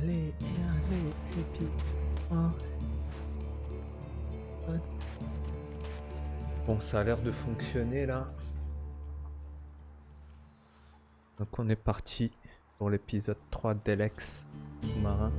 allez, et puis... hein. Bon, ça a l'air de fonctionner là. Donc on est parti pour l'épisode 3 d'ELEX sous-marin.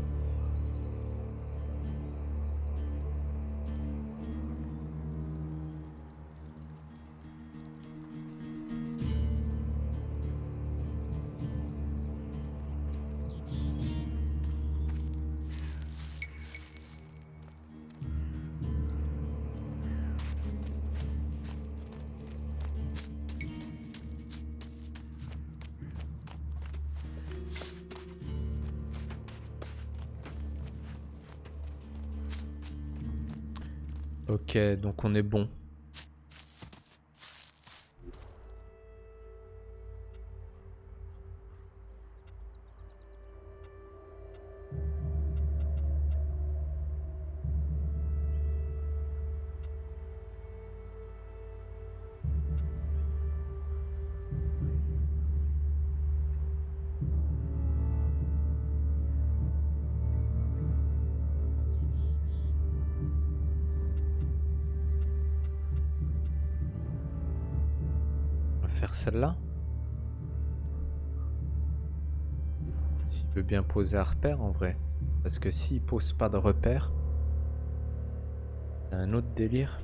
Ok, donc on est bon. Faire celle-là. S'il veut bien poser un repère en vrai. Parce que s'il pose pas de repère, c'est un autre délire.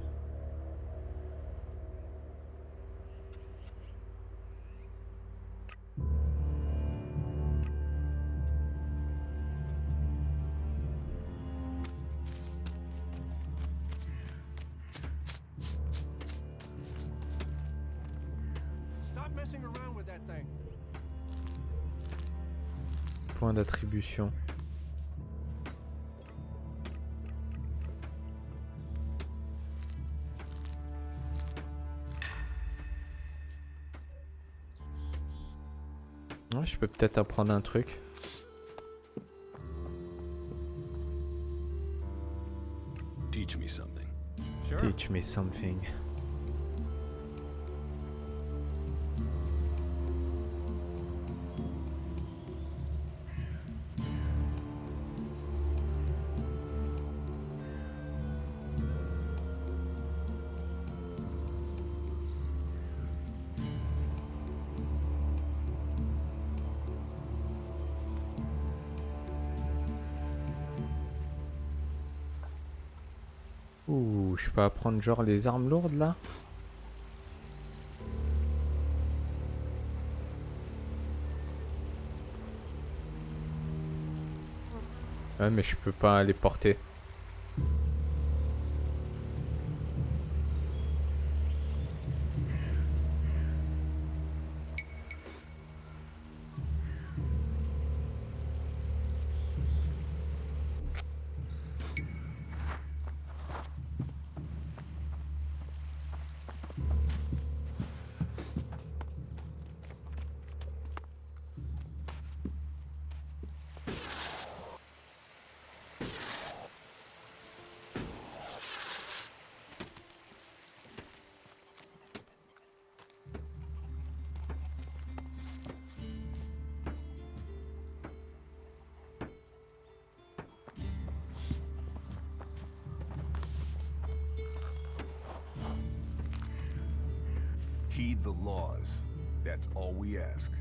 Point d'attribution. Ouais, je peux peut-être apprendre un truc. Teach me something. Sure. Teach me something. Ouh, je peux apprendre genre les armes lourdes là? Ouais, mais je peux pas les porter. Heed the laws. That's all we ask.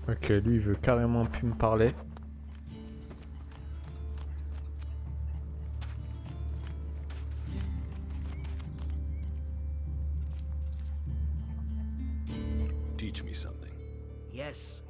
Ok, lui il veut carrément plus me parler. Teach me something. Yes.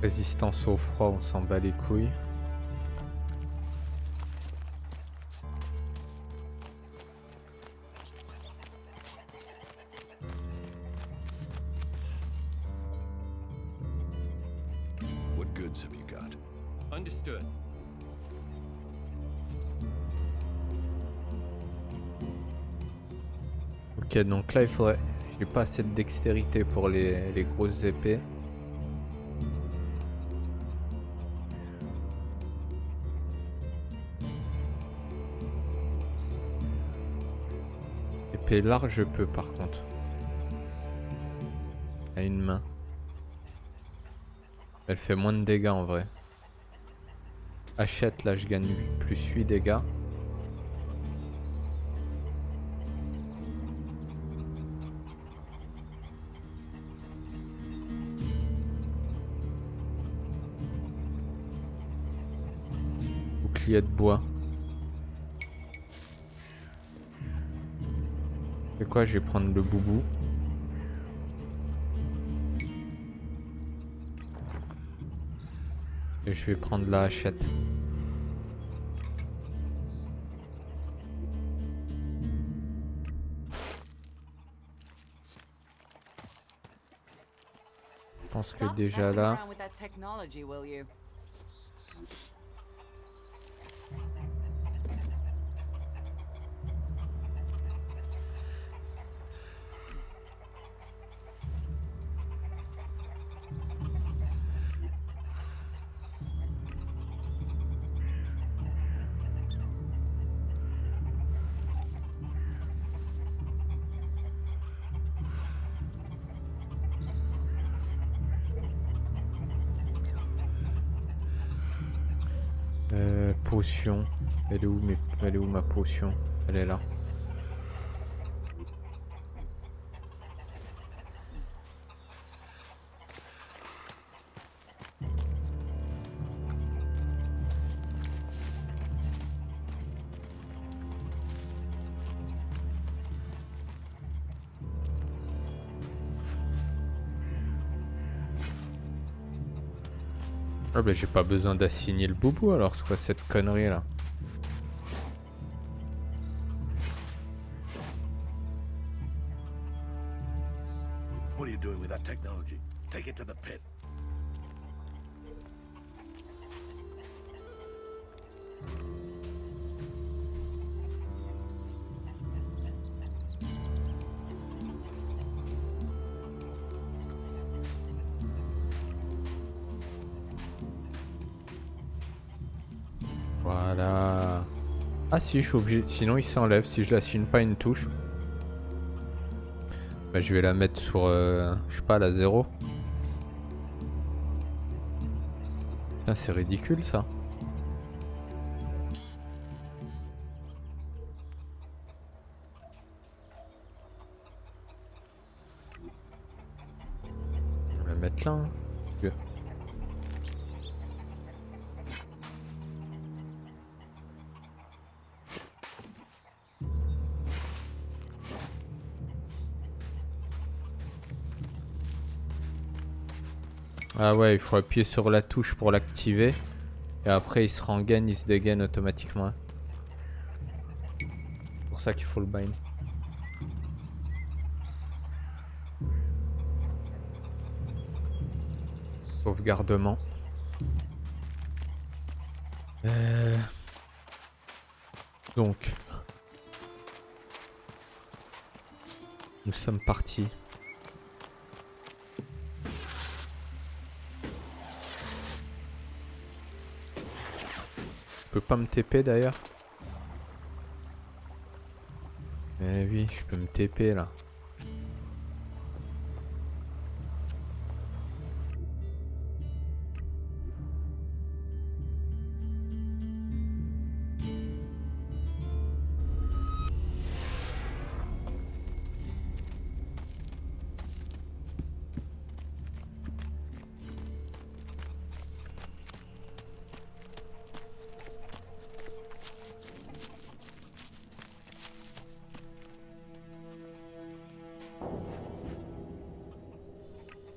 Résistance au froid, on s'en bat les couilles. What goods have you got? Understood. Ok, donc là il faudrait... J'ai pas assez de dextérité pour les grosses épées. Épée large je peux par contre. À une main. Elle fait moins de dégâts en vrai. Hachette là je gagne plus 8 dégâts. Bouclier de bois. C'est quoi, je vais prendre le boubou. Et je vais prendre la hachette. Je pense que déjà là... Potion. Elle est où ma potion? Elle est là. Ah bah j'ai pas besoin d'assigner le boubou alors, c'est quoi cette connerie là? What are you doing with that technology? Take it to the pit. Voilà. Ah si, je suis obligé, sinon il s'enlève si je l'assigne pas une touche. Bah je vais la mettre sur, je sais pas, la 0. Putain, c'est ridicule ça. On va la mettre là. Hein. Ah ouais, il faut appuyer sur la touche pour l'activer. Et après il se rengaine, il se dégaine automatiquement. C'est pour ça qu'il faut le bind. Sauvegardement. Donc. Nous sommes partis. Je peux pas me TP d'ailleurs. Eh oui, je peux me TP là.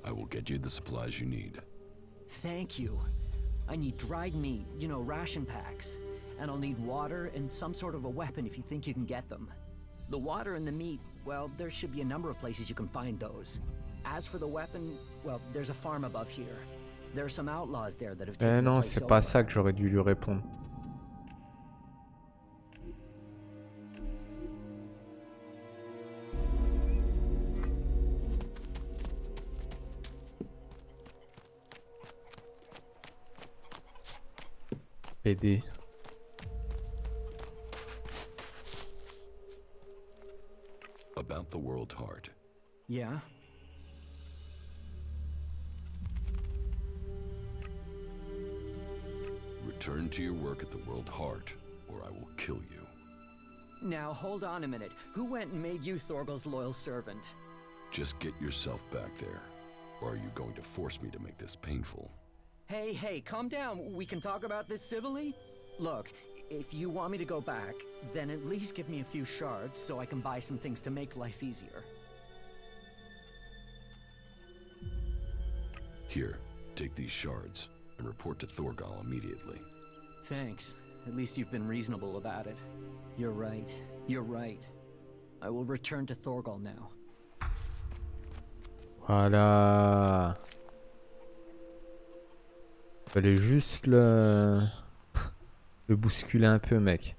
I will get you the supplies you need. Thank you. I need dried meat, you know, ration packs. And I'll need water and some sort of a weapon if you think you can get them. The water and the meat, well, there should be a number of places you can find those. As for the weapon, well, there's a farm above here. There are some outlaws there that have Eh taken the non, place c'est pas over. ça que j'aurais dû lui répondre. PD. About the world heart. Yeah? Return to your work at the world heart, or I will kill you. Now, hold on a minute. Who went and made you Thorgal's loyal servant? Just get yourself back there. Or are you going to force me to make this painful? Hey, hey, calm down. We can talk about this civilly? Look, if you want me to go back, then at least give me a few shards so I can buy some things to make life easier. Here, take these shards, and report to Thorgal immediately. Thanks. At least you've been reasonable about it. You're right. You're right. I will return to Thorgal now. Voilà. Fallait juste le bousculer un peu, mec.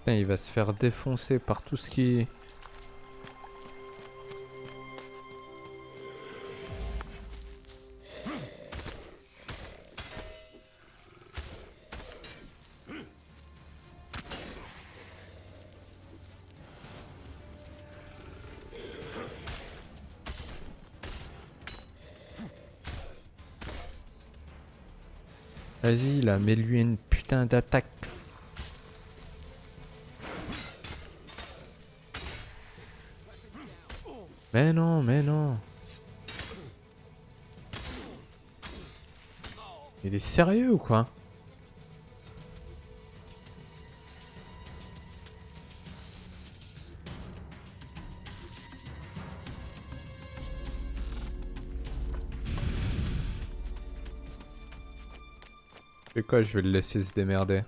Putain, il va se faire défoncer par tout ce qui... Vas-y là, mets-lui une putain d'attaque. Mais non, mais non. Il est sérieux ou quoi? C'est quoi, je vais le laisser se démerder.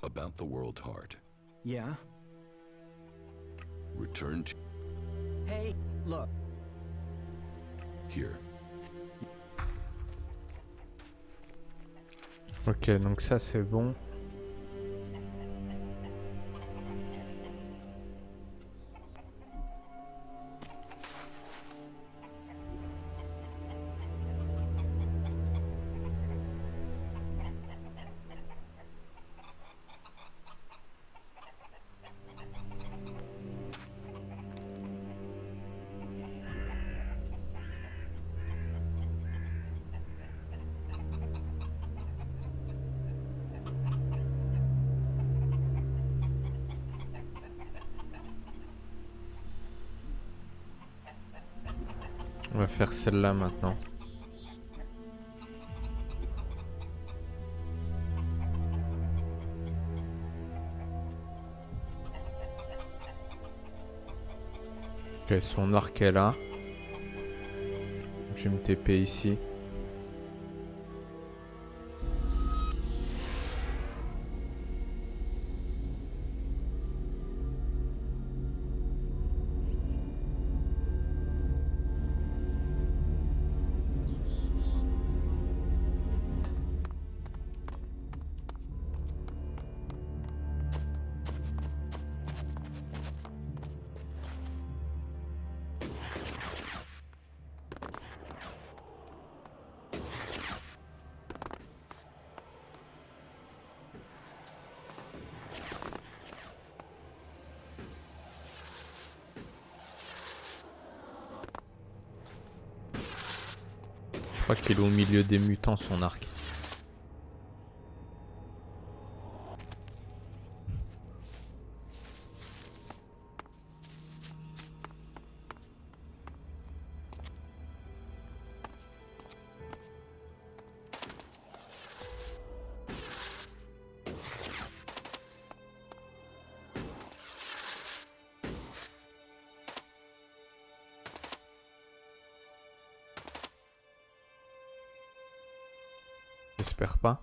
About the world heart. Yeah? Return to... Hey, look. Here. Ok, donc ça c'est bon. On va faire celle-là maintenant. Ok, son arc est là. Je vais me TP ici. Je crois qu'il est au milieu des mutants son arc. j'espère pas.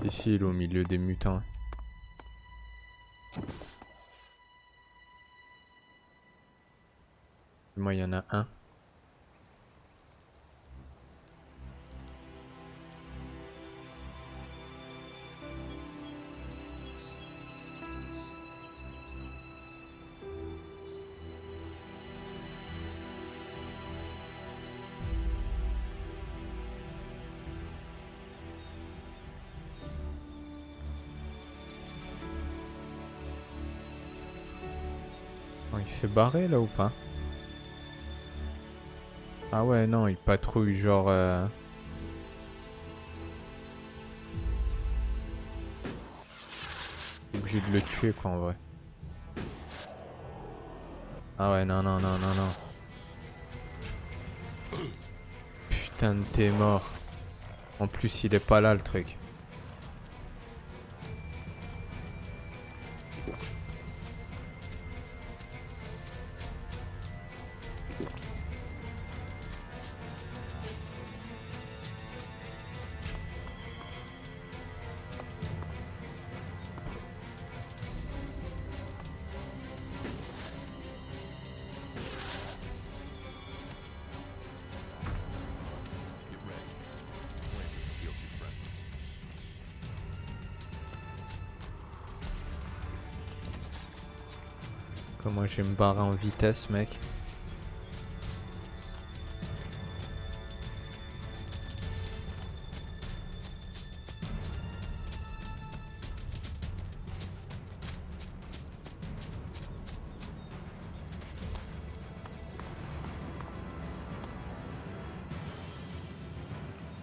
Ici, il est au milieu des mutants. Moi, il y en a un. Oh, il s'est barré là ou pas? Ah ouais, non, il patrouille genre... Obligé de le tuer quoi en vrai. Ah ouais, non, non, non, non, non. Putain de t'es mort. En plus, il est pas là le truc. Get ready. This place doesn't feel too friendly. Comment je vais me barrer en vitesse, mec?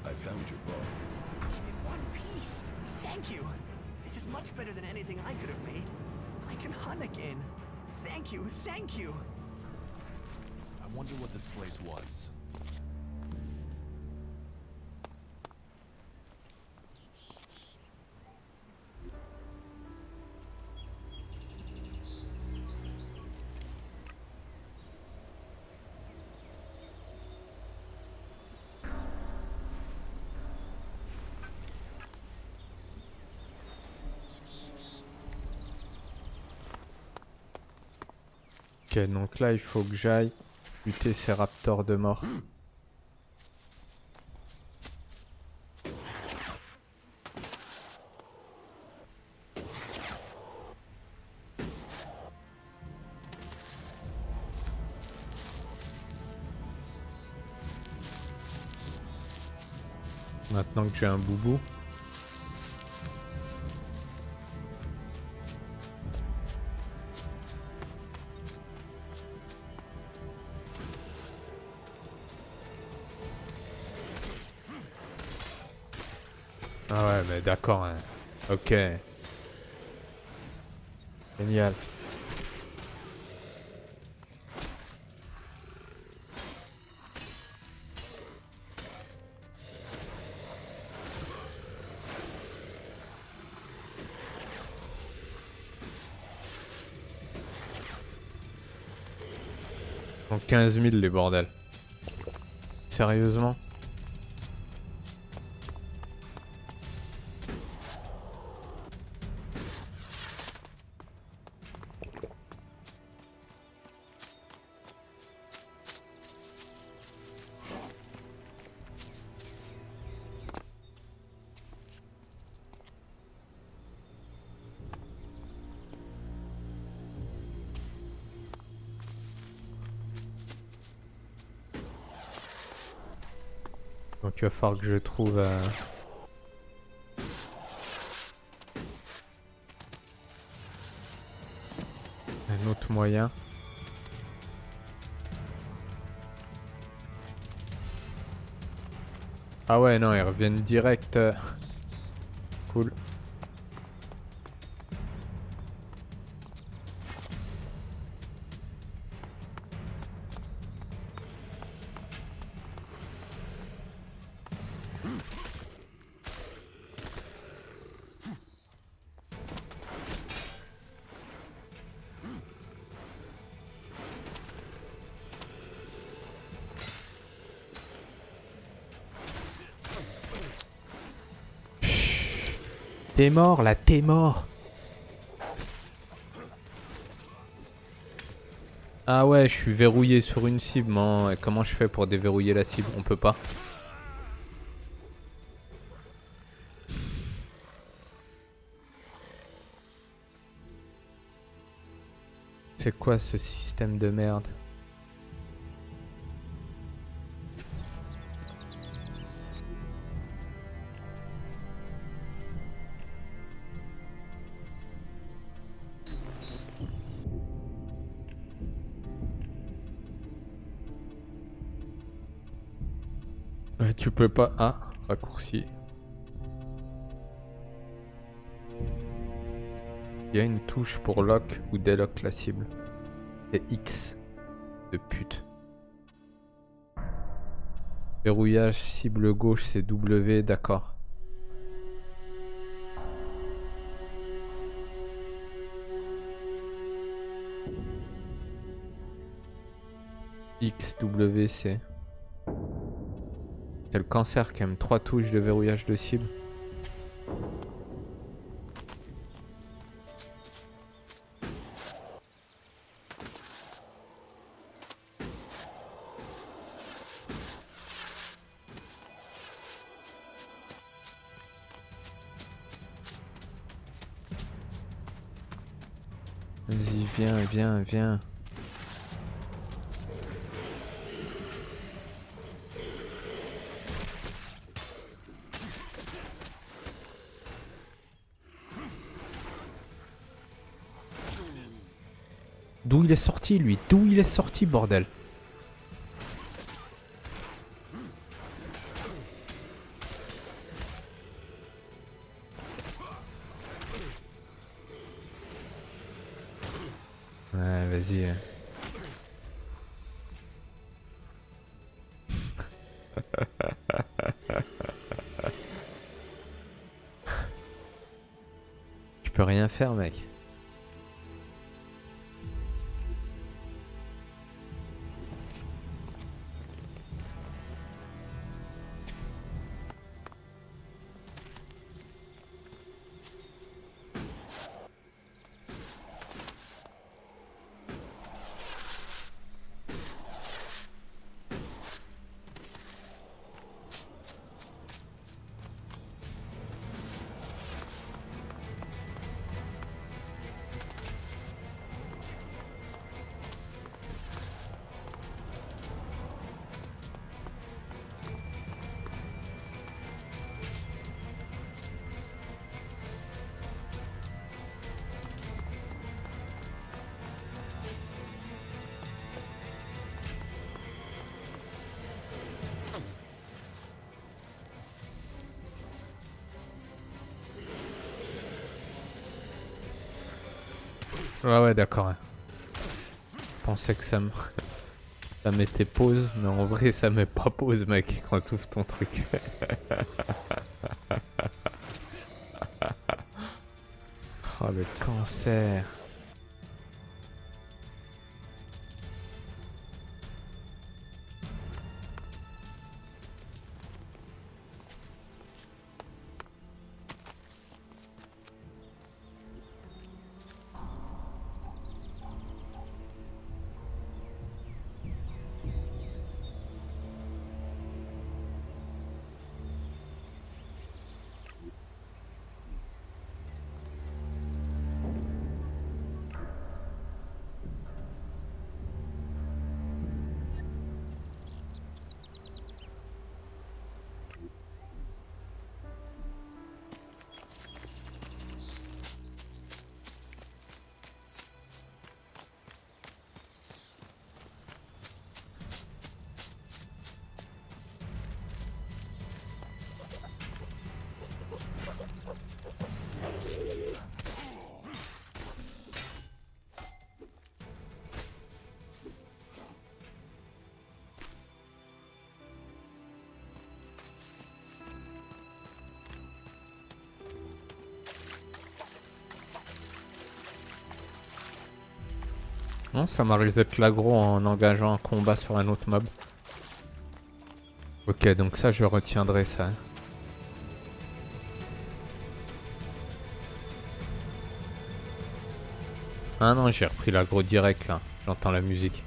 I found your bow. In one piece. Thank you. This is much better than anything I could have made. I can hunt again. Thank you, thank you. I wonder what this place was. Ok, donc là, il faut que j'aille buter ces raptors de mort. Maintenant que j'ai un boubou. Ah ouais, mais d'accord. Hein. Ok. Génial. En 15 000 les bordels. Sérieusement? Donc il va falloir que je trouve un autre moyen. Ah ouais, non, ils reviennent direct. Cool. T'es mort là, t'es mort. Ah ouais, je suis verrouillé sur une cible. Non, et comment je fais pour déverrouiller la cible? On peut pas. C'est quoi ce système de merde? Ouais, tu peux pas. Ah, raccourci. Il y a une touche pour lock ou délock la cible. C'est X. De pute. Verrouillage cible gauche c'est W, d'accord. X, W, C. C'est le cancer qui aime 3 touches de verrouillage de cible. Vas-y, viens, viens, viens. D'où il est sorti, lui? D'où il est sorti, bordel? Ouais, vas-y. Tu peux rien faire, mec. Ouais, ouais, d'accord. Je pensais que ça me... ça mettait pause, mais en vrai, ça met pas pause, mec, quand tu ouvres ton truc. Oh, le cancer. Non, ça m'a reset l'aggro en engageant un combat sur un autre mob. Ok, donc ça, je retiendrai ça. Ah non, j'ai repris l'aggro direct là. J'entends la musique.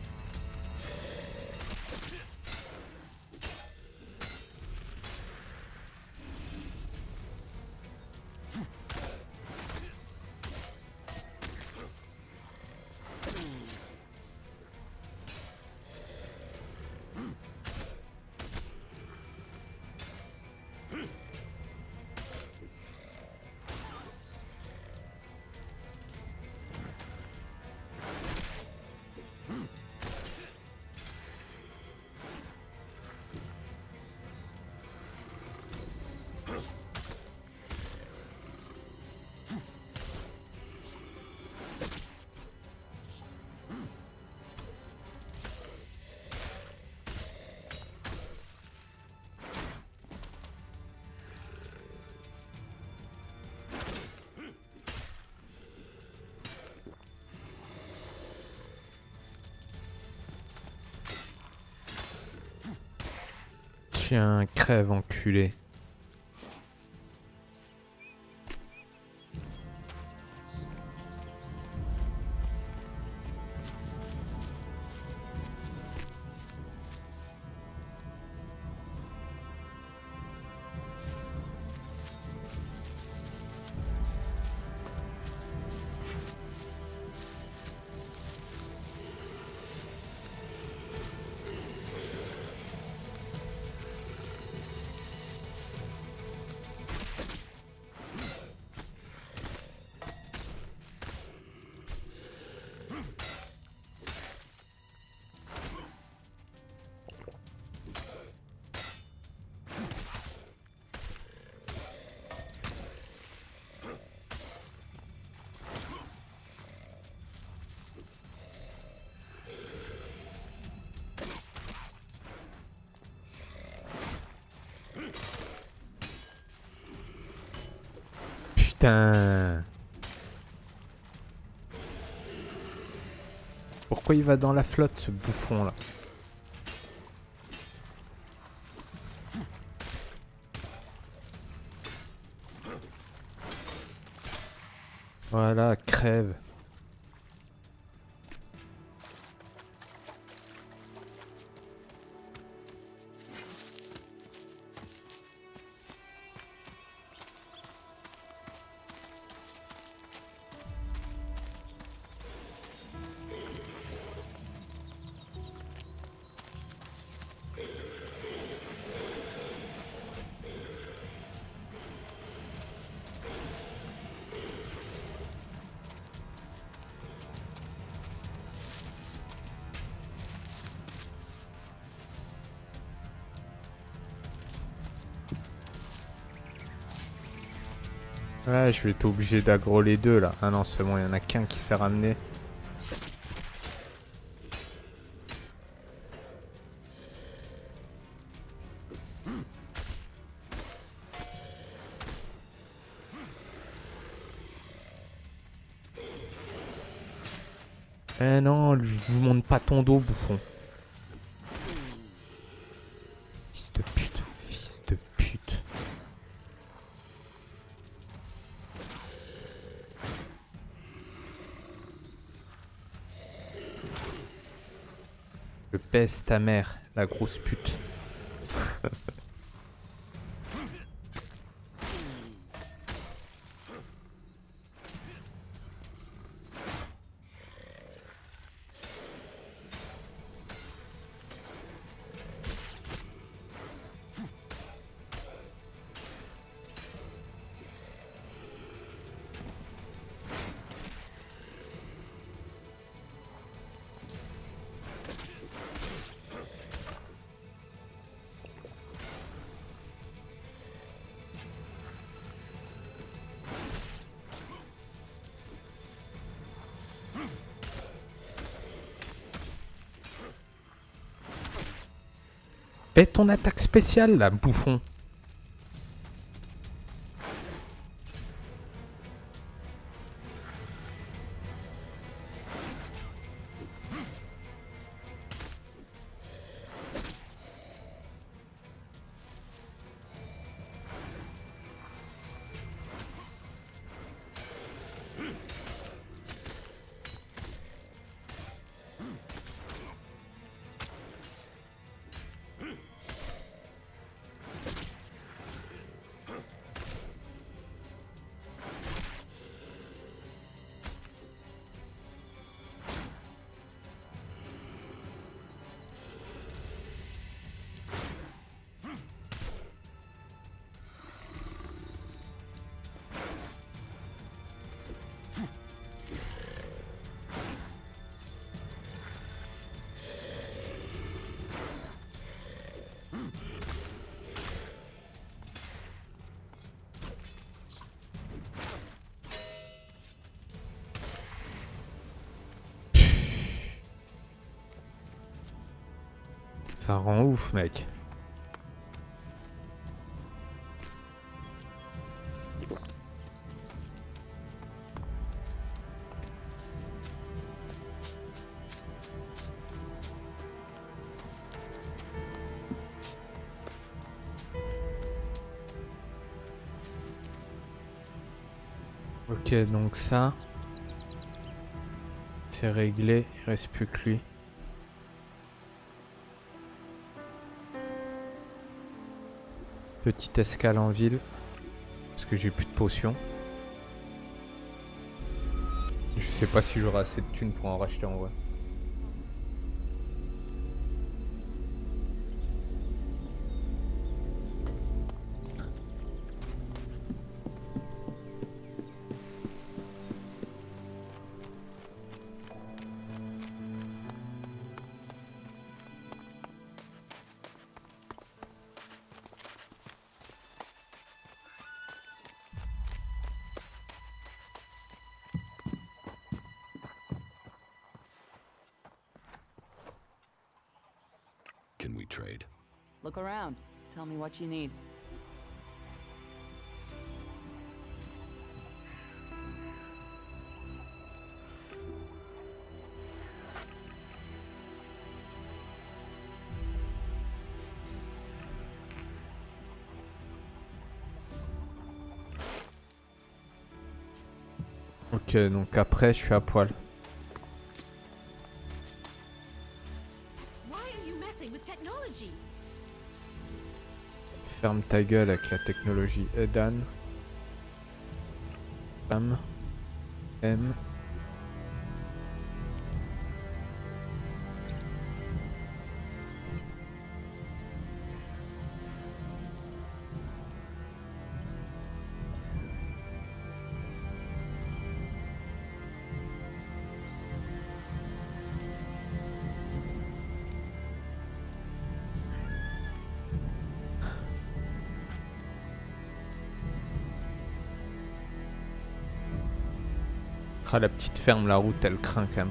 Tiens, crève enculé. Putain. Pourquoi il va dans la flotte ce bouffon là? Voilà, crève. Ouais, je vais être obligé d'aggro les deux là. Ah non, c'est bon, il y en a qu'un qui s'est ramené. Eh non, je vous montre pas ton dos, bouffon. Fils de pute, fils de pute. Je pèse ta mère, la grosse pute. Et ton attaque spéciale là, bouffon. Ça rend ouf, mec. Ok, donc ça, c'est réglé, il reste plus que lui. Petite escale en ville, parce que j'ai plus de potions. Je sais pas si j'aurai assez de thunes pour en racheter en vrai. Can we trade? Look around. Tell me what you need. Ok, donc après je suis à poil. Ferme ta gueule avec la technologie Edan. Pam. M. Ah, la petite ferme, la route, elle craint quand même.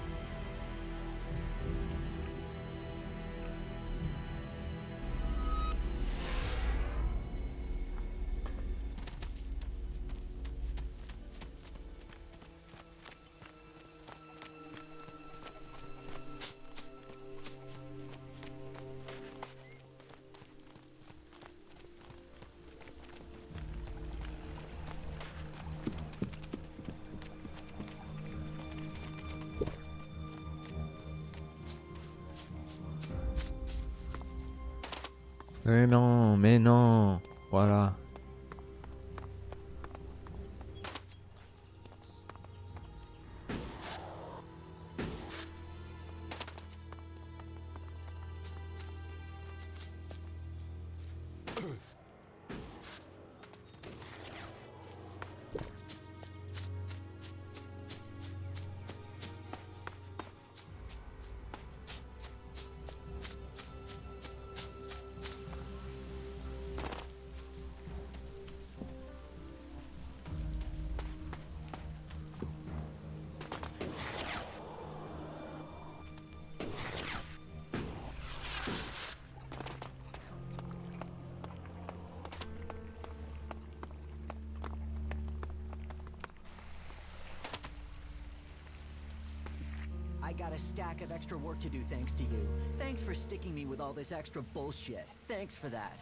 Mais non, voilà. I got a stack of extra work to do thanks to you. Thanks for sticking me with all this extra bullshit. Thanks for that.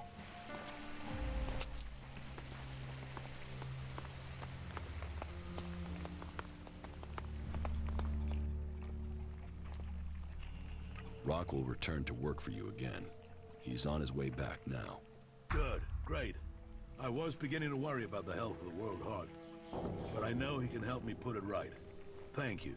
Rock will return to work for you again. He's on his way back now. Good, great. I was beginning to worry about the health of the World Heart, but I know he can help me put it right. Thank you.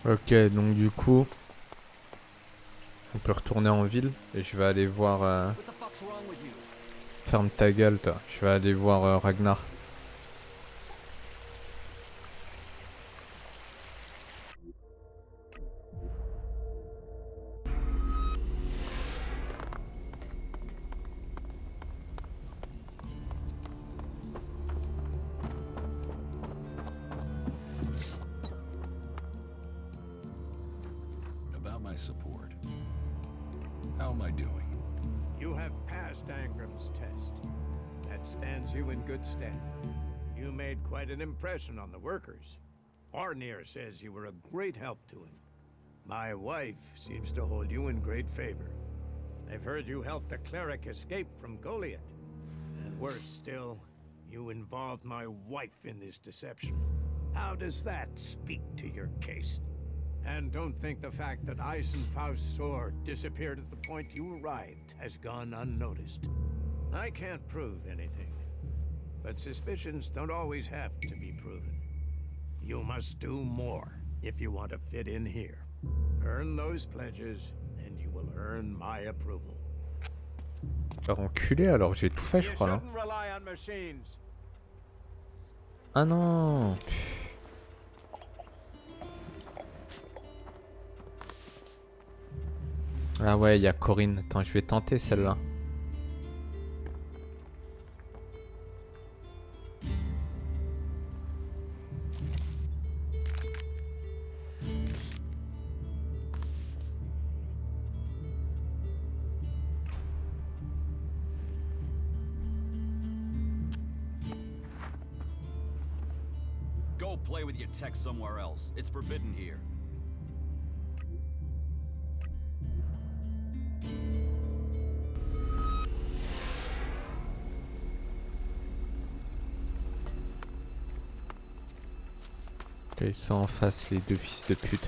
Ok, donc du coup, on peut retourner en ville et je vais aller voir... What the fuck's wrong with you? Ferme ta gueule, toi. Je vais aller voir Ragnar. How am I doing? You have passed Angram's test. That stands you in good stead. You made quite an impression on the workers. Arnir says you were a great help to him. My wife seems to hold you in great favor. They've heard you helped the cleric escape from Goliath. And worse still, you involved my wife in this deception. How does that speak to your case? And don't think the fact that Eisenfaust's sword disappeared at the point you arrived has gone unnoticed. I can't prove anything, but suspicions don't always have to be proven. You must do more if you want to fit in here. Earn those pledges, and you will earn my approval. Enculé alors, j'ai tout fait je You crois là. shouldn't rely on machines. Ah non. Ah ouais, il y a Corinne. Attends, je vais tenter celle-là. Go play with your tech somewhere else. It's forbidden here. Ok, ils sont en face les deux fils de pute.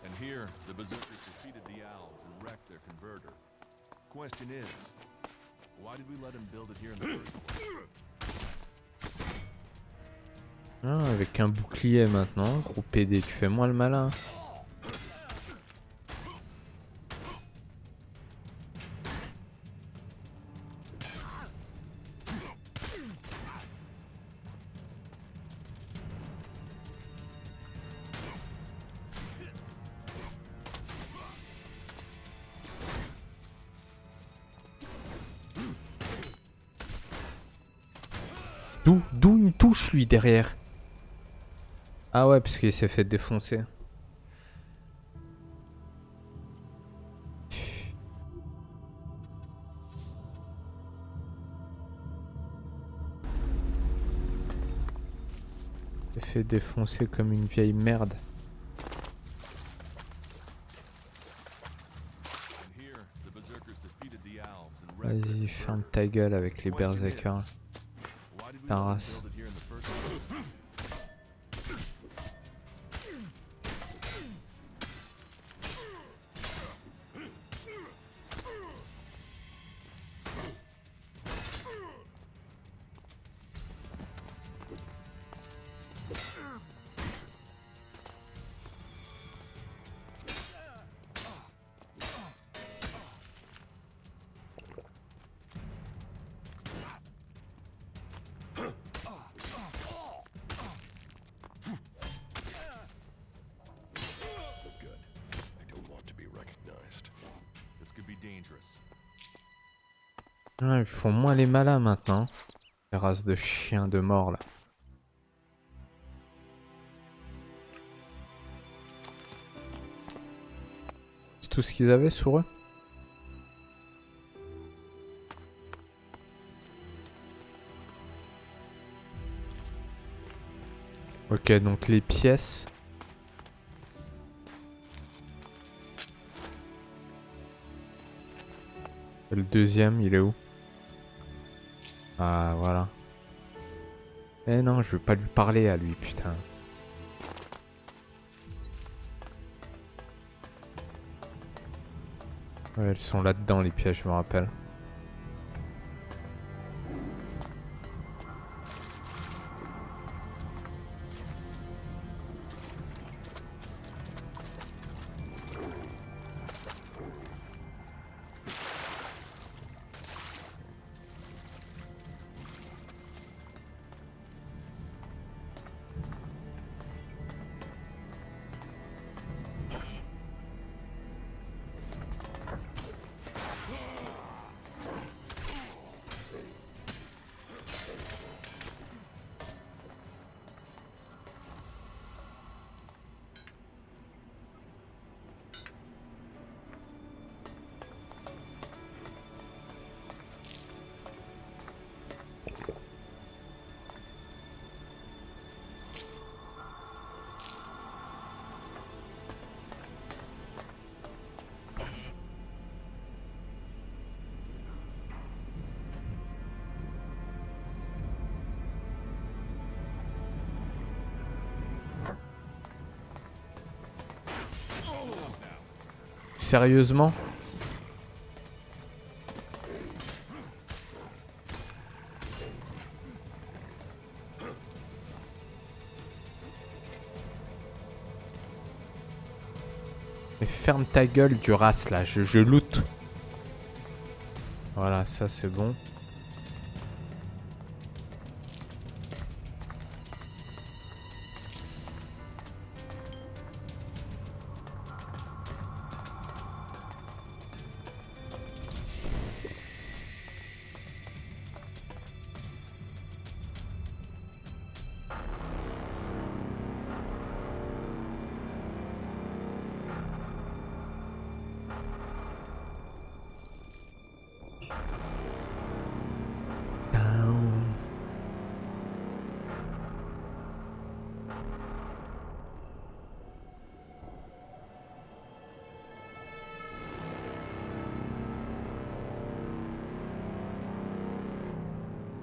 And here, the berserkers defeated the elves and wrecked their converter. Question is, why did we let him build it here in the first place? Ah, avec un bouclier maintenant, gros PD, tu fais moins le malin. D'où il me touche lui derrière? Ah ouais, parce qu'il s'est fait défoncer. Il s'est fait défoncer comme une vieille merde. Vas-y, ferme ta gueule avec les berserkers. Ta race. Ah, ils font moins les malins maintenant. Les races de chiens de mort là. C'est tout ce qu'ils avaient sur eux? Ok, donc les pièces. Le deuxième, il est où? Ah, voilà. Eh non, je veux pas lui parler à lui, putain. Ouais, elles sont là-dedans, les pièges, je me rappelle. sérieusement? Mais ferme ta gueule, Duras, là, je loot. Voilà, ça c'est bon.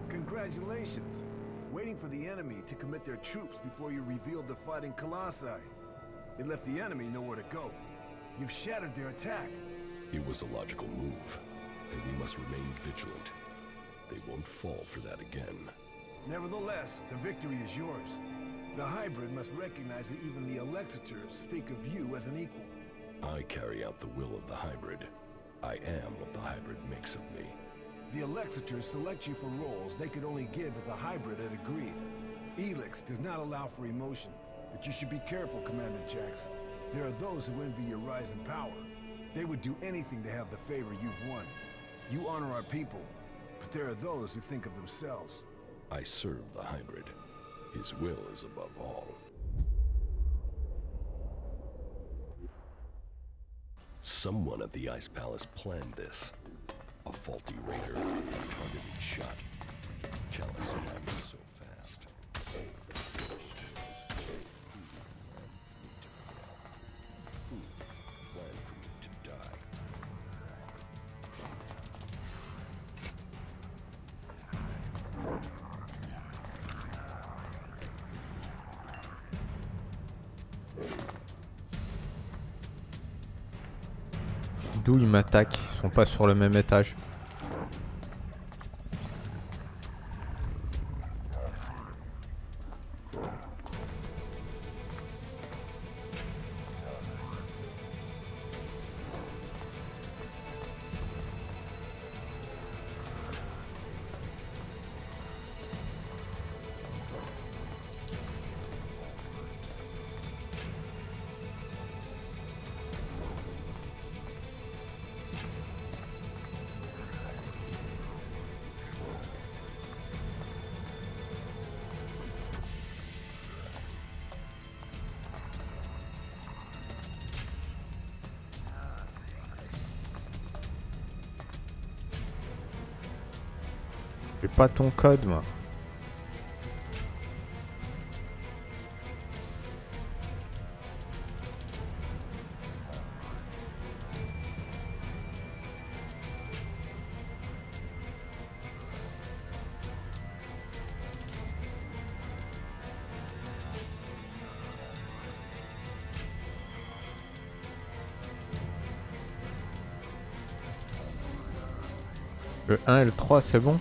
Congratulations! Waiting for the enemy to commit their troops before you revealed the fighting colossi. It left the enemy nowhere to go. You've shattered their attack. It was a logical move, and we must remain vigilant. They won't fall for that again. Nevertheless, the victory is yours. The hybrid must recognize that even the Elexitors speak of you as an equal. I carry out the will of the hybrid. I am what the hybrid makes of me. The Elexitors select you for roles they could only give if the hybrid had agreed. ELEX does not allow for emotion, but you should be careful, Commander Jax. There are those who envy your rise in power. They would do anything to have the favor you've won. You honor our people, but there are those who think of themselves. I serve the hybrid. His will is above all. Someone at the Ice Palace planned this. A faulty raider, a targeted shot. Kellex arriving so fast. Who planned for me to die? D'où ils m'attaquent, ils sont pas sur le même étage. J'ai pas ton code, moi. Le 1 et le 3, c'est bon?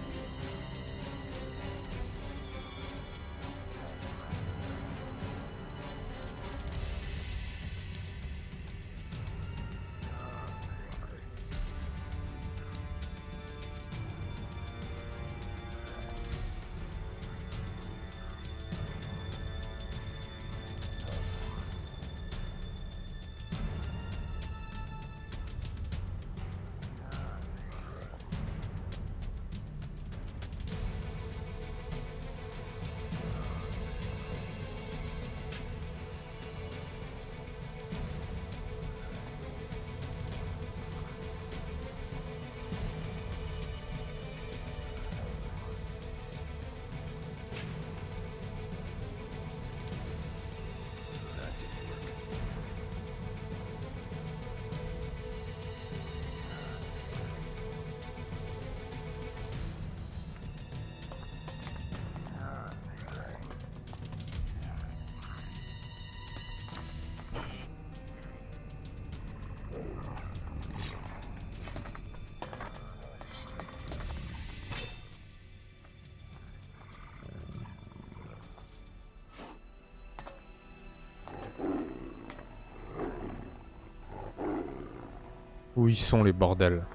Où ils sont les bordels?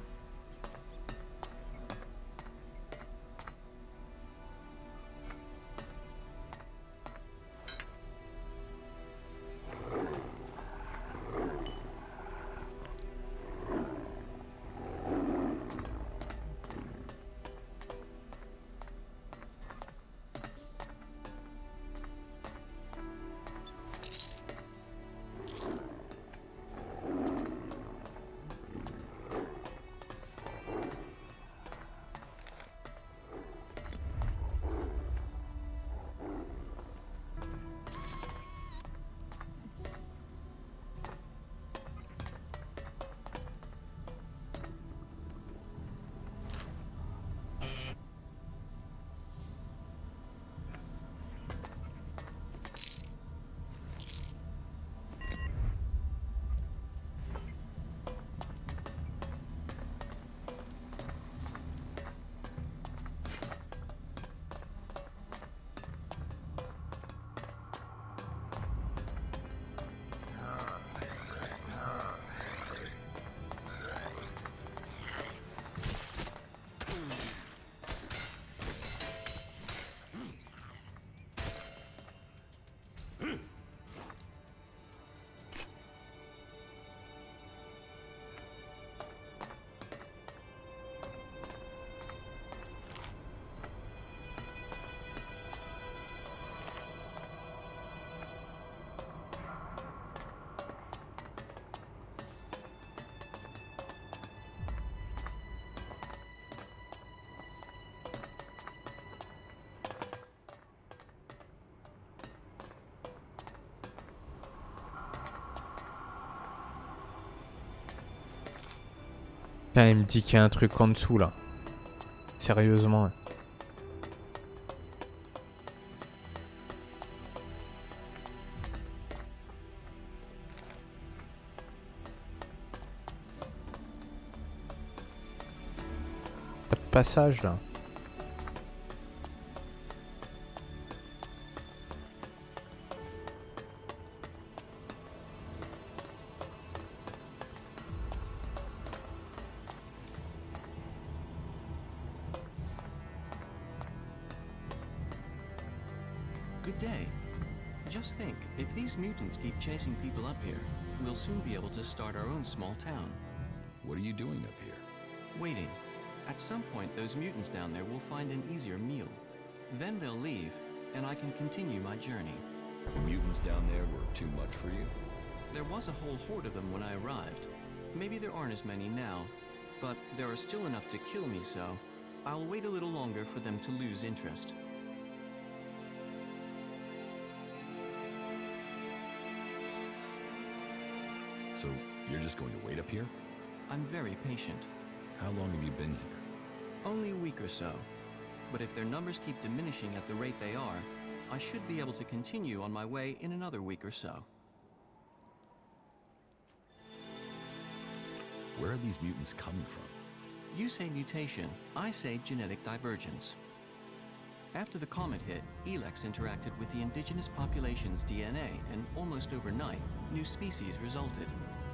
Putain, il me dit qu'il y a un truc en dessous là. Sérieusement. Pas de passage là. Good day. Just think, if these mutants keep chasing people up here, we'll soon be able to start our own small town. What are you doing up here? Waiting. At some point, those mutants down there will find an easier meal. Then they'll leave, and I can continue my journey. The mutants down there were too much for you? There was a whole horde of them when I arrived. Maybe there aren't as many now, but there are still enough to kill me, so I'll wait a little longer for them to lose interest. So, you're just going to wait up here? I'm very patient. How long have you been here? Only a week or so. But if their numbers keep diminishing at the rate they are, I should be able to continue on my way in another week or so. Where are these mutants coming from? You say mutation, I say genetic divergence. After the comet hit, ELEX interacted with the indigenous population's DNA, and almost overnight, new species resulted.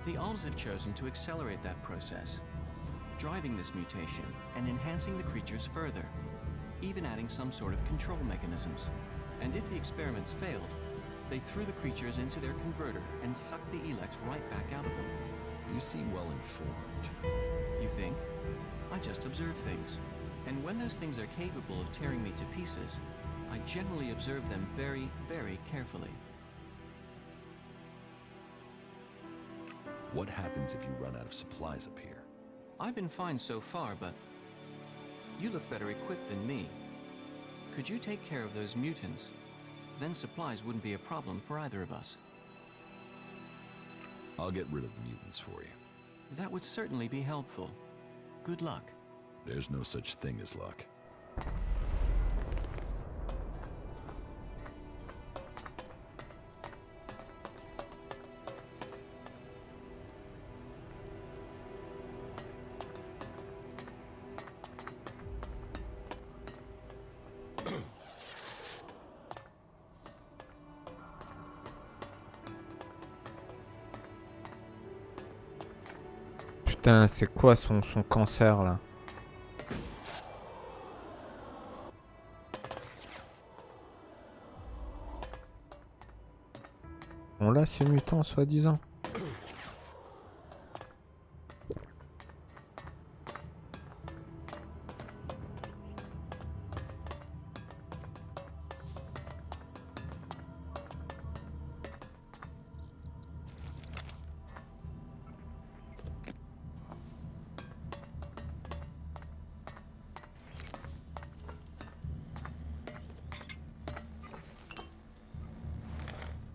The Alms have chosen to accelerate that process, driving this mutation and enhancing the creatures further, even adding some sort of control mechanisms. And if the experiments failed, they threw the creatures into their converter and sucked the ELEX right back out of them. You seem well informed. You think? I just observe things. And when those things are capable of tearing me to pieces, I generally observe them very, very carefully. What happens if you run out of supplies up here? I've been fine so far, but you look better equipped than me. Could you take care of those mutants? Then supplies wouldn't be a problem for either of us. I'll get rid of the mutants for you. That would certainly be helpful. Good luck. There's no such thing as luck. Putain, c'est quoi son cancer là? On l'a ces mutants soi-disant.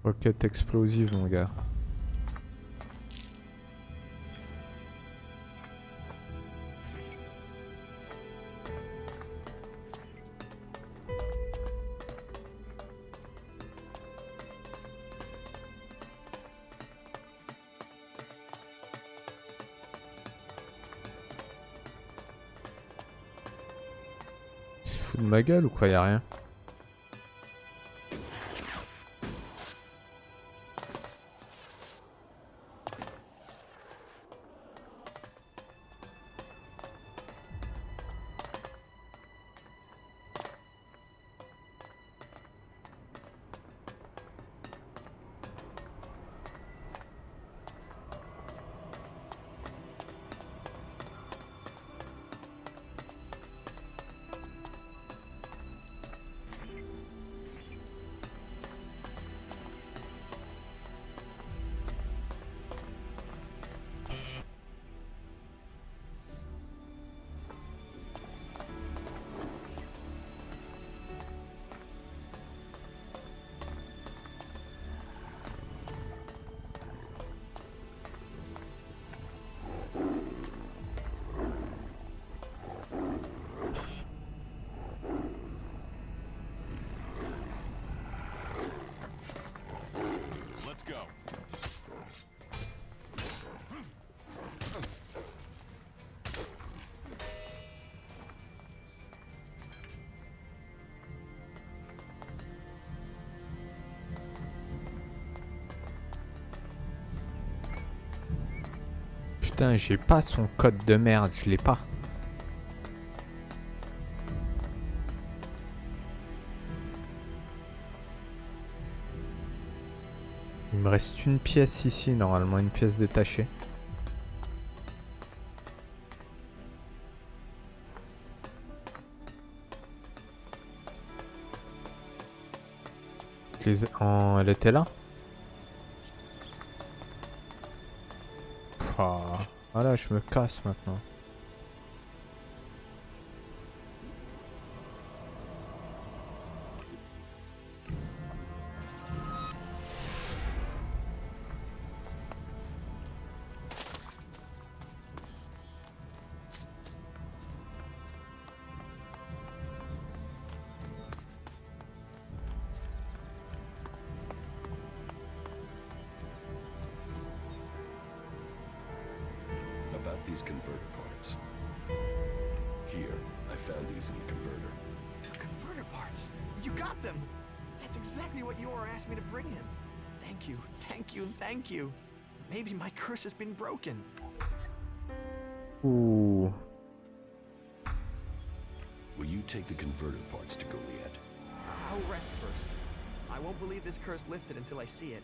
Roquette explosive mon gars. Il se fout de ma gueule ou quoi, y'a rien? Let's go. Putain, j'ai pas son code de merde, je l'ai pas. Il me reste une pièce ici, normalement, une pièce détachée. Elle était là? Voilà, je me casse maintenant. About these converter parts. Here, I found these in the converter. Converter parts? You got them! That's exactly what Yor asked me to bring him. Thank you, thank you, thank you. Maybe my curse has been broken. Ouh. Will you take the converter parts to Goliath? I'll rest first. I won't believe this curse lifted until I see it.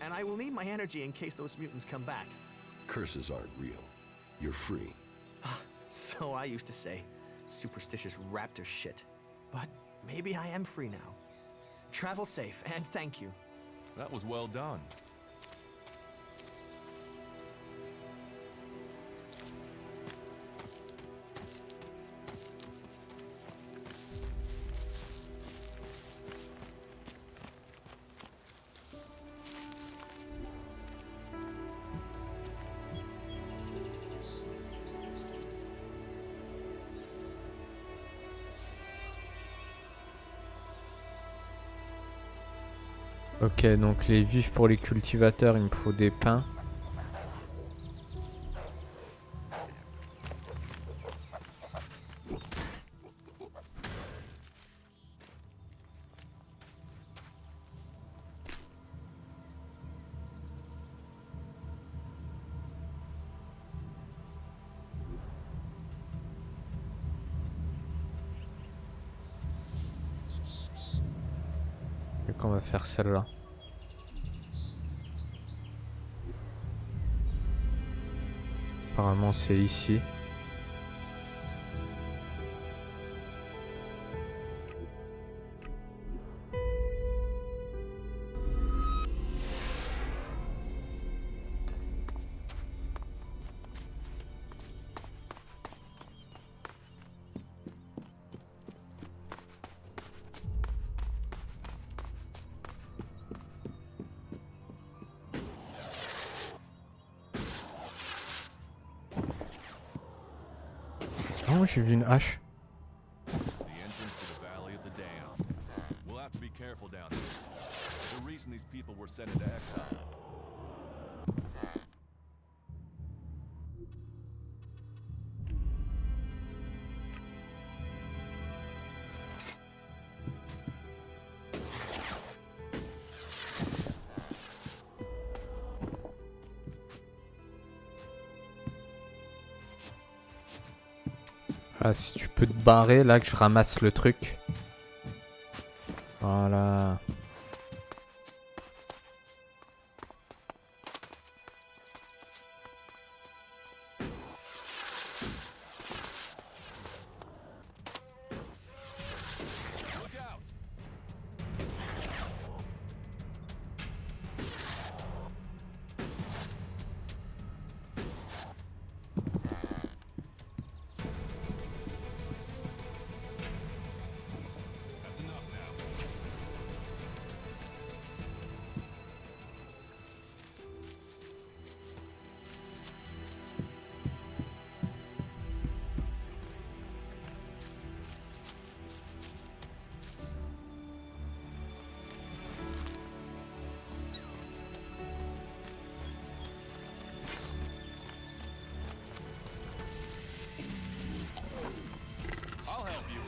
And I will need my energy in case those mutants come back. Curses aren't real. You're free. So I used to say. Superstitious raptor shit. But maybe I am free now. Travel safe, and thank you. That was well done. Ok, donc les vifs pour les cultivateurs, il me faut des pains. qu'on va faire celle-là. Apparemment c'est ici. Oh, j'ai vu une hache. The entrance to the valley of the dam. We'll have to be careful down here. There's a reason these people were sent into exile. Ah, si tu peux te barrer là que je ramasse le truc. Voilà. Look out! That's enough now. I'll help you.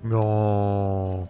Non.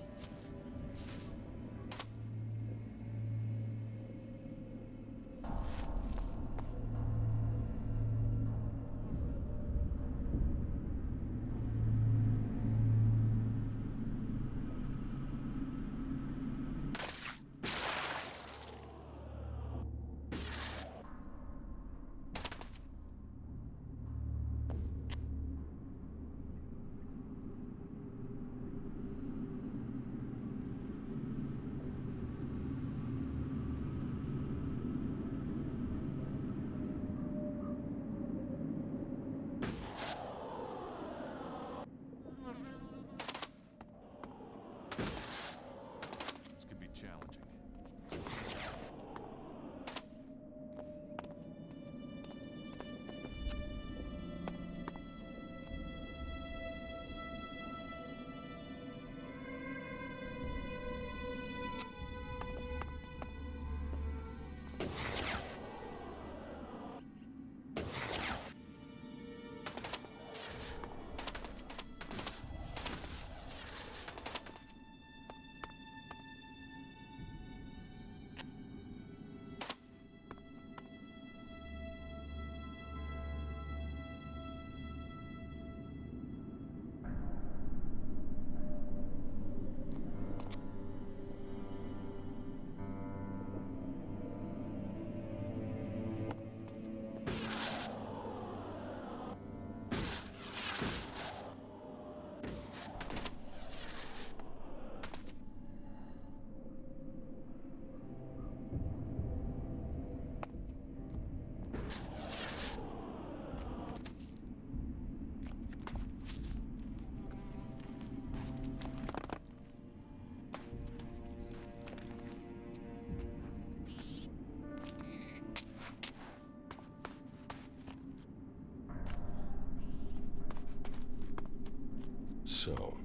So,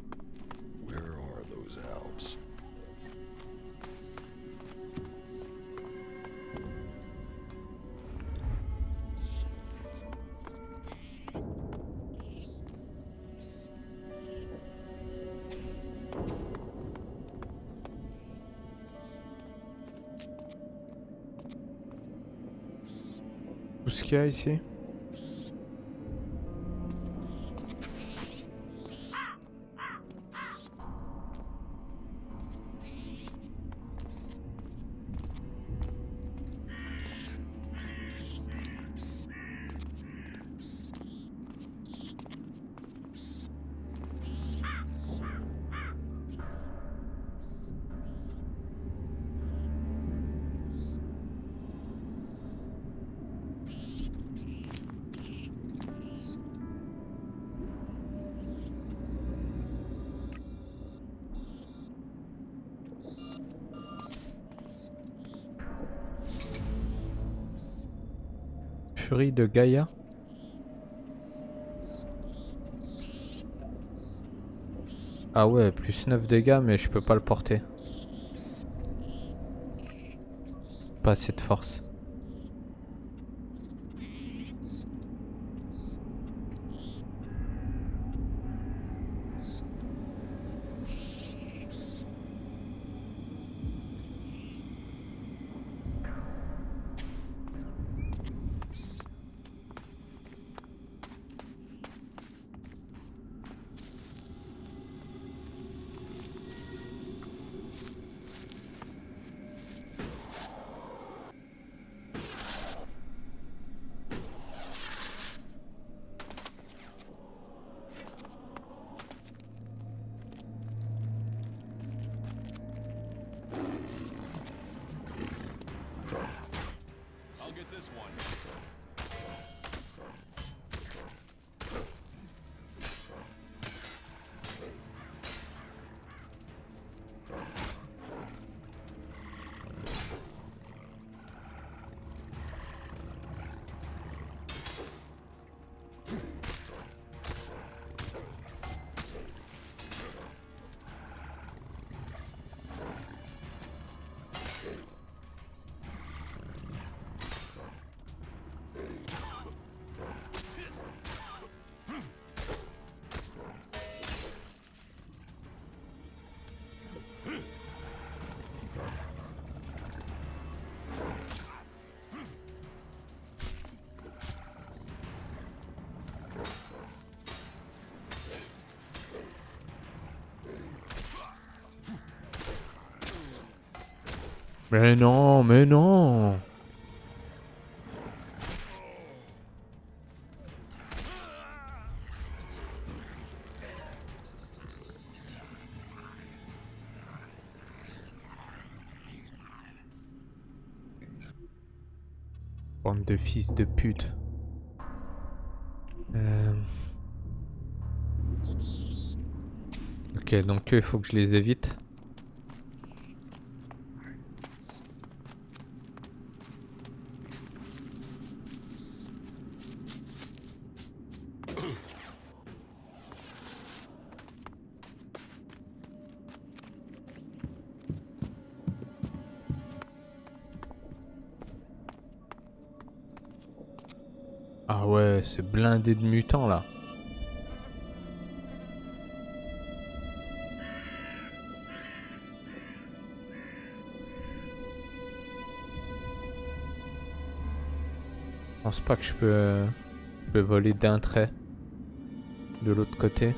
where are those Alps? Tout ce qu'il y a ici. Furie de Gaïa. Ah ouais, plus 9 dégâts, mais je peux pas le porter. Pas assez de force. I'll get this one. Mais non, mais non. Bande de fils de pute. Ok, donc il faut que je les évite. Ah ouais, c'est blindé de mutants là. Je pense pas que je peux voler d'un trait de l'autre côté.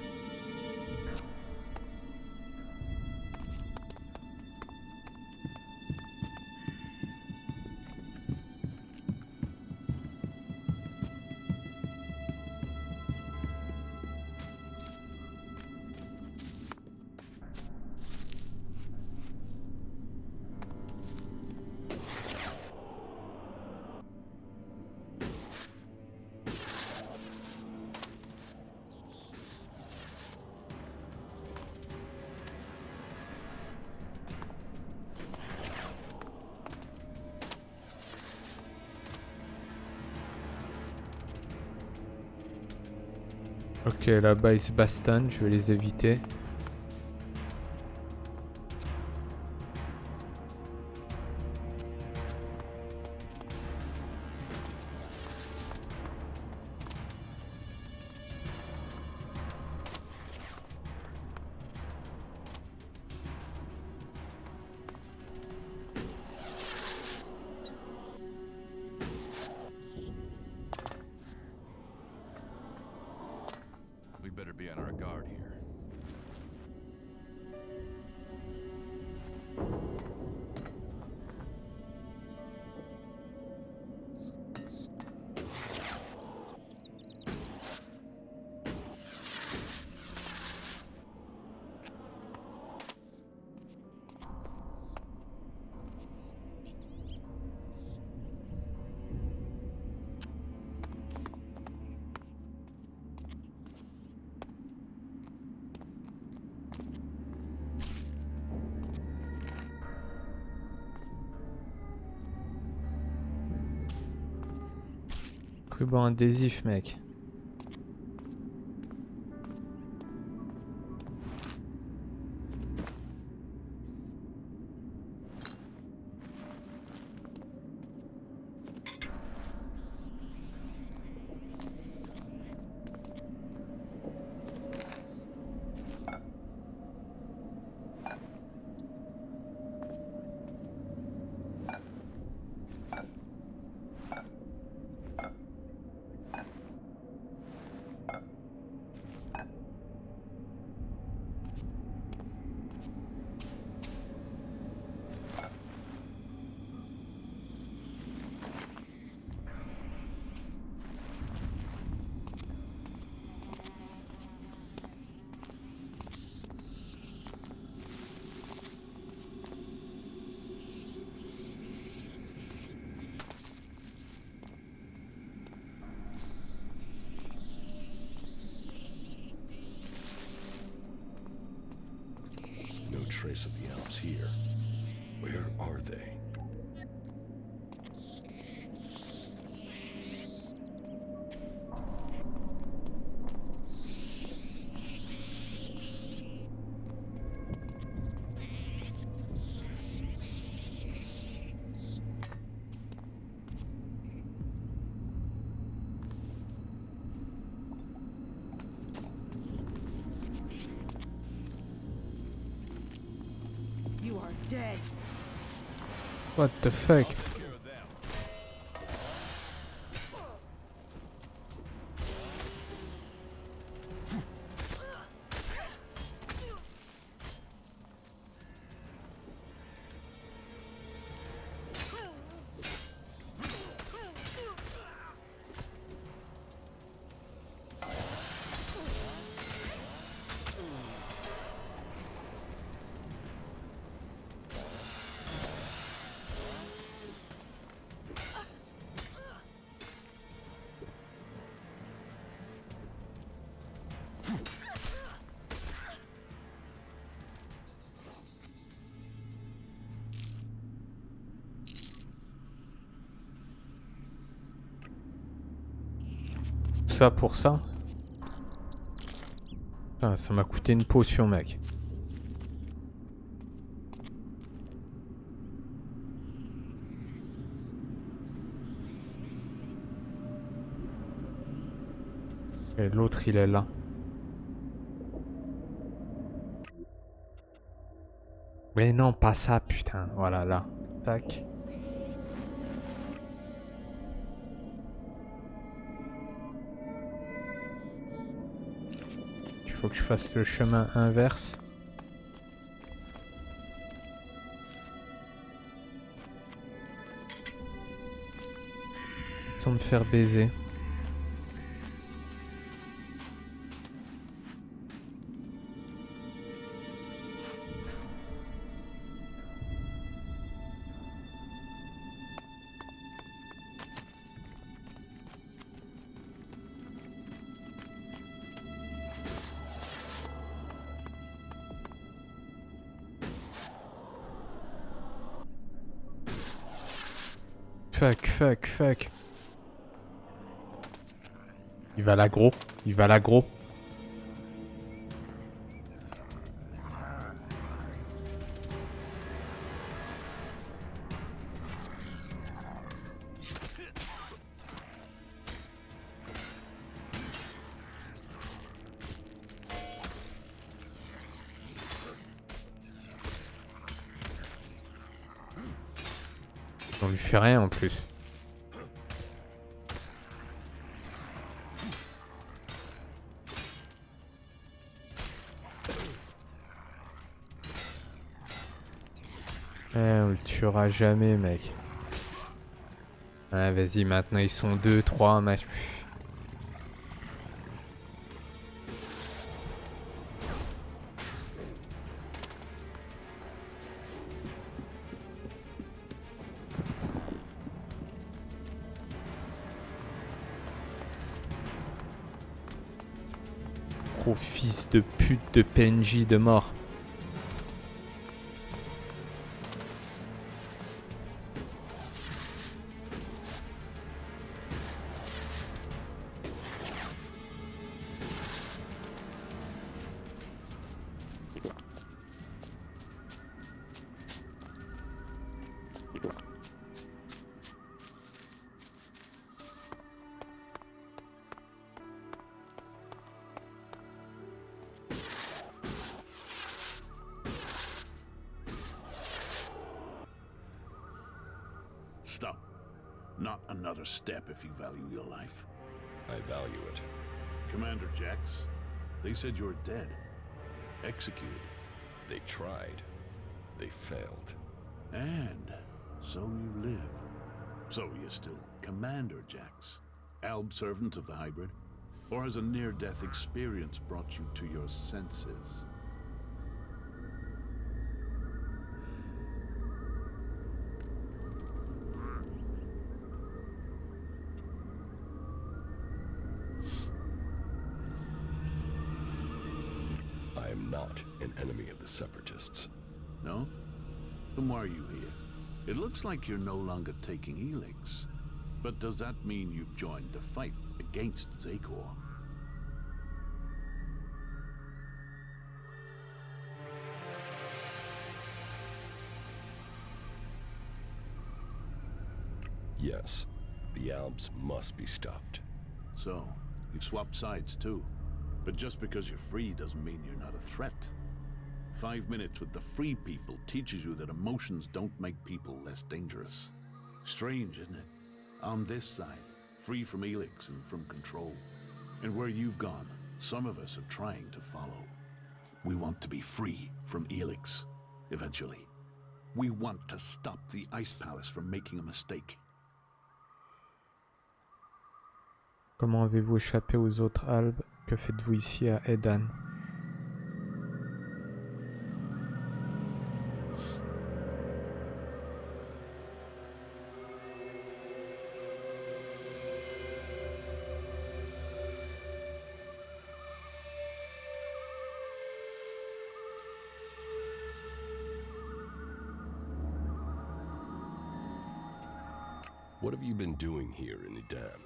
Ok, là-bas ils se bastonnent, je vais les éviter. We better be on our guard here. Ruban adhésif, mec. No trace of the Alps here. Where are they? You are dead. What the fuck? Tout ça pour ça? Putain, ça m'a coûté une potion, mec. Et l'autre, il est là. Mais non, pas ça, putain. Voilà, là. Tac. Il faut que je fasse le chemin inverse. Sans me faire baiser. Fuck. Il va l'aggro. Il va l'aggro. On lui fait rien en plus. On le tuera jamais, mec. Ah, vas-y, maintenant ils sont 2, 3, match. Gros fils de pute de PNJ de mort. Stop. Not another step if you value your life. I value it. Commander Jax, they said you're dead. Executed. They tried. They failed. And so you live. So you're still Commander Jax, Alb servant of the hybrid? Or has a near-death experience brought you to your senses? I am not an enemy of the Separatists. No? Then why are you here? It looks like you're no longer taking ELEX. But does that mean you've joined the fight against Zakor? Yes, the Albs must be stopped. So, you've swapped sides too. But just because you're free doesn't mean you're not a threat. 5 minutes with the free people teaches you that emotions don't make people less dangerous. Strange, isn't it? On this side, free from ELEX and from control. And where you've gone, some of us are trying to follow. We want to be free from ELEX, eventually. We want to stop the Ice Palace from making a mistake. Comment avez-vous échappé aux autres Albes? Que faites-vous ici à Edan? What have you been doing here in Edan?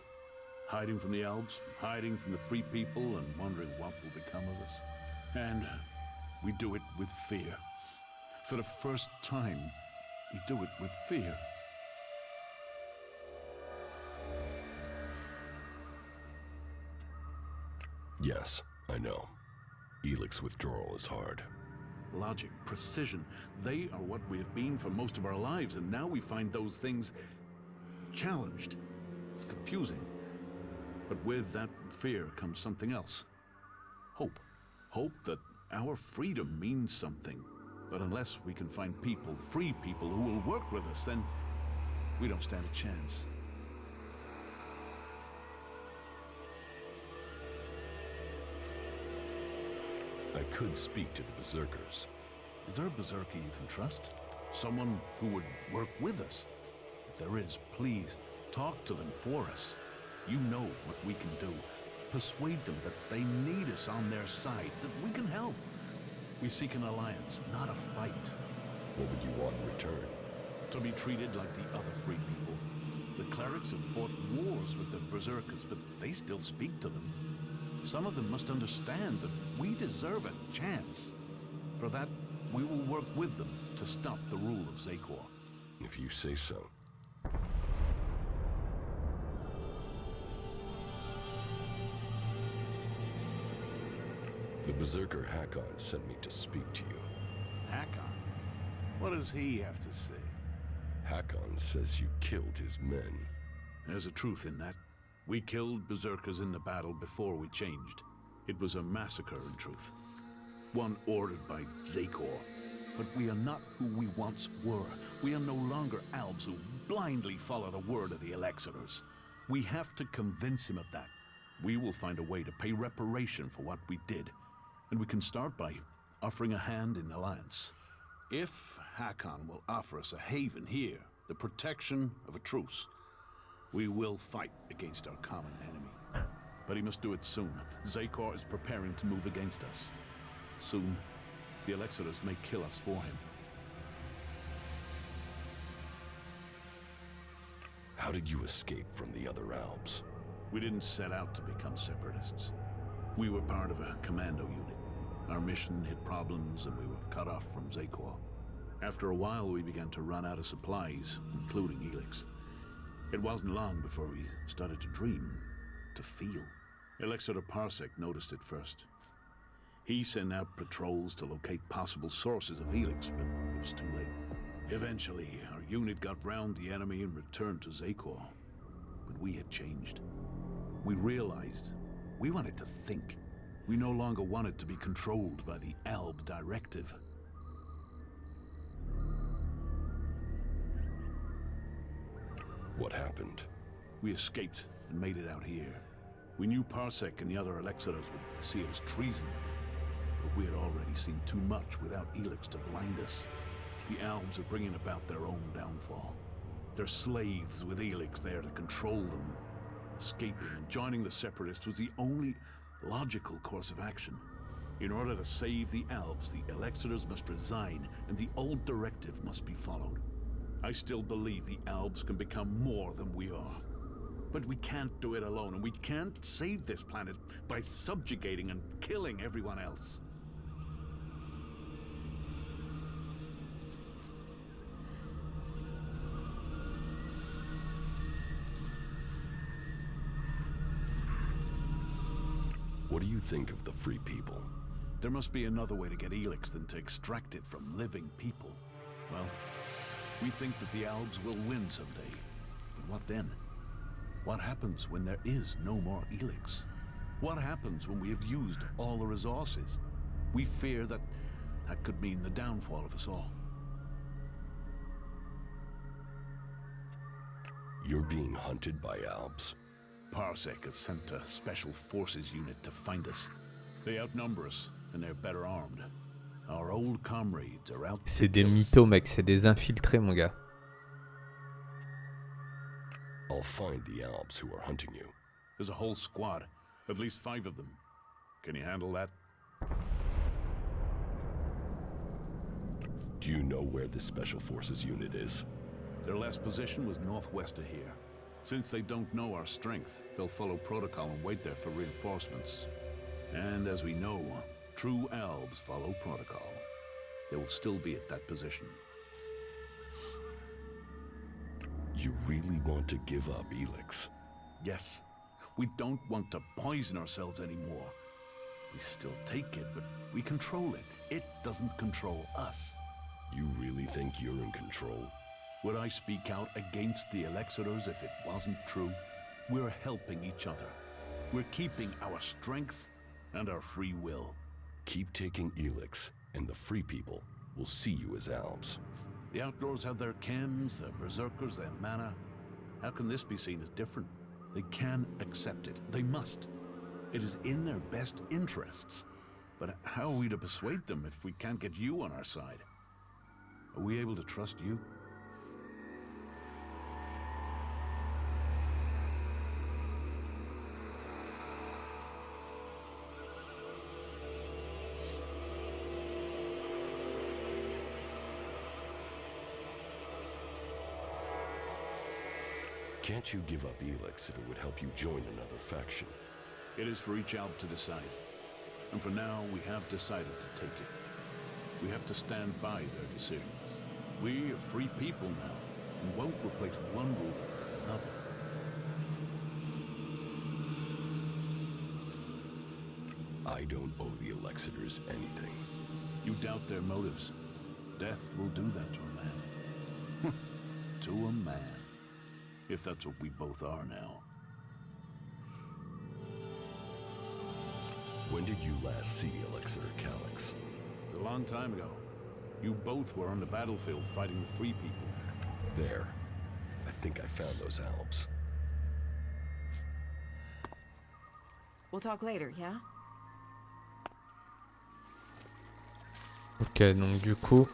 Hiding from the Albs, hiding from the free people, and wondering what will become of us. And we do it with fear. For the first time, we do it with fear. Yes, I know. ELEX withdrawal is hard. Logic, precision, they are what we have been for most of our lives, and now we find those things challenged. It's confusing. But with that fear comes something else. Hope. Hope that our freedom means something. But unless we can find people, free people, who will work with us, then we don't stand a chance. I could speak to the Berserkers. Is there a Berserker you can trust? Someone who would work with us? If there is, please, talk to them for us. You know what we can do. Persuade them that they need us on their side, that we can help. We seek an alliance, not a fight. What would you want in return? To be treated like the other free people. The clerics have fought wars with the Berserkers, but they still speak to them. Some of them must understand that we deserve a chance. For that, we will work with them to stop the rule of Zakor. If you say so. The Berserker Hakon sent me to speak to you. Hakon? What does he have to say? Hakon says you killed his men. There's a truth in that. We killed berserkers in the battle before we changed. It was a massacre in truth. One ordered by Zakor. But we are not who we once were. We are no longer Albs who blindly follow the word of the Elexitors. We have to convince him of that. We will find a way to pay reparation for what we did. And we can start by offering a hand in alliance. If Hakon will offer us a haven here, the protection of a truce, we will fight against our common enemy. But he must do it soon. Zakor is preparing to move against us. Soon, the Elexitors may kill us for him. How did you escape from the other Albs? We didn't set out to become separatists. We were part of a commando unit. Our mission hit problems and we were cut off from Zakor. After a while, we began to run out of supplies, including ELEX. It wasn't long before we started to dream, to feel. Elexiter Parsec noticed it first. He sent out patrols to locate possible sources of ELEX, but it was too late. Eventually, our unit got round the enemy and returned to Zakor. But we had changed. We realized we wanted to think. We no longer wanted to be controlled by the Alb directive. What happened? We escaped and made it out here. We knew Parsec and the other Elexitors would see it as treason, but we had already seen too much without ELEX to blind us. The Albs are bringing about their own downfall. They're slaves with ELEX there to control them. Escaping and joining the Separatists was the only logical course of action. In order to save the Albs, the Elexitors must resign, and the old directive must be followed. I still believe the Albs can become more than we are. But we can't do it alone, and we can't save this planet by subjugating and killing everyone else. What do you think of the Free People? There must be another way to get ELEX than to extract it from living people. Well, we think that the Albs will win someday. But what then? What happens when there is no more ELEX? What happens when we have used all the resources? We fear that that could mean the downfall of us all. You're being hunted by Albs? Parsec has sent a special forces unit to find us. They outnumber us, and they're better armed. Our old comrades are out. C'est des mythos, mec, c'est des infiltrés, mon gars. I'll find the Albs who are hunting you. There's a whole squad, at least 5 of them. Can you handle that? Do you know where this special forces unit is? Their last position was northwest of here. Since they don't know our strength, they'll follow protocol and wait there for reinforcements. And as we know, true Albs follow protocol. They will still be at that position. You really want to give up ELEX? Yes. We don't want to poison ourselves anymore. We still take it, but we control it. It doesn't control us. You really think you're in control? Would I speak out against the Elexitors if it wasn't true? We're helping each other. We're keeping our strength and our free will. Keep taking ELEX, and the Free People will see you as Albs. The Outlaws have their chems, their berserkers, their mana. How can this be seen as different? They can accept it. They must. It is in their best interests. But how are we to persuade them if we can't get you on our side? Are we able to trust you? Can't you give up ELEX if it would help you join another faction? It is for each Alb to decide. And for now, we have decided to take it. We have to stand by their decision. We are free people now, and won't replace one ruler with another. I don't owe the Elexitors anything. You doubt their motives. Death will do that to a man. to a man. If that's what we both are now. When did you last see ELEX or Calyx? A long time ago. You both were on the battlefield fighting the free people. There. I think I found those albs. We'll talk later, yeah? Ok, donc du coup...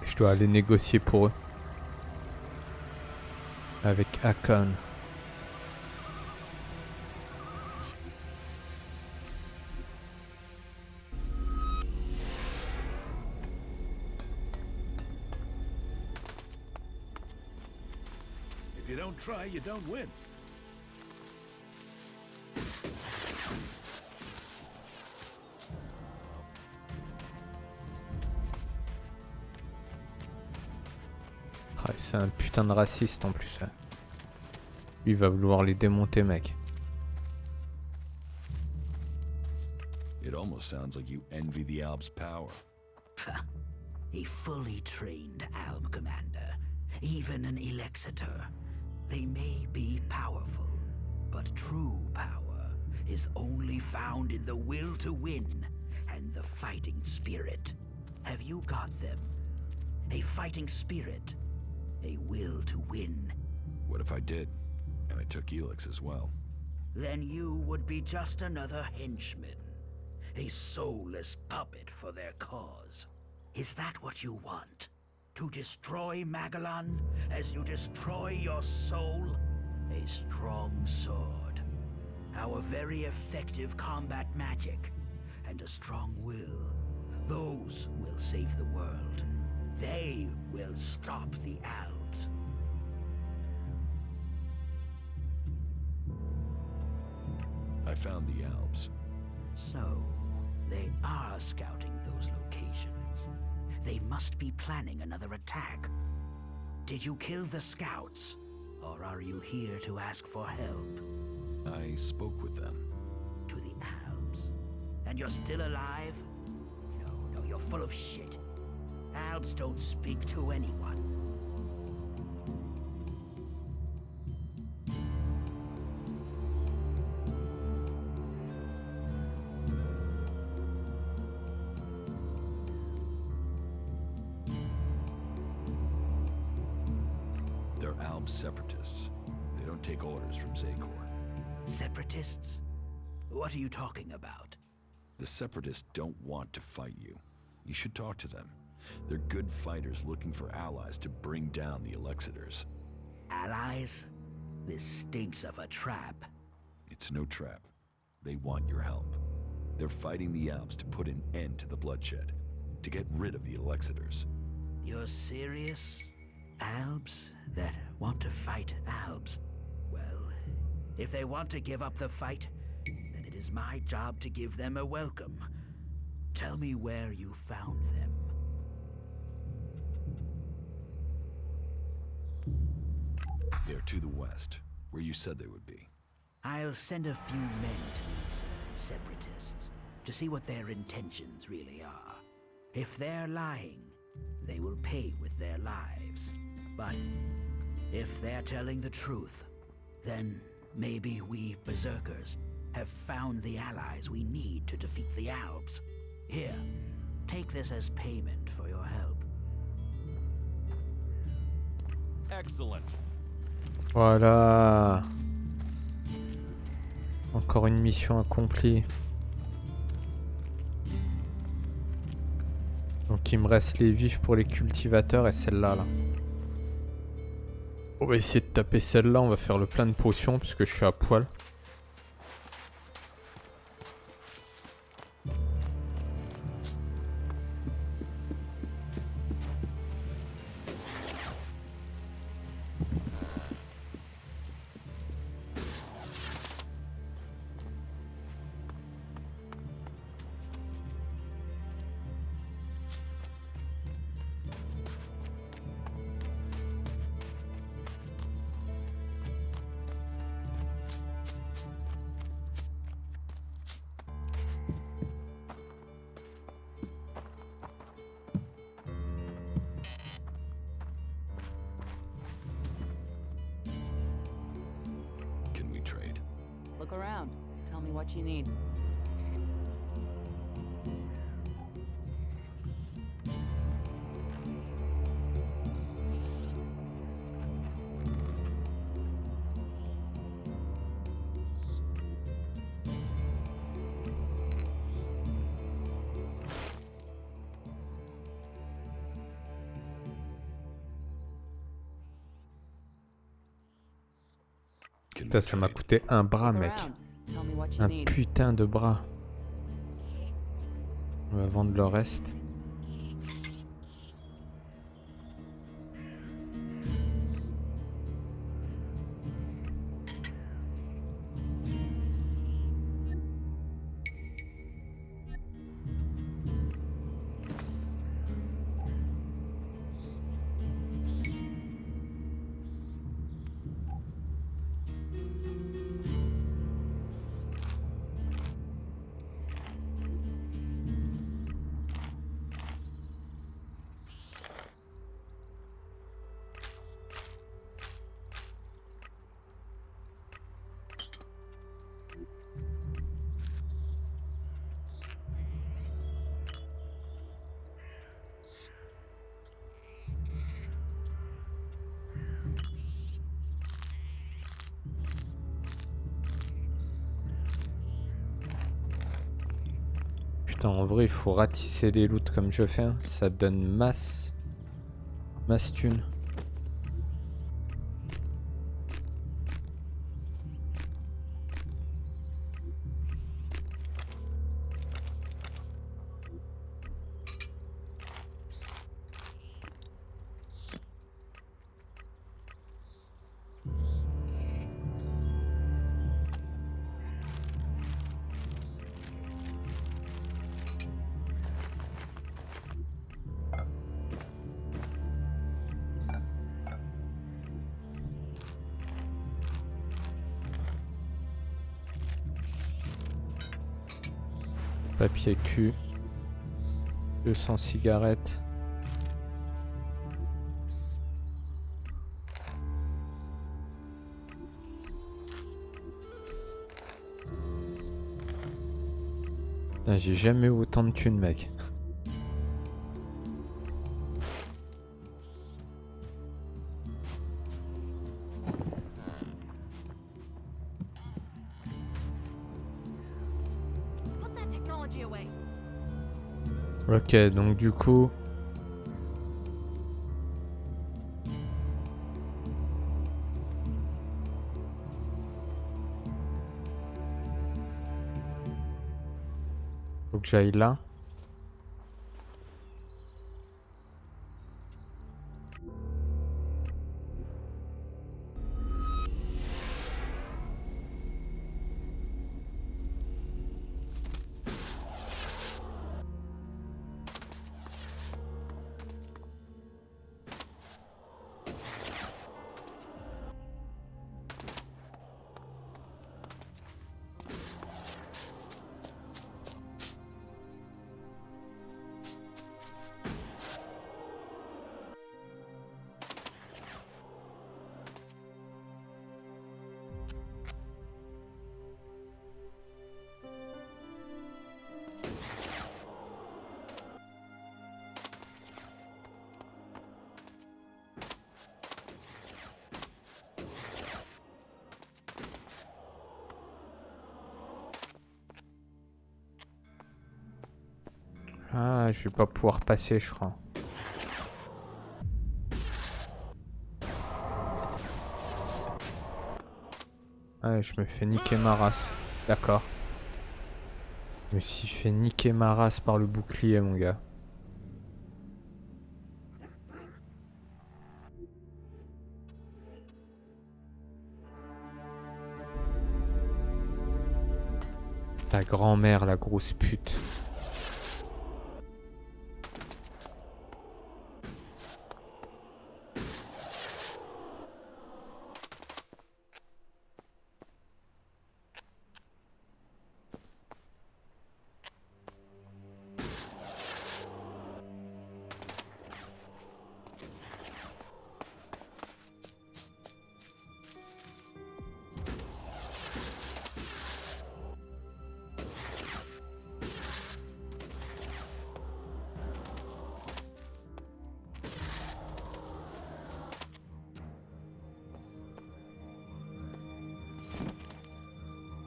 Je dois aller négocier pour eux. Avec Akon. If you don't try, you don't win. Ah, c'est un putain de raciste en plus. Hein. Lui il va vouloir les démonter, mec. It almost sounds like you envy the alb's power. A fully trained alb commander, even an Elexitor. They may be powerful, but true power is only found in the will to win and the fighting spirit. Have you got them? A fighting spirit, a will to win. What if I did, and I took ELEX as well? Then you would be just another henchman, a soulless puppet for their cause. Is that what you want? To destroy Magellan as you destroy your soul? A strong sword, our very effective combat magic, and a strong will. Those will save the world. They will stop the Alps. I found the albs. So, they are scouting those locations. They must be planning another attack. Did you kill the scouts? Or are you here to ask for help? I spoke with them. To the Alps? And you're still alive? No, you're full of shit. Alps don't speak to anyone. They're Alb separatists. They don't take orders from Zakor. Separatists? What are you talking about? The separatists don't want to fight you. You should talk to them. They're good fighters looking for allies to bring down the Elexitors. Allies? This stinks of a trap. It's no trap. They want your help. They're fighting the Alps to put an end to the bloodshed, to get rid of the Elexitors. You're serious? Alps that want to fight Alps? Well, if they want to give up the fight, then it is my job to give them a welcome. Tell me where you found them. They're to the west, where you said they would be. I'll send a few men to these separatists to see what their intentions really are. If they're lying, they will pay with their lives. But if they're telling the truth, then maybe we berserkers have found the allies we need to defeat the Alps. Here, take this as payment for your help. Excellent. Voilà. Encore une mission accomplie. Donc il me reste les vifs pour les cultivateurs et celle-là là. On va essayer de taper celle-là, on va faire le plein de potions puisque je suis à poil. Look around. Tell me what you need. Putain, ça m'a coûté un bras, Look mec. around. Tell me what you Un need. putain de bras. On va vendre le reste. Putain, en vrai, il faut ratisser les loots comme je fais. Hein. Ça donne masse thune. Papier cul. 200 cigarettes. Putain, j'ai jamais eu autant de thunes, mec. Put that technology away. Ok, donc du coup... Faut que j'aille là. Ah, je vais pas pouvoir passer, je crois. Ah, je me fais niquer ma race. D'accord. Je me suis fait niquer ma race par le bouclier, mon gars. Ta grand-mère, la grosse pute.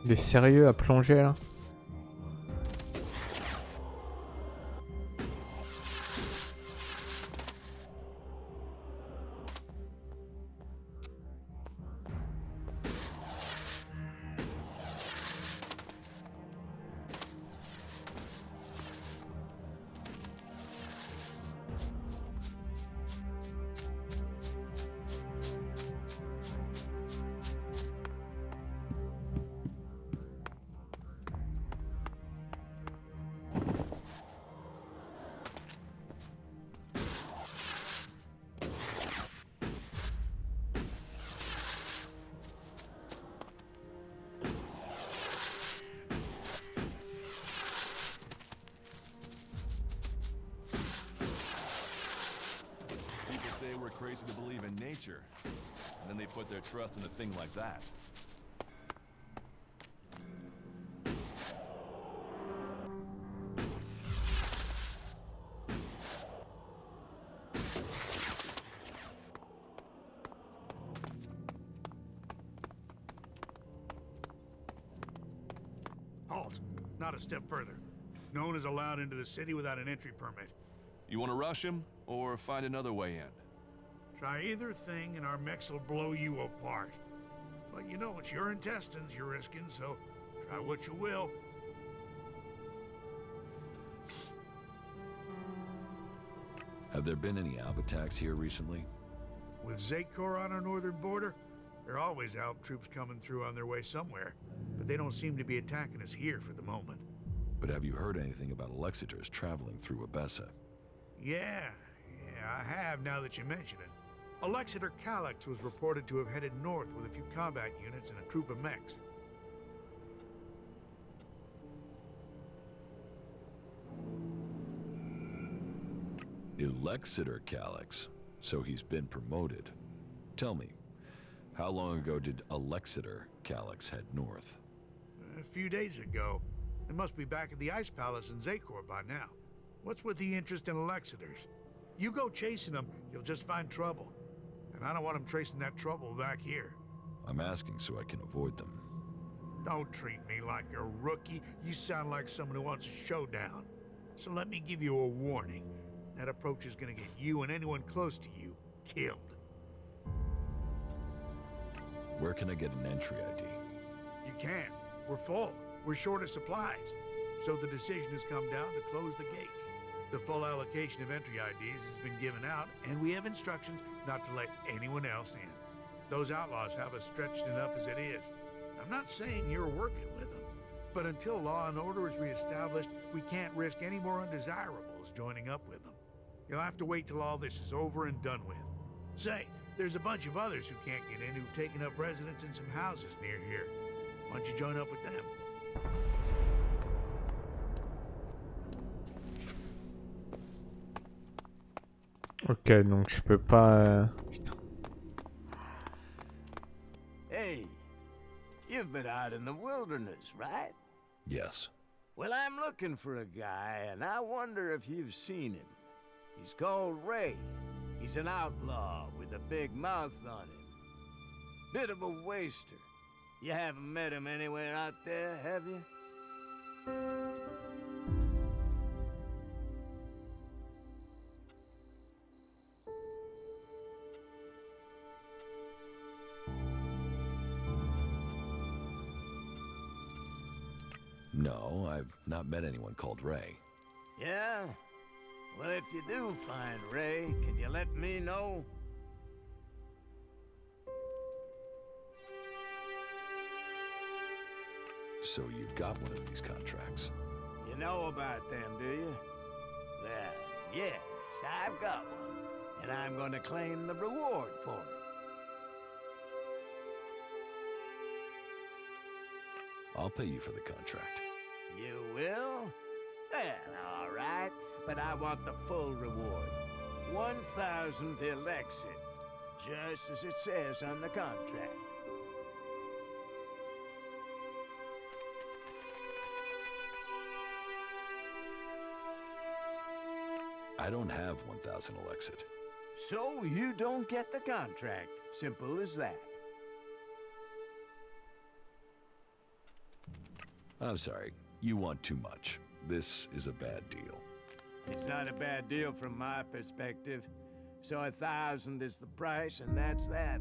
Il est sérieux à plonger là? People say we're crazy to believe in nature, and then they put their trust in a thing like that. Halt! Not a step further. No one is allowed into the city without an entry permit. You want to rush him, or find another way in? Try either thing and our mechs will blow you apart. But you know, it's your intestines you're risking, so try what you will. Have there been any Alb attacks here recently? With Zakor on our northern border, there are always Alb troops coming through on their way somewhere, but they don't seem to be attacking us here for the moment. But have you heard anything about Alexiters traveling through Abessa? Yeah, I have now that you mention it. Alexiter Calyx was reported to have headed north with a few combat units and a troop of mechs. Alexiter Calyx. So he's been promoted. Tell me, how long ago did Alexiter Calyx head north? A few days ago. They must be back at the Ice Palace in Zakor by now. What's with the interest in Alexiters? You go chasing them, you'll just find trouble. And I don't want them tracing that trouble back here. I'm asking so I can avoid them. Don't treat me like a rookie. You sound like someone who wants a showdown. So let me give you a warning. That approach is gonna get you and anyone close to you killed. Where can I get an entry ID? You can't. We're full. We're short of supplies. So the decision has come down to close the gates. The full allocation of entry IDs has been given out, and we have instructions not to let anyone else in. Those outlaws have us stretched enough as it is. I'm not saying you're working with them, but until law and order is reestablished, we can't risk any more undesirables joining up with them. You'll have to wait till all this is over and done with. Say, there's a bunch of others who can't get in who've taken up residence in some houses near here. Why don't you join up with them? Ok, donc je peux pas... Hey, you've been out in the wilderness, right? Yes. Well, I'm looking for a guy, and I wonder if you've seen him. He's called Ray. He's an outlaw with a big mouth on him. Bit of a waster. You haven't met him anywhere out there, have you? No, I've not met anyone called Ray. Yeah? Well, if you do find Ray, can you let me know? So you've got one of these contracts. You know about them, do you? Well, yes, I've got one. And I'm gonna claim the reward for it. I'll pay you for the contract. You will? Well, all right. But I want the full reward. 1,000 elixir. Just as it says on the contract. I don't have 1,000 elixir. So you don't get the contract. Simple as that. I'm sorry. You want too much. This is a bad deal. It's not a bad deal from my perspective. So 1,000 is the price, and that's that.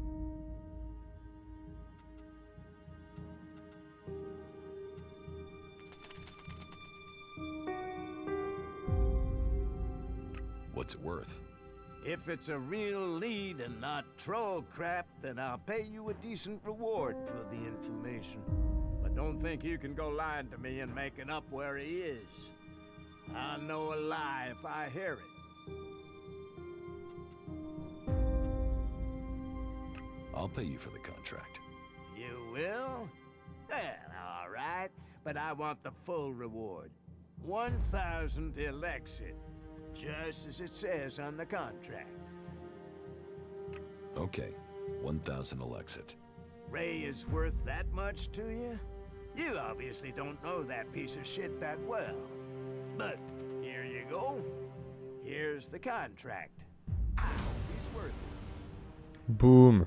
What's it worth? If it's a real lead and not troll crap, then I'll pay you a decent reward for the information. But don't think you can go lying to me and making up where he is. I'll know a lie if I hear it. I'll pay you for the contract. You will? Well, all right. But I want the full reward. 1,000 ELEX it. Just as it says on the contract. Okay. 1,000 ELEX it. Ray is worth that much to you? You obviously don't know that piece of shit that well. But here you go. Here's the contract. He's worth it. Boom.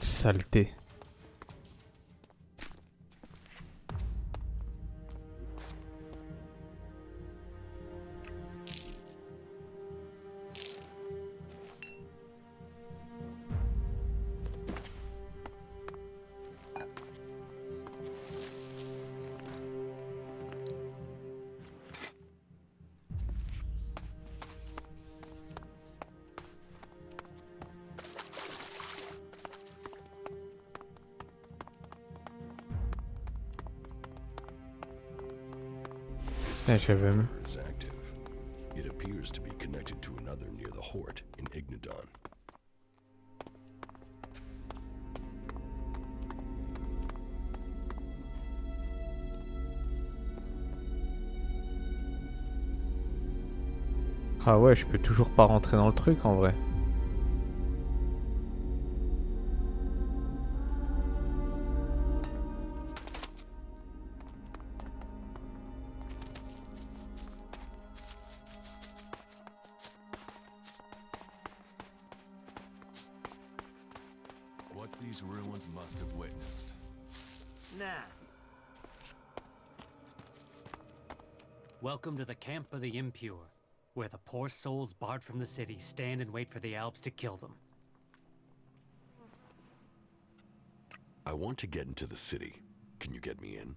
Saleté. J'avais même. is active. It appears to be connected to another near the Hort in Ignadon. Ah ouais, je peux toujours pas rentrer dans le truc en vrai. What these ruins must have witnessed. Nah. Welcome to the camp of the impure, where the poor souls barred from the city stand and wait for the Alps to kill them. I want to get into the city. Can you get me in?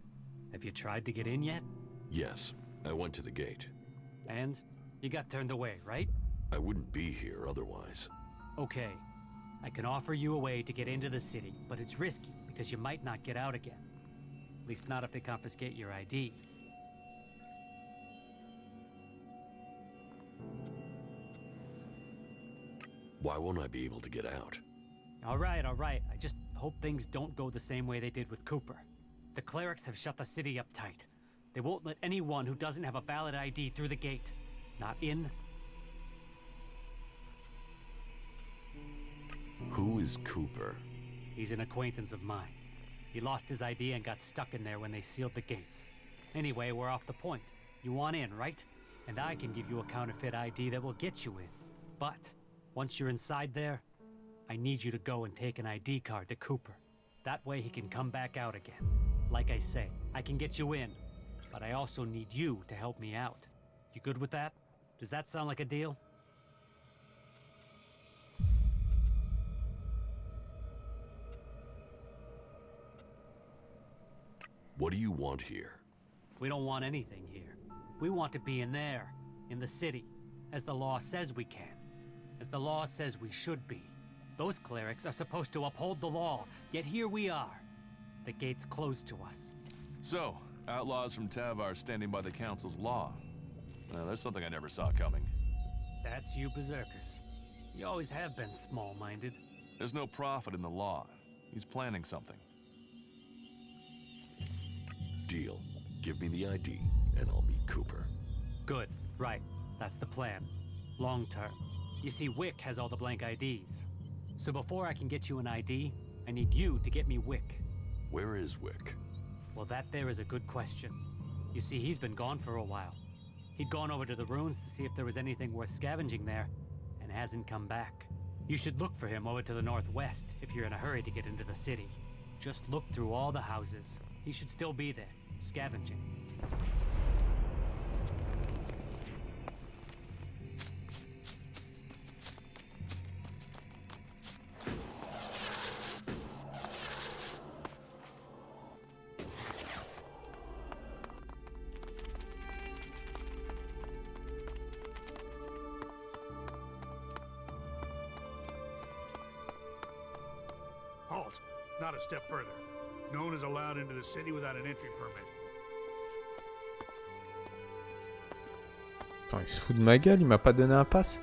Have you tried to get in yet? Yes, I went to the gate. And you got turned away, right? I wouldn't be here otherwise. Okay. I can offer you a way to get into the city, but it's risky because you might not get out again. At least not if they confiscate your ID. Why won't I be able to get out? All right. I just hope things don't go the same way they did with Cooper. The clerics have shut the city up tight. They won't let anyone who doesn't have a valid ID through the gate. Not in. Who is Cooper? He's an acquaintance of mine. He lost his ID and got stuck in there when they sealed the gates. Anyway, we're off the point. You want in, right? And I can give you a counterfeit ID that will get you in. But once you're inside there, I need you to go and take an ID card to Cooper. That way he can come back out again. Like I say, I can get you in, but I also need you to help me out. You good with that? Does that sound like a deal? What do you want here? We don't want anything here. We want to be in there, in the city, as the law says we can. As the law says we should be. Those clerics are supposed to uphold the law, yet here we are. The gate's closed to us. So, outlaws from Tavar standing by the council's law. Well, there's something I never saw coming. That's you berserkers. You always have been small-minded. There's no profit in the law. He's planning something. Deal. Give me the ID, and I'll meet Cooper. Good. Right. That's the plan. Long term. You see, Wick has all the blank IDs. So before I can get you an ID, I need you to get me Wick. Where is Wick? Well, that there is a good question. You see, he's been gone for a while. He'd gone over to the ruins to see if there was anything worth scavenging there, and hasn't come back. You should look for him over to the northwest if you're in a hurry to get into the city. Just look through all the houses. He should still be there, scavenging. Halt! Not a step further. No one is allowed into the city without an entry permit. Attends, il se fout de ma gueule, il m'a pas donné un pass.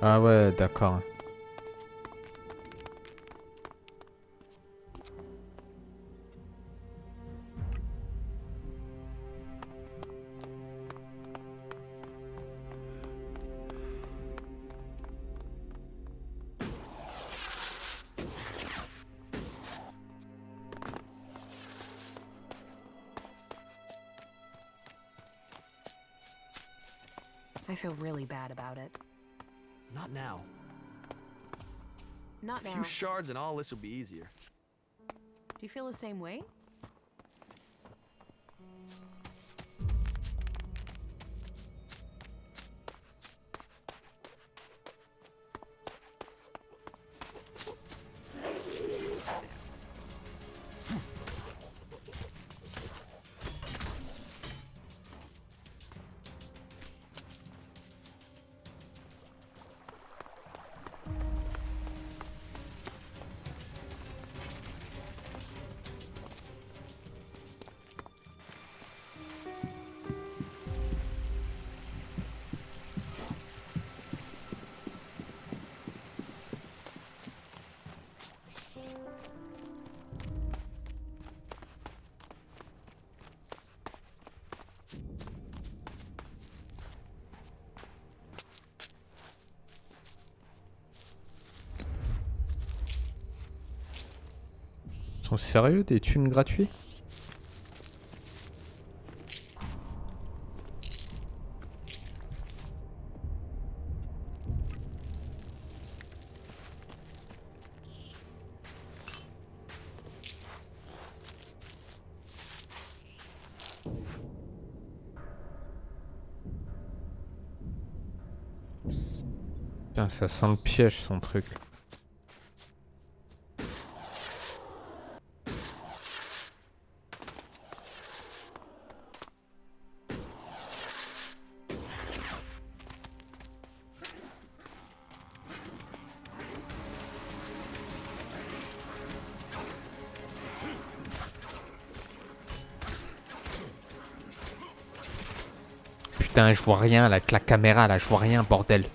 Ah ouais, d'accord. I feel really bad about it. Not now. Not A now. few shards and all this will be easier. Do you feel the same way? sont sérieux, des thunes gratuits? Putain, ça sent le piège son truc. Putain, je vois rien là, avec la caméra là, je vois rien, bordel.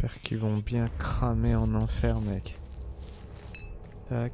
J'espère qu'ils vont bien cramer en enfer, mec. Tac.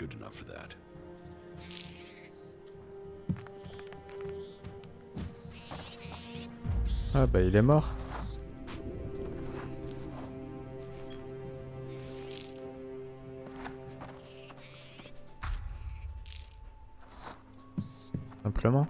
good enough for that. Ah bah il est mort. Simplement.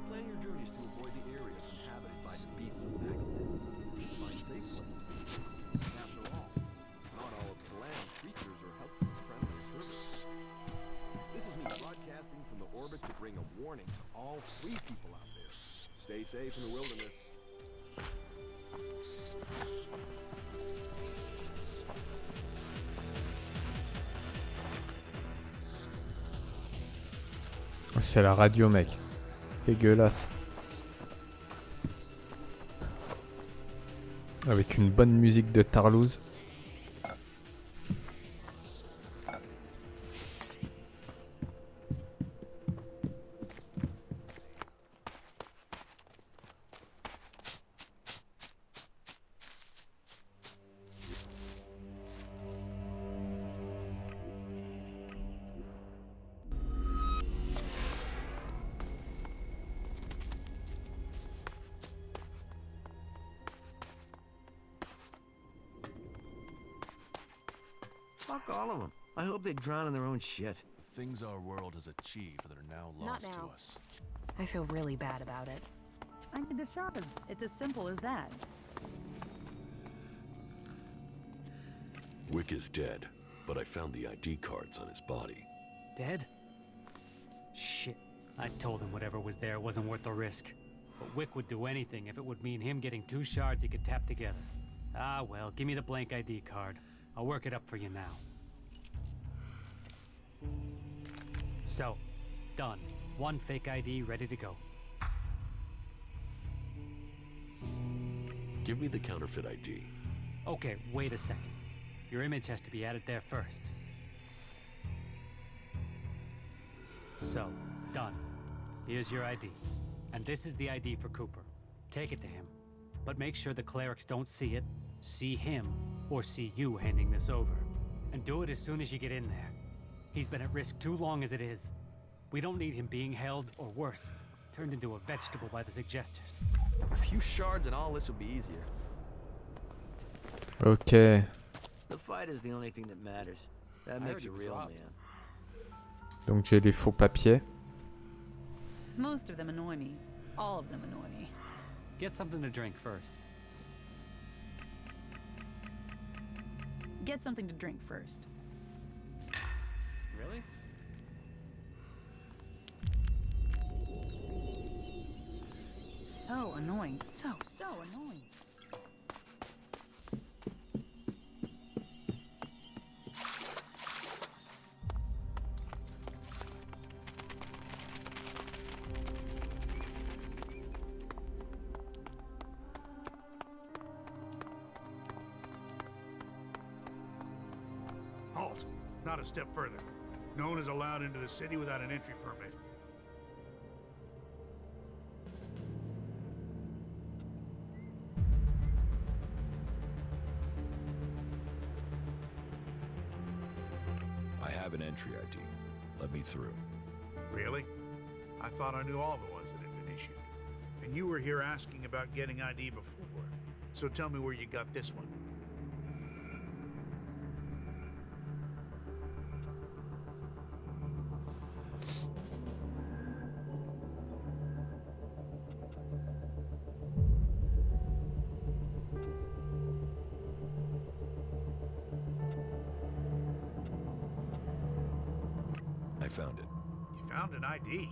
Plan your journeys to avoid the areas inhabited by the beasts of Magalan. Find safe places. After all, not all of Kalan's creatures are helpful, friendly, or service. This is me broadcasting from the orbit to bring a warning to all free people out there. Stay safe in the wilderness. C'est la radio, mec. Dégueulasse. Avec une bonne musique de Tarlouse. Fuck all of them. I hope they drown in their own shit. The things our world has achieved that are now Not lost to now. us. I feel really bad about it. I need to shop him. It's as simple as that. Wick is dead, but I found the ID cards on his body. Dead? Shit. I told him whatever was there wasn't worth the risk. But Wick would do anything if it would mean him getting 2 shards he could tap together. Ah well, give me the blank ID card. I'll work it up for you now. So, done. 1 fake ID ready to go. Give me the counterfeit ID. Okay, wait a second. Your image has to be added there first. So, done. Here's your ID. And this is the ID for Cooper. Take it to him. But make sure the clerics don't see it, see him, or see you handing this over. And do it as soon as you get in there. He's been at risk too long as it is. We don't need him being held, or worse, turned into a vegetable by the suggesters. A few shards and all this will be easier. Ok. The fight is the only thing that matters. That makes a real man. Donc j'ai les faux papiers. Most of them annoy me. All of them annoy me. Get something to drink first. Get something to drink first. Really? So annoying. So annoying. Halt! Not a step further. No one is allowed into the city without an entry permit. I have an entry ID. Let me through. Really? I thought I knew all the ones that had been issued. And you were here asking about getting ID before. So tell me where you got this one. I found it. You found an ID?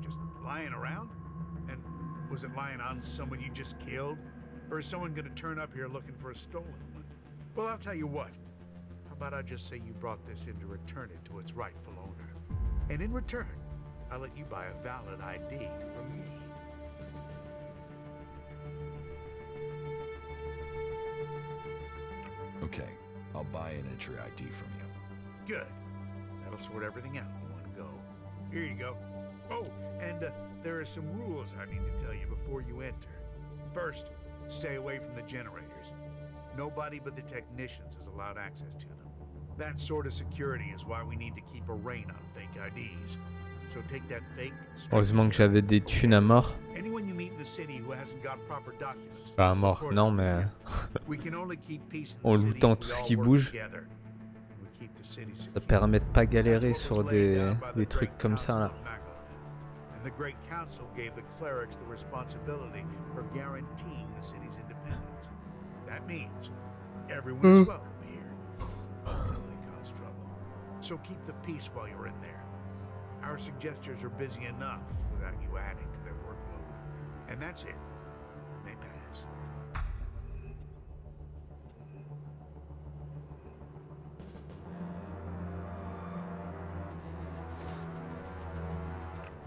Just lying around? And was it lying on someone you just killed? Or is someone gonna turn up here looking for a stolen one? Well, I'll tell you what. How about I just say you brought this in to return it to its rightful owner? And in return, I'll let you buy a valid ID from me. I'll buy an entry ID from you. Good. That'll sort everything out in one go. Here you go. Oh, and there are some rules I need to tell you before you enter. First, stay away from the generators. Nobody but the technicians is allowed access to them. That sort of security is why we need to keep a rein on fake IDs. So take that fake. Heureusement que j'avais des thunes à mort. Anyone you meet in the city who hasn't got proper documents. Pas à mort, non, mais We can only keep peace en in the city lootant if tout we ce all qui work bouge, together. And we keep the city ça secure. permet de pas galérer sur des trucs comme ça là. And the Great Council gave the clerics the responsibility for guaranteeing the city's independence. That means everyone is welcome here until they cause trouble. So keep the peace while you're in there. Our suggesters are busy enough without you adding to their workload. And that's it. They pass.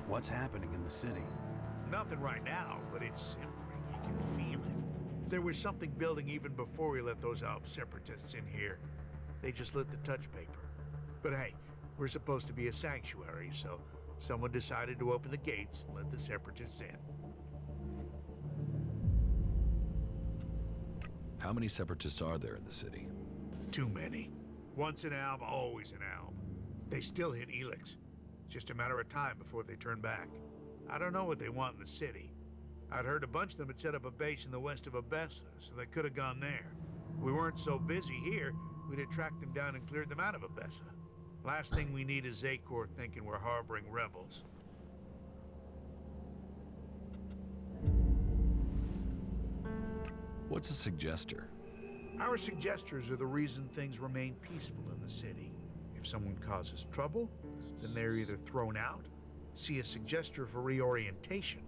What's happening in the city? Nothing right now, but it's simmering. You can feel it. There was something building even before we let those Alp separatists in here. They just lit the touch paper. But hey, we're supposed to be a sanctuary, so someone decided to open the gates and let the separatists in. How many separatists are there in the city? Too many. Once an alb, always an alb. They still hit ELEX. It's just a matter of time before they turn back. I don't know what they want in the city. I'd heard a bunch of them had set up a base in the west of Abessa, so they could have gone there. If we weren't so busy here, we'd have tracked them down and cleared them out of Abessa. Last thing we need is Zakor thinking we're harboring rebels. What's a suggester? Our suggesters are the reason things remain peaceful in the city. If someone causes trouble, then they're either thrown out, see a suggester for reorientation,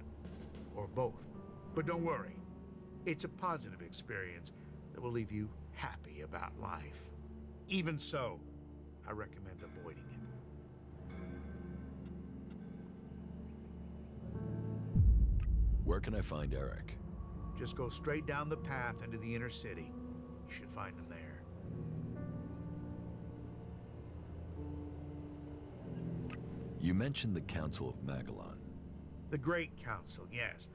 or both. But don't worry, it's a positive experience that will leave you happy about life. Even so, I recommend avoiding it. Where can I find Eric? Just go straight down the path into the inner city. You should find him there. You mentioned the Council of Magellan. The Great Council, yes.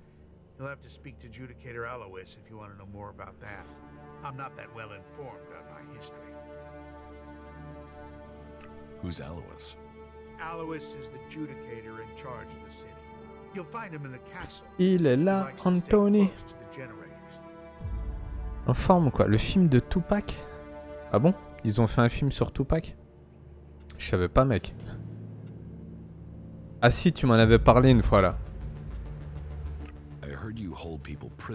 You'll have to speak to Judicator Alois if you want to know more about that. I'm not that well informed on my history. Who's Alois? Alois is the Judicator in charge of the city. You'll find him in the castle. Il est là, Anthony. En forme quoi, le film de Tupac. Ah bon? Ils ont fait un film sur Tupac? Je savais pas mec. Ah si, tu m'en avais parlé une fois là.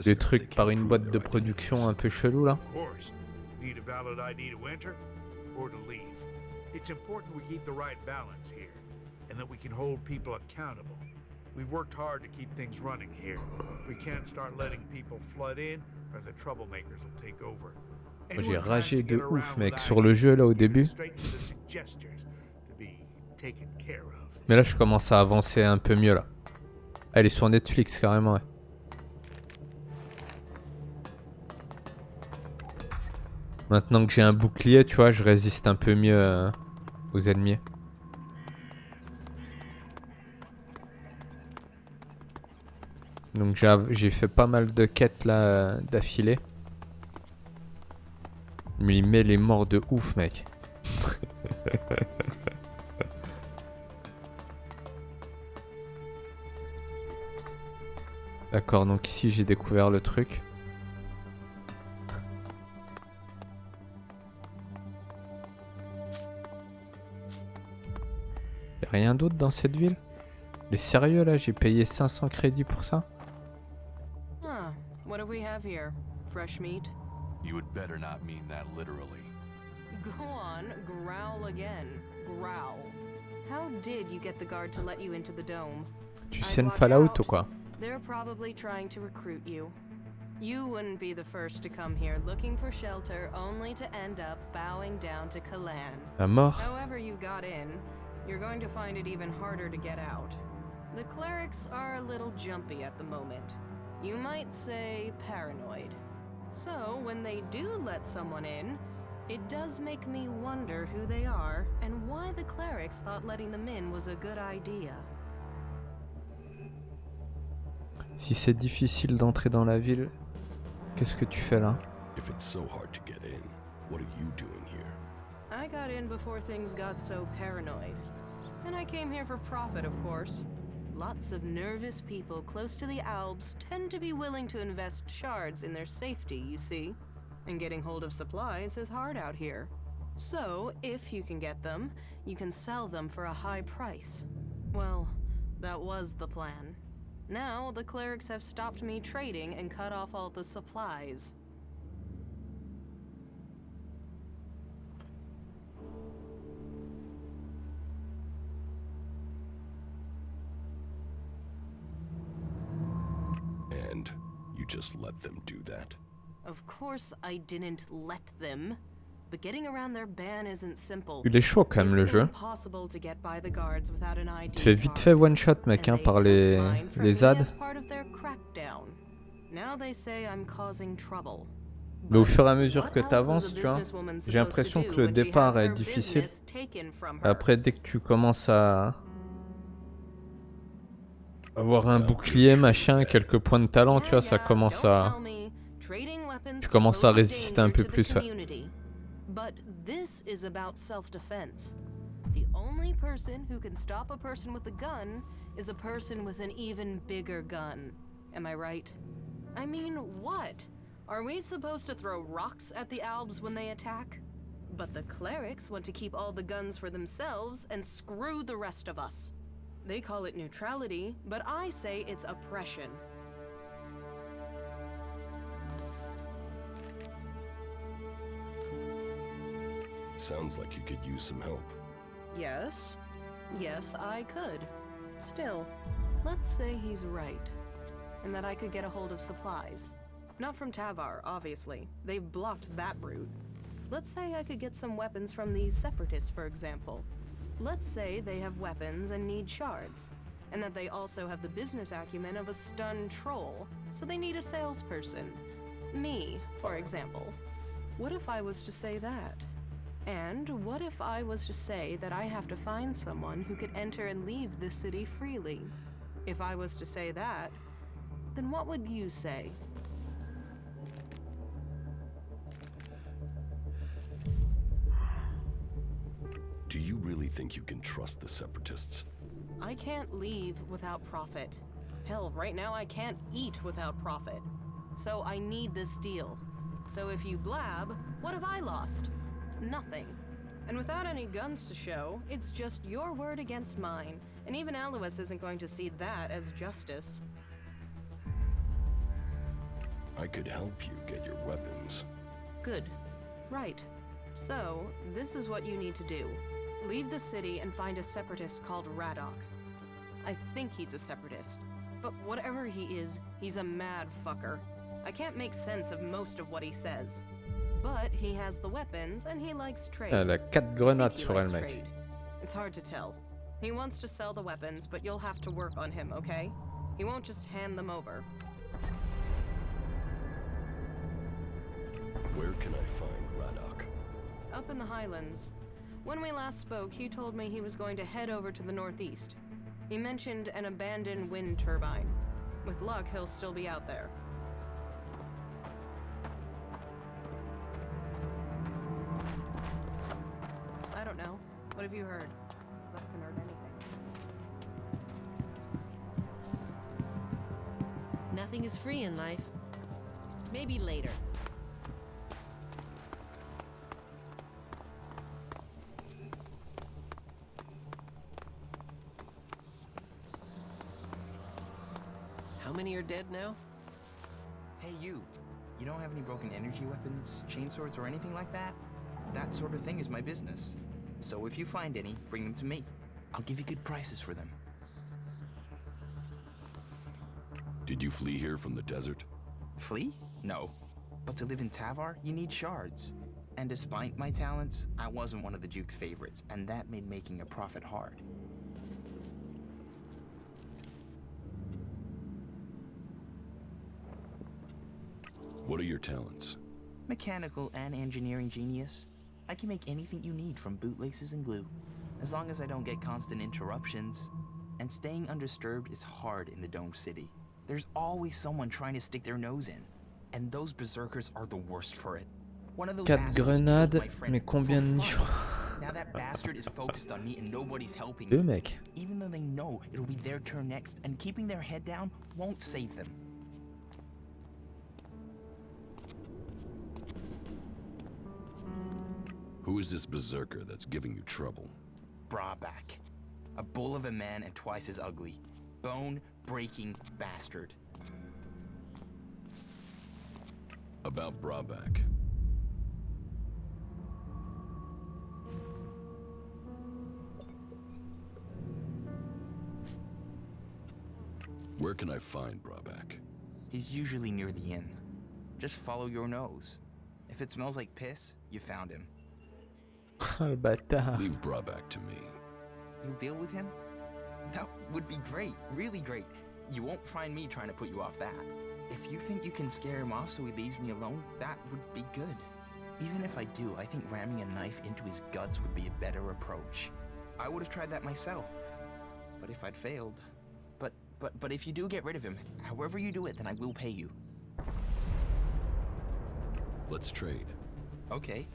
Des trucs par une boîte de production un peu chelou là. Need a valid ID to enter or to leave. It's important we keep the right balance here and that we can hold people accountable. We've worked hard to keep things running here. We can't start letting people flood in or the troublemakers will take over. Moi, j'ai ragé de ouf mec sur le jeu là au début. Mais là je commence à avancer un peu mieux là. Elle est sur Netflix carrément ouais. Maintenant que j'ai un bouclier tu vois je résiste un peu mieux aux ennemis. Donc j'ai fait pas mal de quêtes là d'affilée. Mais il met les morts de ouf mec. D'accord, donc ici j'ai découvert le truc. Y'a rien d'autre dans cette ville? Mais sérieux là, j'ai payé 500 crédits pour ça? Huh. What do we have here? Fresh meat? You would better not mean that literally. Go on, growl again. Growl. How did you get the guard to let you into the dome? Tu scènes Fallout ou quoi? They're probably trying to recruit you. You wouldn't be the first to come here looking for shelter only to end up bowing down to Kalan. La mort. However you got in, you're going to find it even harder to get out. The clerics are a little jumpy at the moment. You might say paranoid. So when they do let someone in, It does make me wonder who they are and why the clerics thought letting them in was a good idea. Si c'est difficile d'entrer dans la ville, qu'est-ce que tu fais là? If it's so hard to get in, what are you doing here? I got in before things got so paranoid. And I came here for profit, of course. Lots of nervous people close to the Alps tend to be willing to invest shards in their safety, you see. And getting hold of supplies is hard out here. So, if you can get them, you can sell them for a high price. Well, that was the plan. Now, the clerics have stopped me trading and cut off all the supplies. And you just let them do that? Of course I didn't let them. But getting around their ban isn't simple. Il est chaud quand même le jeu. Impossible to get by the guards without an ID Tu fais vite fait one shot mec hein, par les ads. Now they say I'm causing trouble. Mais au fur et à mesure que tu avances, tu vois, j'ai l'impression que le départ est difficile. Après, dès que tu commences à avoir un bouclier, machin, quelques points de talent, tu vois, ça commence à... Tu commences à résister un peu plus, ouais. But this is about self-defense. The only person who can stop a person with a gun is a person with an even bigger gun. Am I right? I mean, what? Are we supposed to throw rocks at the Albs when they attack? But the clerics want to keep all the guns for themselves and screw the rest of us. They call it neutrality, but I say it's oppression. Sounds like you could use some help. Yes. Yes, I could. Still, let's say he's right. And that I could get a hold of supplies. Not from Tavar, obviously. They've blocked that route. Let's say I could get some weapons from these separatists, for example. Let's say they have weapons and need shards. And that they also have the business acumen of a stunned troll, so they need a salesperson. Me, for example. What if I was to say that? And what if I was to say that I have to find someone who could enter and leave this city freely? If I was to say that, then what would you say? Do you really think you can trust the Separatists? I can't leave without profit. Hell, right now I can't eat without profit. So I need this deal. So if you blab, what have I lost? Nothing. And without any guns to show, it's just your word against mine. And even Alois isn't going to see that as justice. I could help you get your weapons. Good. Right. So, this is what you need to do. Leave the city and find a separatist called Radok. I think he's a separatist. But whatever he is, he's a mad fucker. I can't make sense of most of what he says. But he has the weapons and he likes trade. Elle a 4 grenades sur elle, mec. It's hard to tell. He wants to sell the weapons, but you'll have to work on him, okay? He won't just hand them over. Where can I find Radok? Up in the Highlands. When we last spoke, he told me he was going to head over to the northeast. He mentioned an abandoned wind turbine. With luck, he'll still be out there. I don't know. What have you heard? I haven't heard anything. Nothing is free in life. Maybe later. How many are dead now? Hey you don't have any broken energy weapons, chainswords, or anything like that? That sort of thing is my business. So if you find any, bring them to me. I'll give you good prices for them. Did you flee here from the desert? Flee? No. But to live in Tavar, you need shards. And despite my talents, I wasn't one of the Duke's favorites, and that made making a profit hard. What are your talents? Mechanical and engineering genius. I can make anything you need from bootlaces and glue, as long as I don't get constant interruptions. And staying undisturbed is hard in the domed city. There's always someone trying to stick their nose in, and those berserkers are the worst for it. One of those 4 assholes grenades, killed my friend mais combien de for nichons? fun. Now that bastard is focused on me and nobody's helping me. 2 mecs. Even though they know it'll be their turn next, and keeping their head down won't save them. Who is this berserker that's giving you trouble? Brabeck. A bull of a man and twice as ugly. Bone-breaking bastard. About Brabeck. Where can I find Brabeck? He's usually near the inn. Just follow your nose. If it smells like piss, you found him. Le bâtard. Leave Brabeck to me. You'll deal with him? That would be great, really great. You won't find me trying to put you off that. If you think you can scare him off so he leaves me alone, that would be good. Even if I do, I think ramming a knife into his guts would be a better approach. I would have tried that myself, but if I'd failed... But if you do get rid of him, however you do it, then I will pay you. Let's trade. Okay.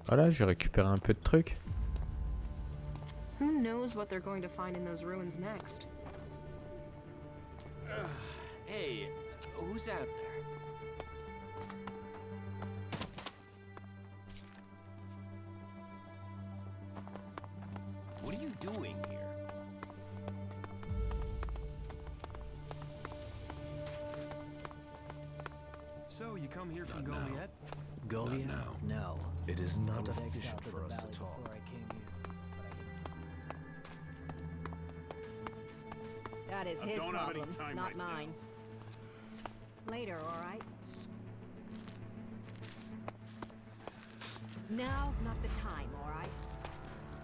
Voilà, j'ai récupéré un peu de trucs. Who knows what they're going to find in those ruins next? Hey, who's out there? What are you doing here? So, you come here from Goliath? Goliath? No. It is not I was efficient exiled to for the us to valley talk. before I came here, That is I his don't have any problem, time not right now. mine. Later, all right? Now's not the time, all right?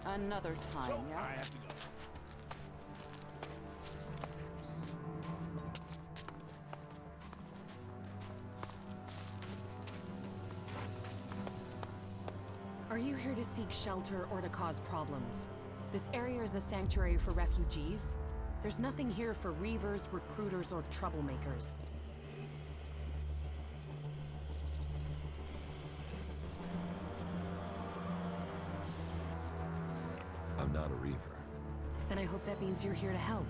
Another time, yeah? I have to go. Are you here to seek shelter or to cause problems? This area is a sanctuary for refugees. There's nothing here for reavers, recruiters, or troublemakers. I'm not a reaver. Then I hope that means you're here to help.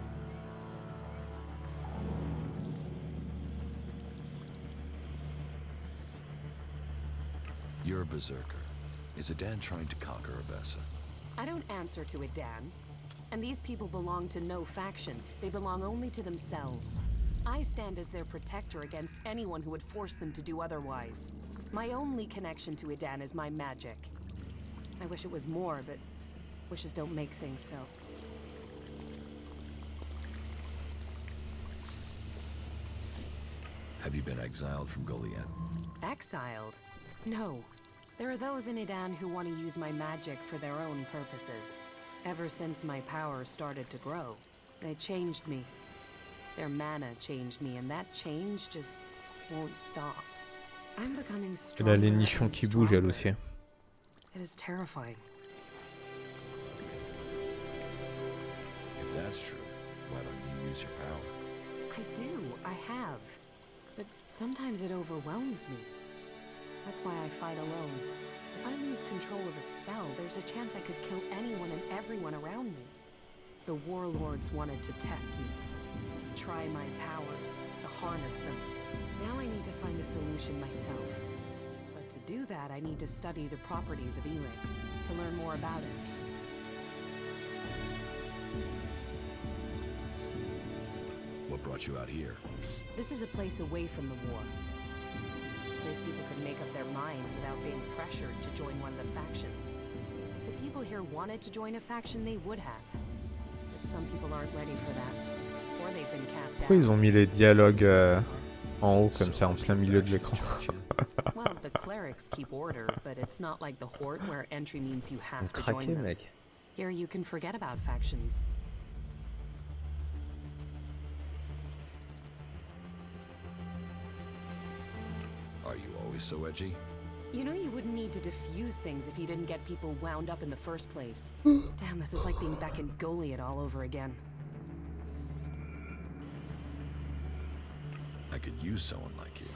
You're a berserker. Is Adan trying to conquer Avessa? I don't answer to it, Dan. And these people belong to no faction. They belong only to themselves. I stand as their protector against anyone who would force them to do otherwise. My only connection to Adan is my magic. I wish it was more, but wishes don't make things so. Have you been exiled from Goliath? Exiled? No. There are those in Adan who want to use my magic for their own purposes. Ever since my power started to grow, they changed me. Their mana changed me, and that change just won't stop. I'm becoming Et là, les stronger nichons and qui bougent, elle stronger. aussi. It is terrifying. If that's true, why don't you use your power? I do, I have. But sometimes it overwhelms me. That's why I fight alone. If I lose control of a spell, there's a chance I could kill anyone and everyone around me. The warlords wanted to test me, try my powers, to harness them. Now I need to find a solution myself. But to do that, I need to study the properties of ELEX to learn more about it. What brought you out here? This is a place away from the war. A place people could make up their minds without being pressured to join one of the factions. If the people here wanted to join a faction, they would have. But some people aren't ready for that. Or they've been cast out. Pourquoi ils ont mis les dialogues en haut comme ça, en plein milieu de l'écran? Well, the clerics keep order, but it's not like the Horde where entry means you have to join them. Mec. Here you can forget about factions. Are you always so edgy? You know you wouldn't need to diffuse things if you didn't get people wound up in the first place. Damn, this is like being back in Goliath all over again. I could use someone like you.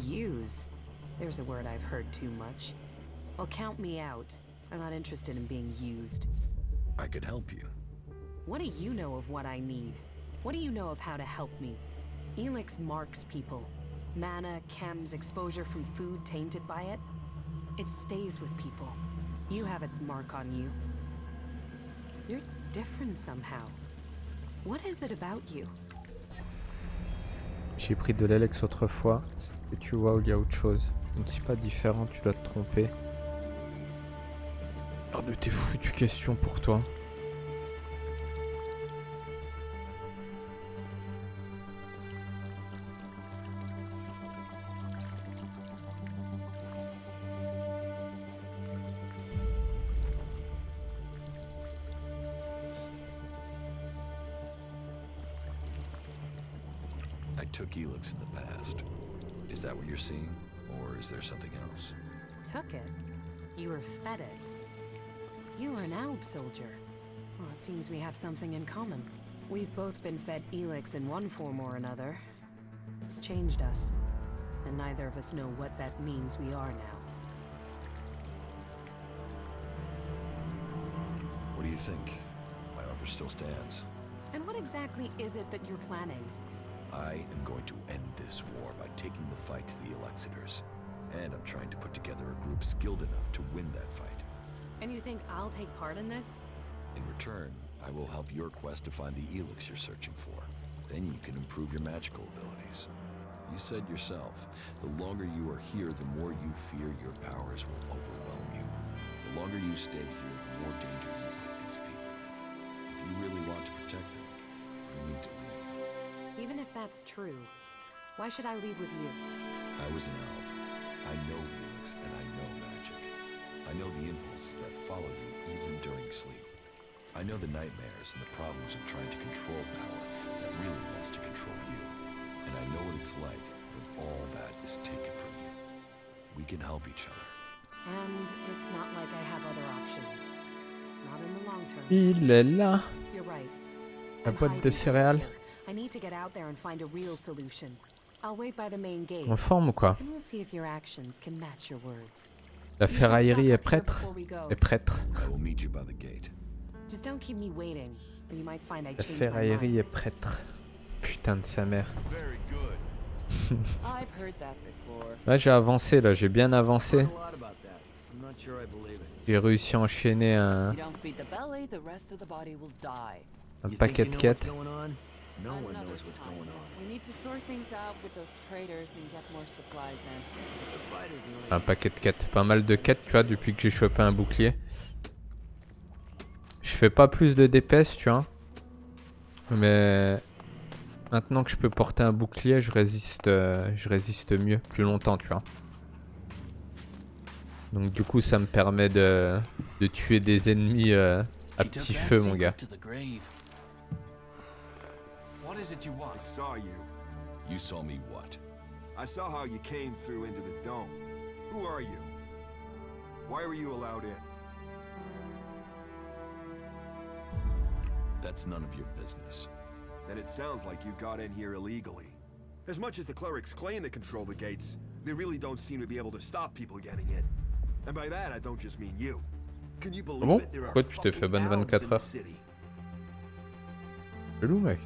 Use? There's a word I've heard too much. Well, count me out. I'm not interested in being used. I could help you. What do you know of what I need? What do you know of how to help me? ELEX marks people. Mana, chems, exposure from food tainted by it. It stays with people. You have its mark on you. You're different somehow. What is it about you? J'ai pris de l'ELEX autrefois, et tu vois où il y a autre chose. Je ne suis pas différent, tu dois te tromper. Hors de tes foutues questions pour toi. I took ELEX in the past. Is that what you're seeing? Or is there something else? Took it? You were fed it? You were an Alb soldier. Well, it seems we have something in common. We've both been fed ELEX in one form or another. It's changed us. And neither of us know what that means we are now. What do you think? My offer still stands. And what exactly is it that you're planning? I am going to end this war by taking the fight to the Elexitors. And I'm trying to put together a group skilled enough to win that fight. And you think I'll take part in this? In return, I will help your quest to find the ELEX you're searching for. Then you can improve your magical abilities. You said yourself, the longer you are here, the more you fear your powers will overwhelm you. The longer you stay here, the more danger you put these people in. If you really want to protect them, you need to leave. Even if that's true, why should I leave with you? I was an Alb. I know ELEX and I know magic. I know the impulses that follow you even during sleep. I know the nightmares and the problems of trying to control power that really wants to control you. And I know what it's like when all that is taken from you. We can help each other. And it's not like I have other options. Not in the long term. Il est là. You're right. La boîte de céréales. I need to get out there and find a real solution. I'll wait by the main gate. En forme ou quoi? And we'll see if your actions can match your words. La ferraillerie est prête. Est prêtre. I will meet you by the gate. Just don't keep me waiting, or you might find I La changed my ferraillerie mind. est prêtre. Putain de sa mère. Very good. I've heard that before. Là j'ai avancé, là j'ai bien avancé. A lot about that. I'm not sure I believe it. J'ai réussi à enchaîner un You don't feed the belly, the rest of the body will die. paquet de quêtes. No one knows what's going on. We need to sort things out with those traders and get more supplies in. The fight is nearly Un paquet de quêtes. Pas mal de quêtes, tu vois, depuis que j'ai chopé un bouclier. Je fais pas plus de DPS, tu vois. Mais maintenant que je peux porter un bouclier, je résiste mieux, plus longtemps, tu vois. Donc du coup, ça me permet de tuer des ennemis à petit feu, mon gars. What is it you want? I saw you. You saw me what? I saw how you came through into the dome. Who are you? Why were you allowed in? That's none of your business. Then it sounds like you got in here illegally. As much as the clerics claim they control the gates, they really don't seem to be able to stop people getting in. And by that, I don't just mean you. Can you believe Bon, it? There are pourquoi tu t'es fait ban fucking 24 elves in the heures? city. Chelou, mec.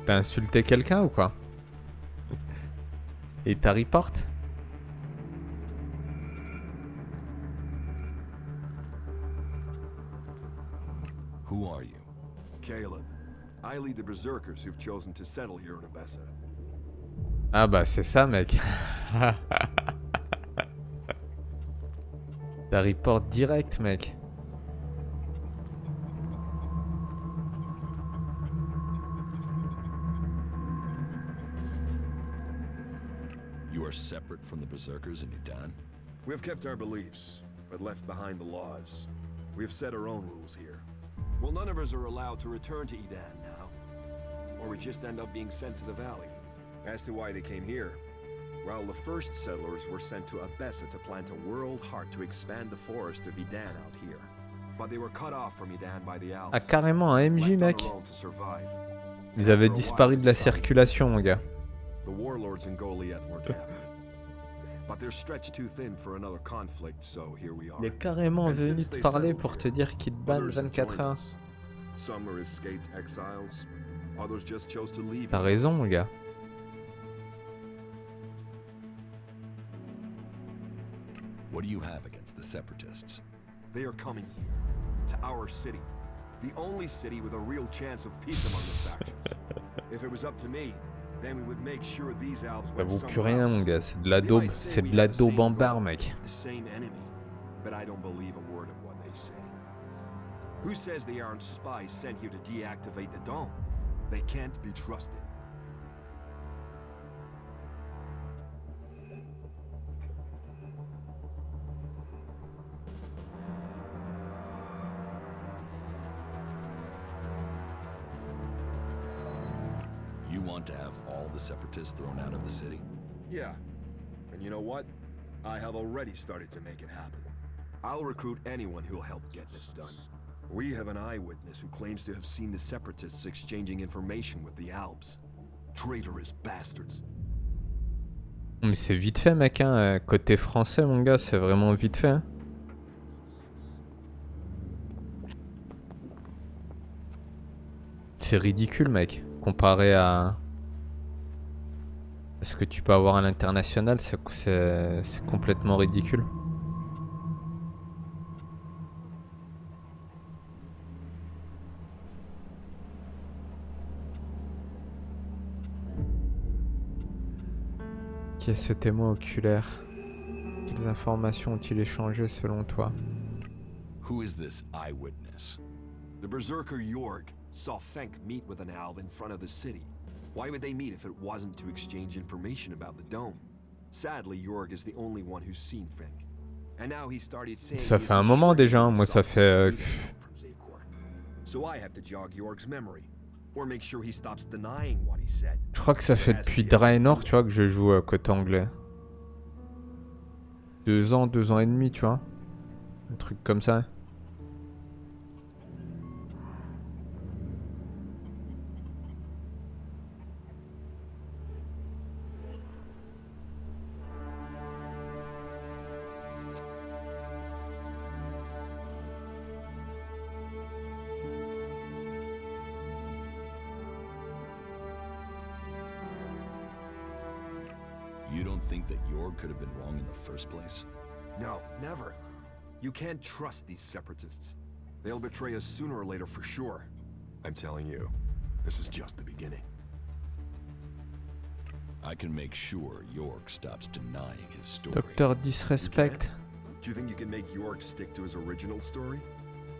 T'as insulté quelqu'un ou quoi? Et t'as report? Who are you? Caleb. I lead the berserkers who've chosen to settle here in Abessa. Ah bah c'est ça mec. T'as report direct mec. You are separate from the berserkers in Udan? We have kept our beliefs, but left behind the laws. We have set our own rules here. Well, none of us are allowed to return to Edan now, or we just end up being sent to the valley. As to why they came here, well, the first settlers were sent to Abessa to plant a world heart to expand the forest of Edan out here. But they were cut off from Edan by the Alps. Ah carrément un MJ mec. Ils avaient disparu de la circulation mon gars. The warlords in Goliath weren't happy. But they're stretched too thin for another conflict, so here we are. Il est carrément venu te parler pour te dire qu'il te banne 24 heures. Some are escaped exiles, others just chose to leave. T'as raison mon gars. What do you have against the separatists? They are coming here, to our city. The only city with a real chance of peace among the factions. If it was up to me, then we would make sure these Alps Ça went vaut plus somewhere rien else. mon gars, c'est de la daube, c'est de la daube en barre mec. The same enemy, but I don't believe a word of what they say. Who says they aren't spies sent here to deactivate the dome? They can't be trusted. You want to have all the separatists thrown out of the city? Yeah, and you know what? I have already started to make it happen. I'll recruit anyone who'll help get this done. We have an eyewitness who claims to have seen the separatists exchanging information with the Alps. Traitorous bastards. Mais c'est vite fait mec hein, côté français mon gars, c'est vraiment vite fait hein. C'est ridicule mec, comparé à ce que tu peux avoir à l'international, c'est complètement ridicule. Qui est ce témoin oculaire? Quelles informations ont-ils échangées selon toi? Who is this eyewitness? The berserker Jorg saw Fenk meet with an Alb in front of the city. Why would they meet if it wasn't to exchange information about the dome? Sadly, Jorg is the only one who's seen Fenk. And now he started saying Ça fait un moment déjà, hein. Moi ça fait... So I have to jog Jorg's memory. Or make sure he stops denying what he said. Je crois que ça fait depuis Draenor, tu vois, que je joue côté anglais. 2 ans, 2 ans et demi, tu vois. Un truc comme ça. You don't think that Jorg could have been wrong in the first place? No, never. You can't trust these separatists. They'll betray us sooner or later for sure. I'm telling you, this is just the beginning. I can make sure Jorg stops denying his story. Docteur Disrespect. Do you think you can make Jorg stick to his original story?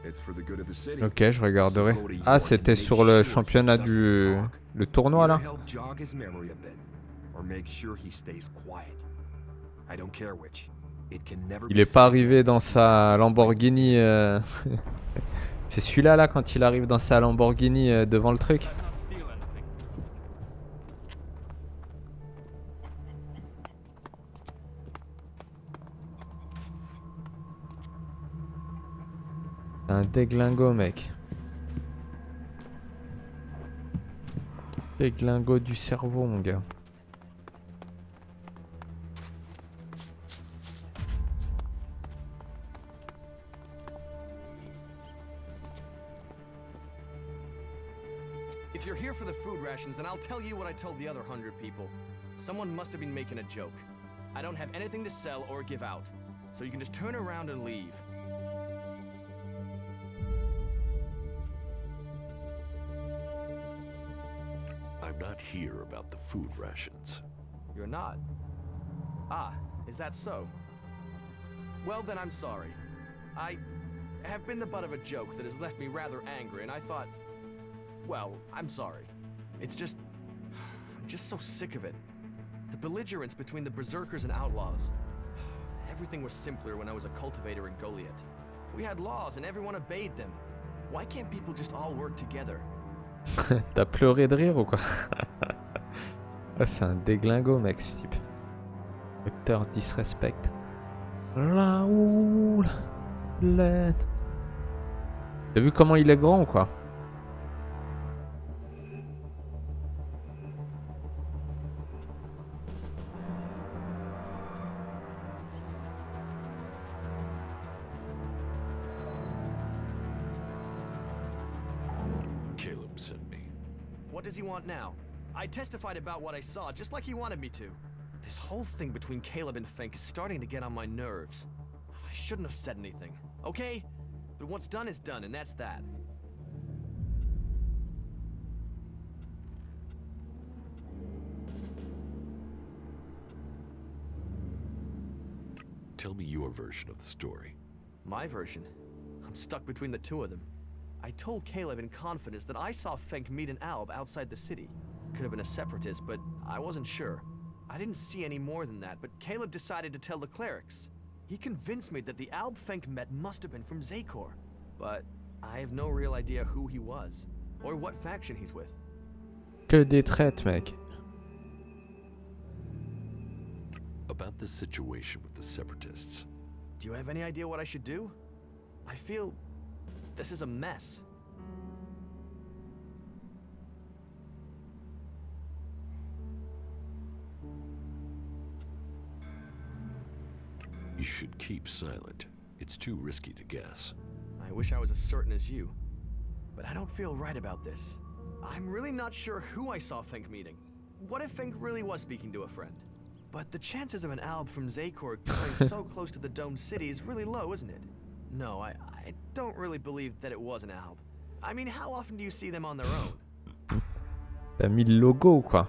It's for the good of the city. Ok, je regarderai. Ah, c'était sur le championnat du... Le tournoi là. Help jog his memory a bit, or make sure he stays quiet. I don't care which. It can never Il est pas arrivé dans sa Lamborghini. C'est celui-là là quand il arrive dans sa Lamborghini devant le truc. Un déglingo mec. Déglingo du cerveau mon gars. If you're here for the food rations, then I'll tell you what I told the other 100 people. Someone must have been making a joke. I don't have anything to sell or give out, so you can just turn around and leave. I'm not here about the food rations. You're not? Ah, is that so? Well, then I'm sorry. I have been the butt of a joke that has left me rather angry, and I thought... Well, I'm sorry. It's just... I'm just so sick of it. The belligerence between the berserkers and outlaws. Everything was simpler when I was a cultivator in Goliath. We had laws and everyone obeyed them. Why can't people just all work together? T'as pleuré de rire ou quoi? Ah, c'est un déglingo mec ce type. Docteur disrespect. Raoul. T'as vu comment il est grand ou quoi? Caleb sent me. What does he want now? I testified about what I saw, just like he wanted me to. This whole thing between Caleb and Fink is starting to get on my nerves. I shouldn't have said anything, okay? But what's done is done, and that's that. Tell me your version of the story. My version? I'm stuck between the two of them. I told Caleb in confidence that I saw Fink meet an Alb outside the city. Could have been a separatist, but I wasn't sure. I didn't see any more than that, but Caleb decided to tell the clerics. He convinced me that the Alb Fink met must have been from Zakor. But I have no real idea who he was, or what faction he's with. Que des traites, mec. About the situation with the separatists. Do you have any idea what I should do? I feel this is a mess. You should keep silent. It's too risky to guess. I wish I was as certain as you, but I don't feel right about this. I'm really not sure who I saw Fink meeting. What if Fink really was speaking to a friend? But the chances of an Alb from Zakor going so close to the domed city is really low, isn't it? No, I don't really believe that it was an Alb. I mean, how often do you see them on their own? T'as mis le logo ou quoi?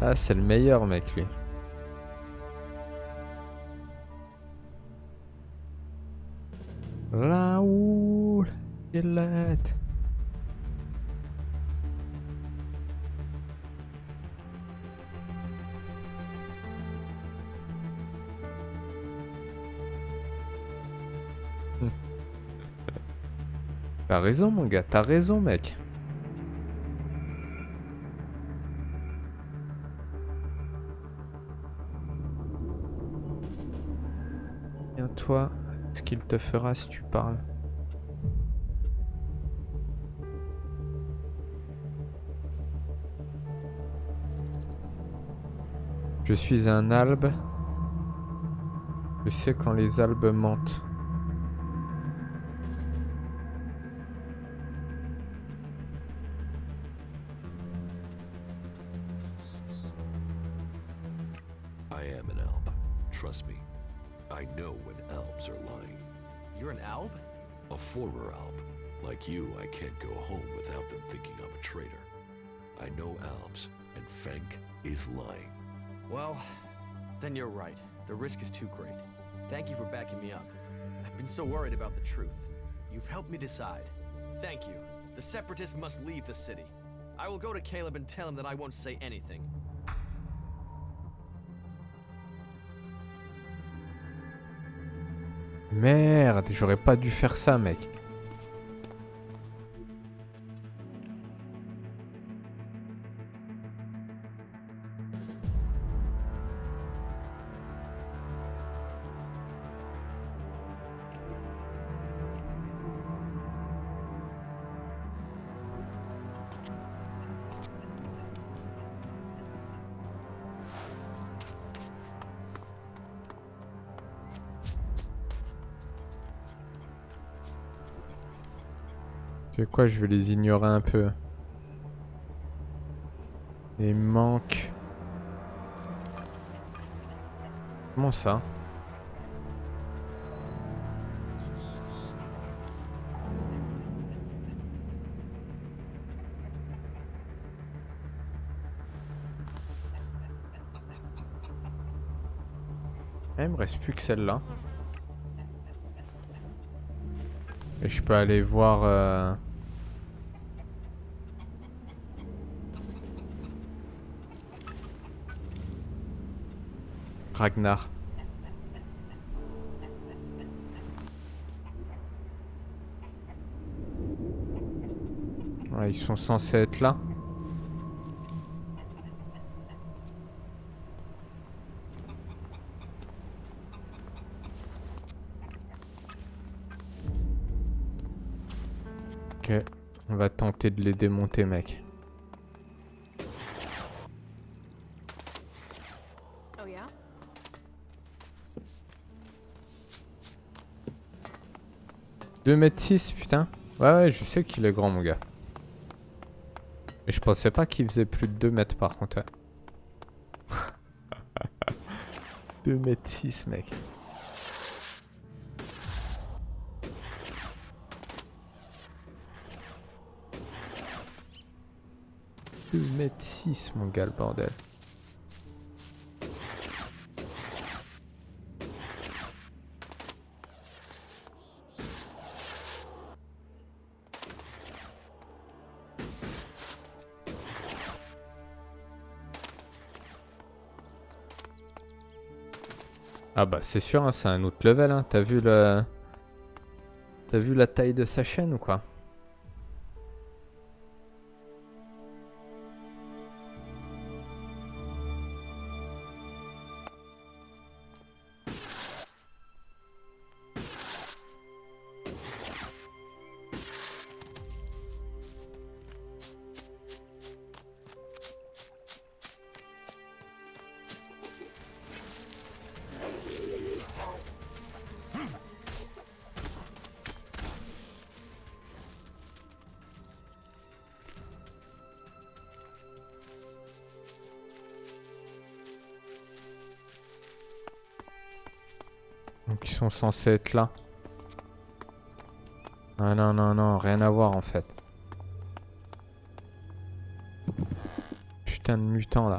Ah, c'est le meilleur mec lui. Raoul, ELEX. T'as raison mon gars, t'as raison mec. Viens toi, ce qu'il te fera si tu parles. Je suis un albe. Je sais quand les albes mentent. I am an Alb. Trust me. I know when Albs are lying. You're an Alb? A former Alb. Like you, I can't go home without them thinking I'm a traitor. I know Albs, and Fink is lying. Well, then you're right. The risk is too great. Thank you for backing me up. I've been so worried about the truth. You've helped me decide. Thank you. The Separatists must leave the city. I will go to Caleb and tell him that I won't say anything. Merde, j'aurais pas dû faire ça, mec. C'est quoi, je vais les ignorer un peu. Il me manque... Comment ça? Ah, il me reste plus que celle-là. Et je peux aller voir... Ragnar. Ouais, ils sont censés être là. Ok, on va tenter de les démonter, mec. Oh yeah? 2,6 m, putain. Ouais, je sais qu'il est grand, mon gars. Et je pensais pas qu'il faisait plus de 2 mètres, par contre. 2,6 m, mec. 2,6 m, mon gars, le bordel. Ah bah c'est sûr, hein, c'est un autre level, hein. T'as vu le... T'as vu la taille de sa chaîne ou quoi? Donc ils sont censés être là. Ah non, non, non, rien à voir en fait. Putain de mutant là.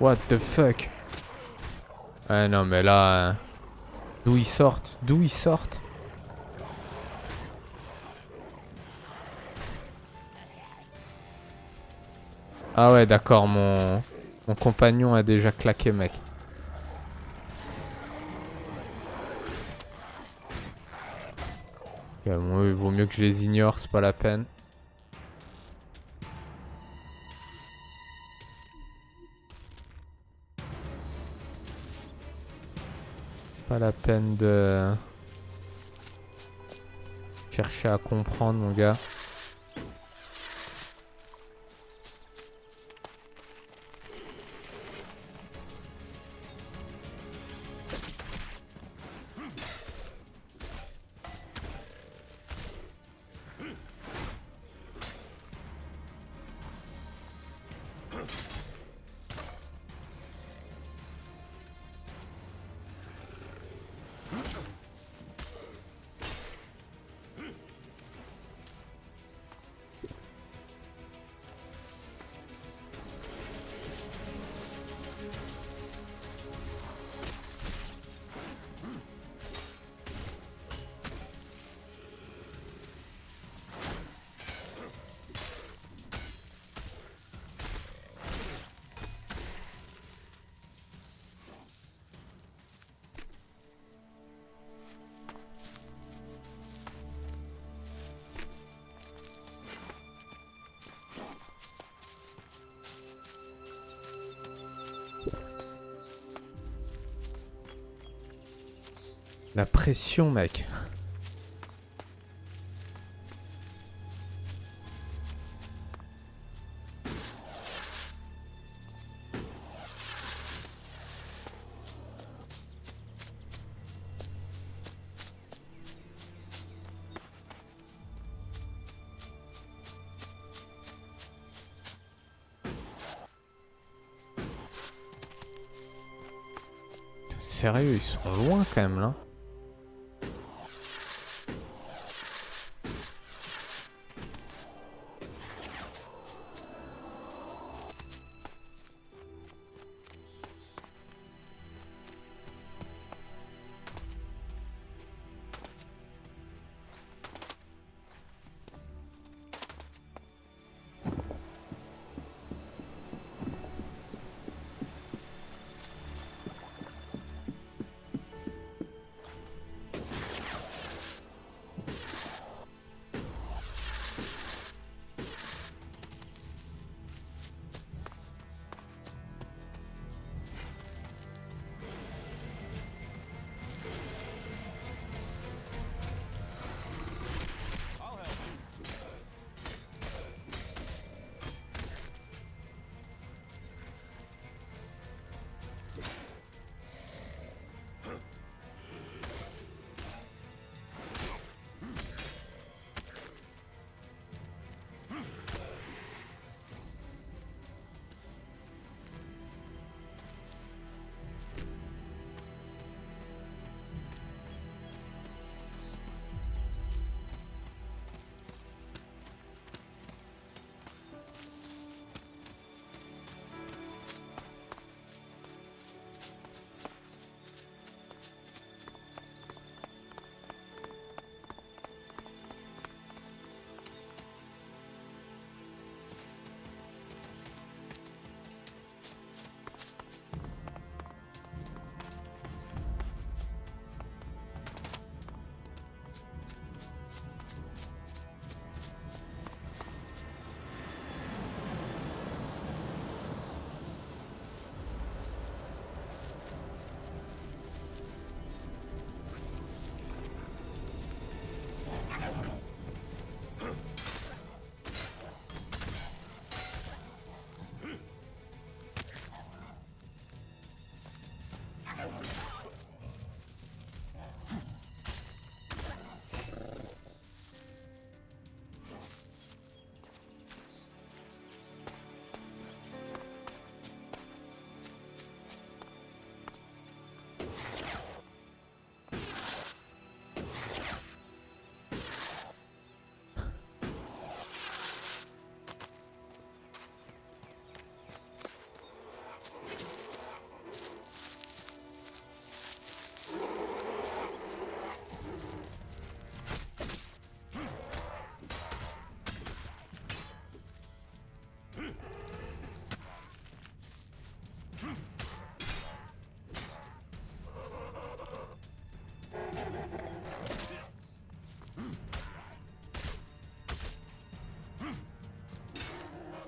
What the fuck? Ah non mais là... D'où ils sortent? D'où ils sortent? Ah ouais d'accord, mon compagnon a déjà claqué, mec. Okay, bon, il vaut mieux que je les ignore, c'est pas la peine. Pas la peine de chercher à comprendre, mon gars. La pression, mec. Sérieux, ils sont loin quand même là.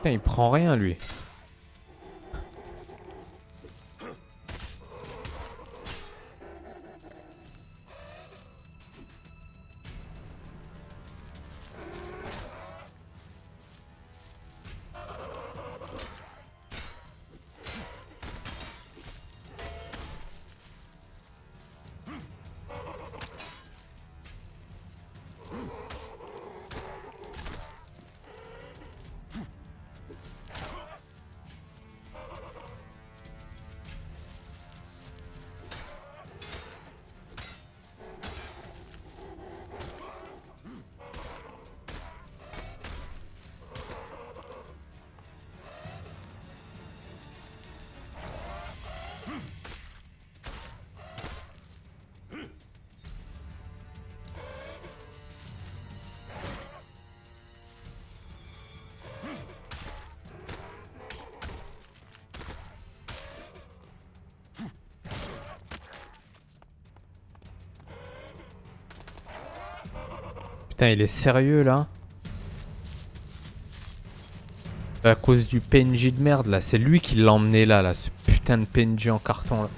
Putain, il prend rien lui. Putain, il est sérieux là? À cause du PNJ de merde là, c'est lui qui l'a emmené là, ce putain de PNJ en carton là.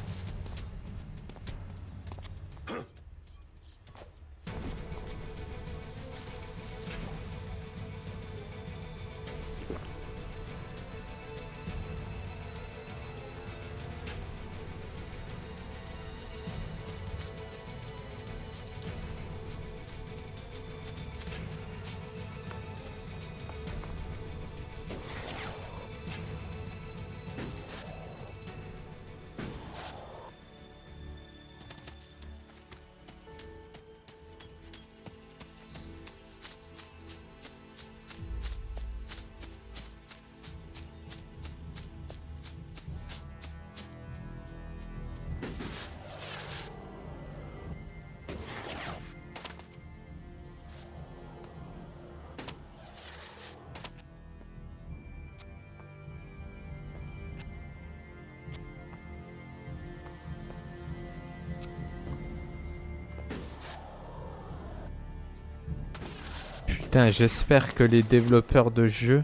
Putain, j'espère que les développeurs de jeux,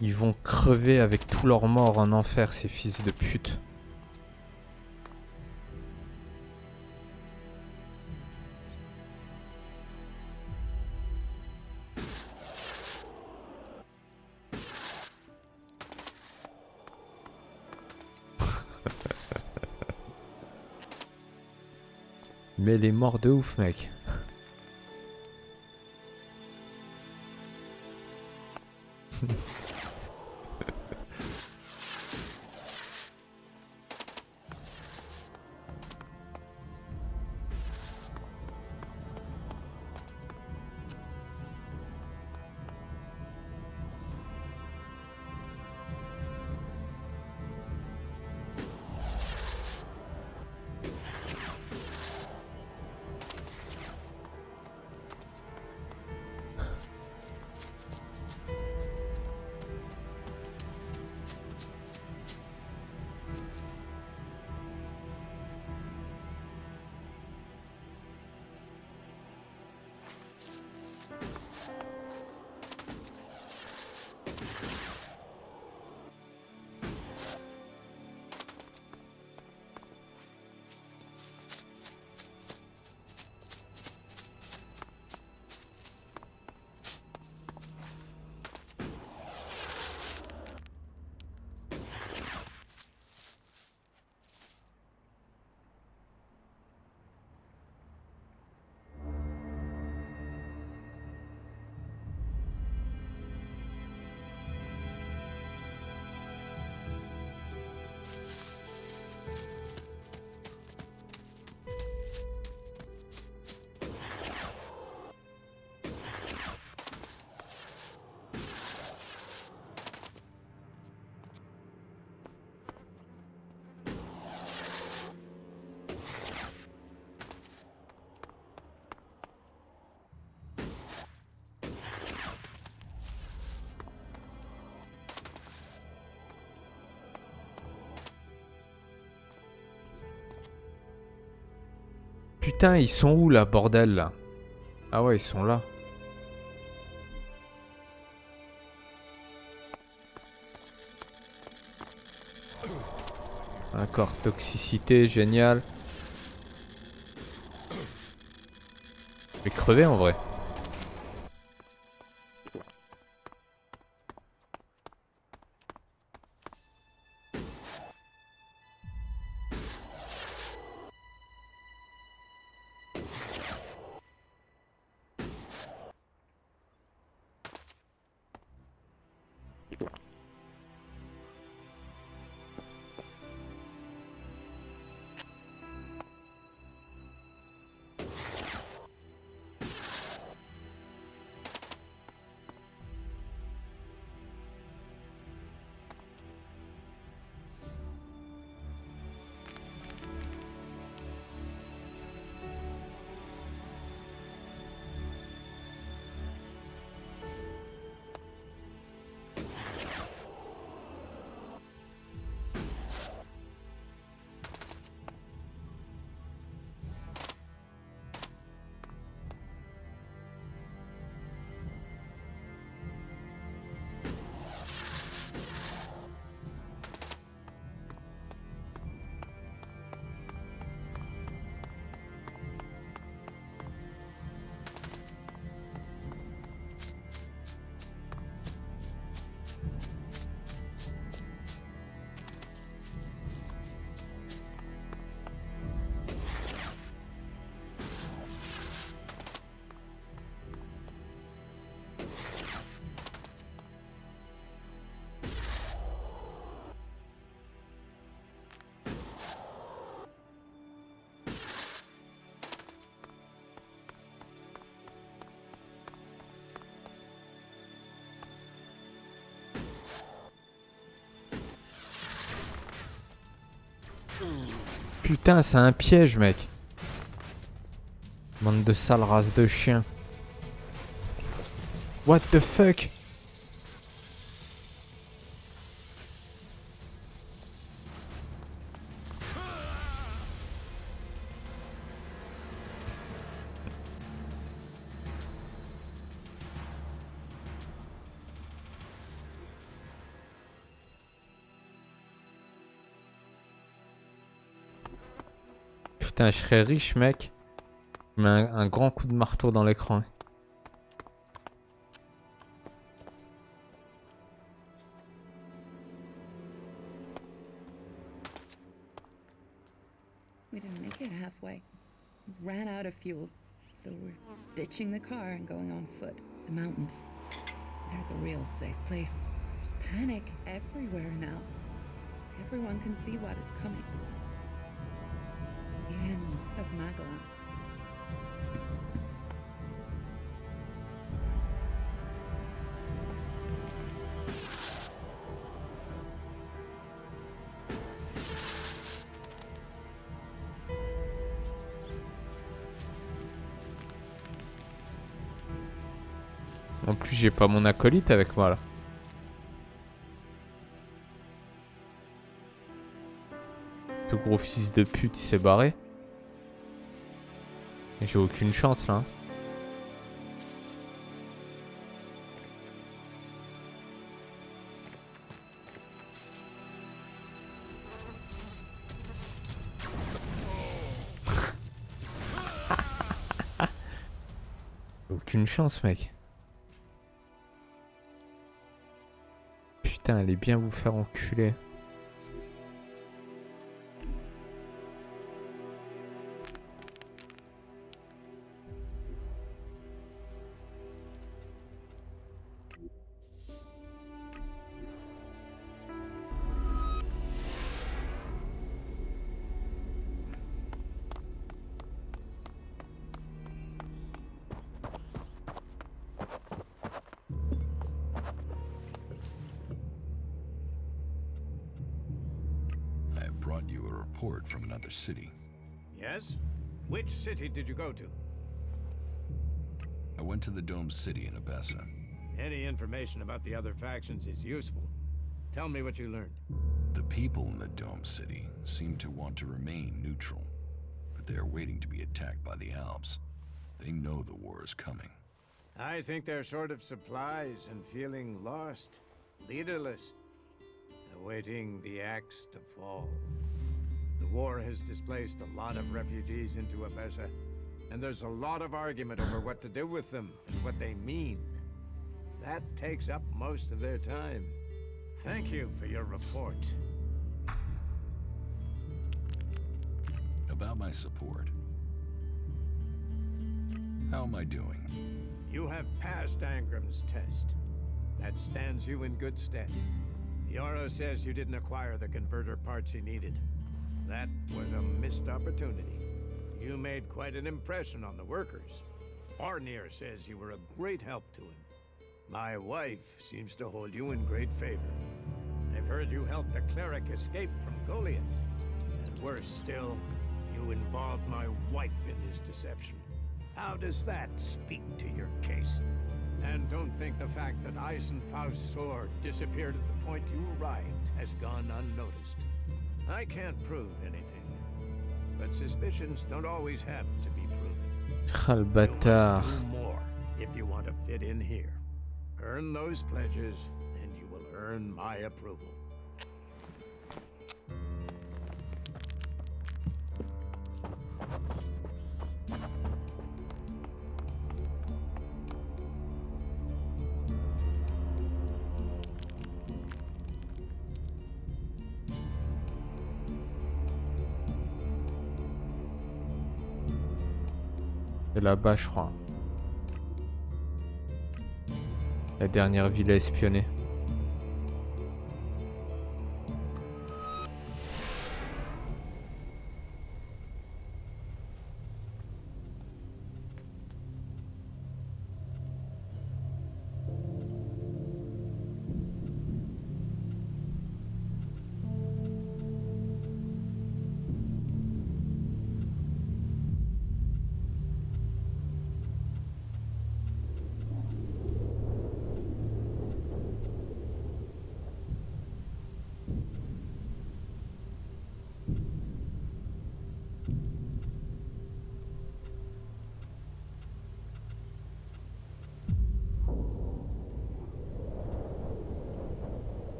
ils vont crever avec tous leurs morts en enfer, ces fils de pute. Mais les morts de ouf, mec. Putain, ils sont où là, bordel là? Ah ouais, ils sont là. D'accord, toxicité, génial. Je vais crever en vrai. Putain, c'est un piège, mec. Bande de sales races de chiens. What the fuck? Putain, je serais riche, mec. Je mets un grand coup de marteau dans l'écran. We didn't make it halfway. We ran out of fuel, so we're ditching the car and going on foot. The mountains. They're the real safe place. There's panic everywhere now. Everyone can see what is coming. The end of Magellan. En plus, j'ai pas mon acolyte avec moi là. Tout gros fils de pute, il s'est barré. J'ai aucune chance là. Aucune chance, mec. Putain, allez bien vous faire enculer. From another city. Yes? Which city did you go to? I went to the Dome City in Abessa. Any information about the other factions is useful. Tell me what you learned. The people in the Dome City seem to want to remain neutral, but they are waiting to be attacked by the Alps. They know the war is coming. I think they're short of supplies and feeling lost, leaderless, awaiting the axe to fall. The war has displaced a lot of refugees into Abessa, and there's a lot of argument over what to do with them and what they mean. That takes up most of their time. Thank you for your report. About my support. How am I doing? You have passed Angram's test. That stands you in good stead. Yoro says you didn't acquire the converter parts he needed. That was a missed opportunity. You made quite an impression on the workers. Arnir says you were a great help to him. My wife seems to hold you in great favor. I've heard you helped the cleric escape from Goliath. And worse still, you involved my wife in this deception. How does that speak to your case? And don't think the fact that Eisenfaust's sword disappeared at the point you arrived has gone unnoticed. I can't prove anything, but suspicions don't always have to be proven. Le bâtard. You must do more if you want to fit in here. Earn those pledges, and you will earn my approval. C'est là-bas, je crois. La dernière ville à espionner.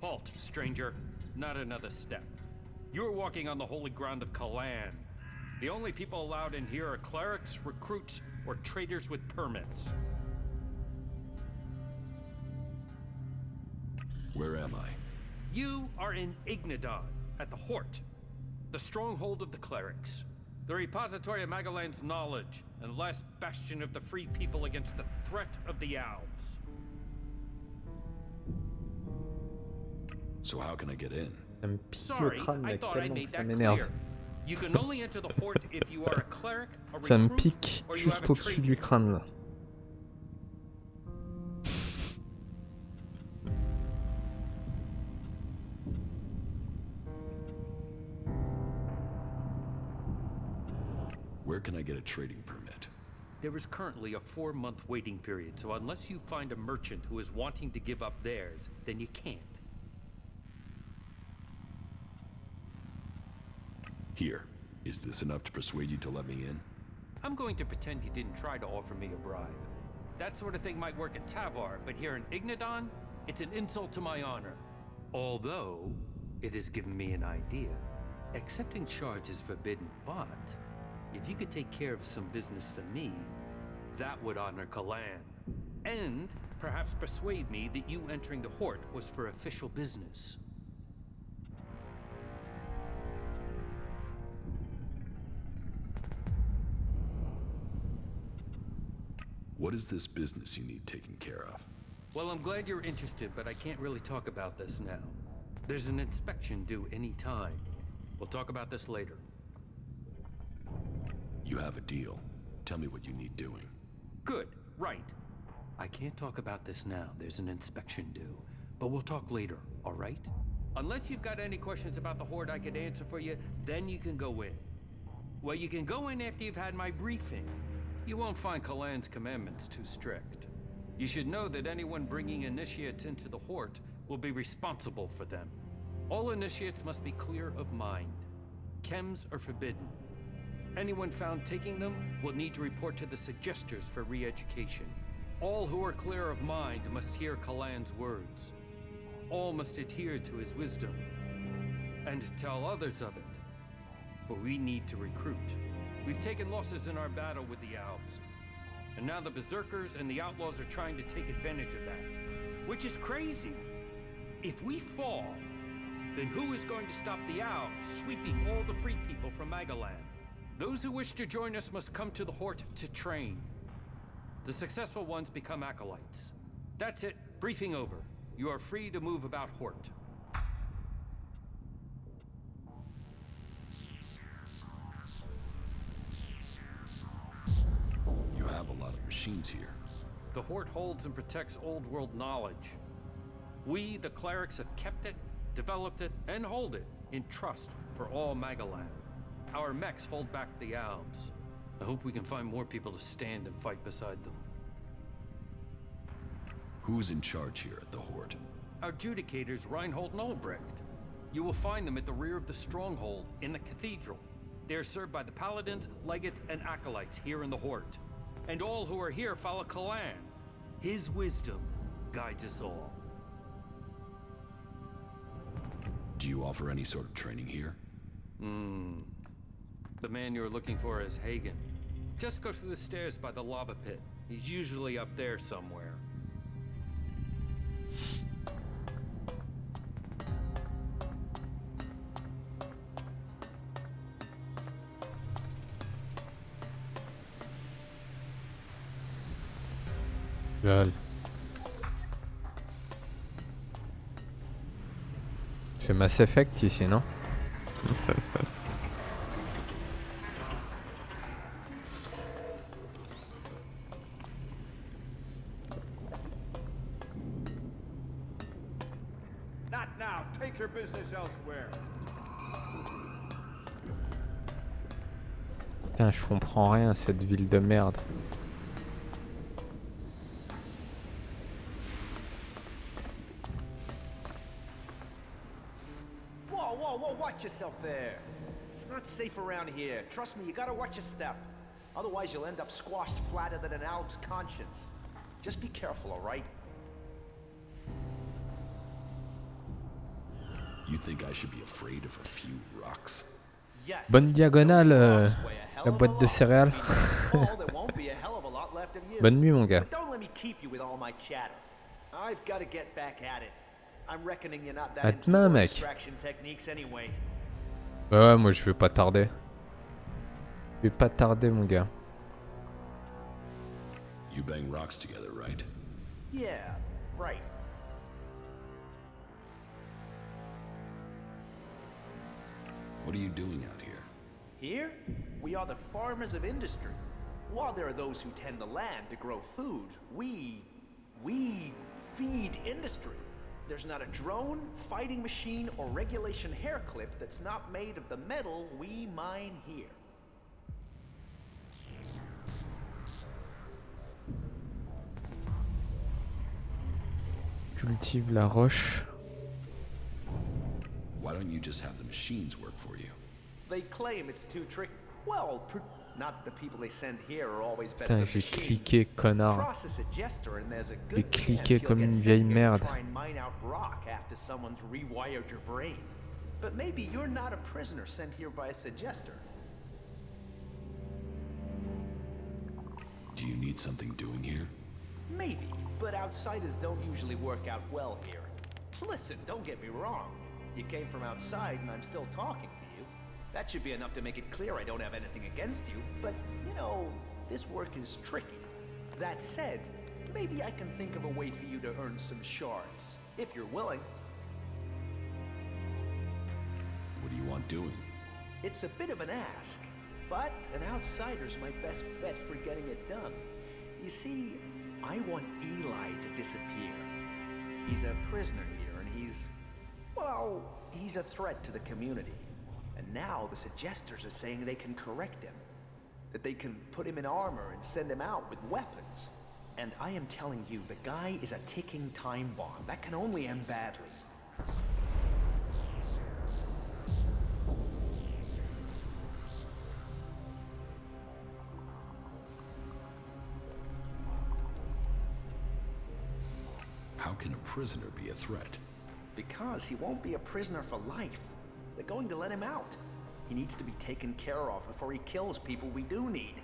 Halt, stranger. Not another step. You're walking on the holy ground of Kalan. The only people allowed in here are clerics, recruits, or traders with permits. Where am I? You are in Ignadon, at the Hort, the stronghold of the clerics, the repository of Magalan's knowledge, and the last bastion of the free people against the threat of the Alps. So how can I get in? Sorry, I thought I made that clear. You can only enter the Hort if you are a cleric, a Ça me recruit, pique or you juste have a au-dessus trade. du crâne là. Where can I get a trading permit? There is currently a 4-month waiting period, so unless you find a merchant who is wanting to give up theirs, then you can't. Here. Is this enough to persuade you to let me in? I'm going to pretend you didn't try to offer me a bribe. That sort of thing might work at Tavar, but here in Ignadon, it's an insult to my honor. Although, it has given me an idea. Accepting charge is forbidden, but if you could take care of some business for me, that would honor Kalan. And perhaps persuade me that you entering the Hort was for official business. What is this business you need taken care of? Well, I'm glad you're interested, but I can't really talk about this now. There's an inspection due any time. We'll talk about this later. You have a deal. Tell me what you need doing. Good, right. I can't talk about this now. There's an inspection due. But we'll talk later, all right? Unless you've got any questions about the Horde I could answer for you, then you can go in. Well, you can go in after you've had my briefing. You won't find Kalan's commandments too strict. You should know that anyone bringing initiates into the Hort will be responsible for them. All initiates must be clear of mind. Chems are forbidden. Anyone found taking them will need to report to the suggesters for re-education. All who are clear of mind must hear Kalan's words. All must adhere to his wisdom and tell others of it. For we need to recruit. We've taken losses in our battle with the Alps. And now the Berserkers and the Outlaws are trying to take advantage of that. Which is crazy. If we fall, then who is going to stop the Alps sweeping all the free people from Magalan? Those who wish to join us must come to the Hort to train. The successful ones become acolytes. That's it. Briefing over. You are free to move about Hort. You have a lot of machines here. The Hort holds and protects old world knowledge. We, the clerics, have kept it, developed it, and hold it in trust for all Magalan. Our mechs hold back the Alps. I hope we can find more people to stand and fight beside them. Who's in charge here at the Hort? Our adjudicators, Reinhold and Albrecht. You will find them at the rear of the stronghold in the cathedral. They are served by the paladins, legates, and acolytes here in the Hort. And all who are here follow Kalan. His wisdom guides us all. Do you offer any sort of training here? The man you're looking for is Hagen. Just go through the stairs by the lava pit. He's usually up there somewhere. Lol. C'est Mass Effect ici, non? Not now. Take your business elsewhere. Putain, je comprends rien à cette ville de merde. yourself there. It's not safe around here. Trust me, you gotta watch your step. Otherwise, you'll end up squashed flatter than an Alp's conscience. Just be careful, all right? You think I should be afraid of a few rocks? Yes. Bonne diagonale, la boîte de céréales. Bonne nuit, mon gars. But don't let me keep you with all my chatter. I've got to get back at it. I'm reckoning you're not that À into demain, your mec. extraction techniques anyway. Ouais, moi je vais pas tarder. Je vais pas tarder, mon gars. You bang rocks together, right? Yeah, right. What are you doing out here? Here, we are the farmers of industry. While there are those who tend the land to grow food, we feed industry. There's not a drone, fighting machine, or regulation hair clip that's not made of the metal we mine here. Cultive la roche. Why don't you just have the machines work for you? They claim it's too tricky. Well, not that the people they send here are always better Putain, than j'ai machines. cliqué, connard. Process a jester and there's a J'ai good cliqué chance you'll comme get une sent vieille here to merde. try and mine out rock after someone's rewired your brain. But maybe you're not a prisoner sent here by a suggester. Do you need something doing here? Maybe, but outsiders don't usually work out well here. Listen, don't get me wrong. You came from outside and I'm still talking to you. That should be enough to make it clear I don't have anything against you, but, you know, this work is tricky. That said, maybe I can think of a way for you to earn some shards, if you're willing. What do you want doing? It's a bit of an ask, but an outsider's my best bet for getting it done. You see, I want Eli to disappear. He's a prisoner here, and he's a threat to the community. And now the suggesters are saying they can correct him. That they can put him in armor and send him out with weapons. And I am telling you, the guy is a ticking time bomb. That can only end badly. How can a prisoner be a threat? Because he won't be a prisoner for life. They're going to let him out. He needs to be taken care of before he kills people we do need.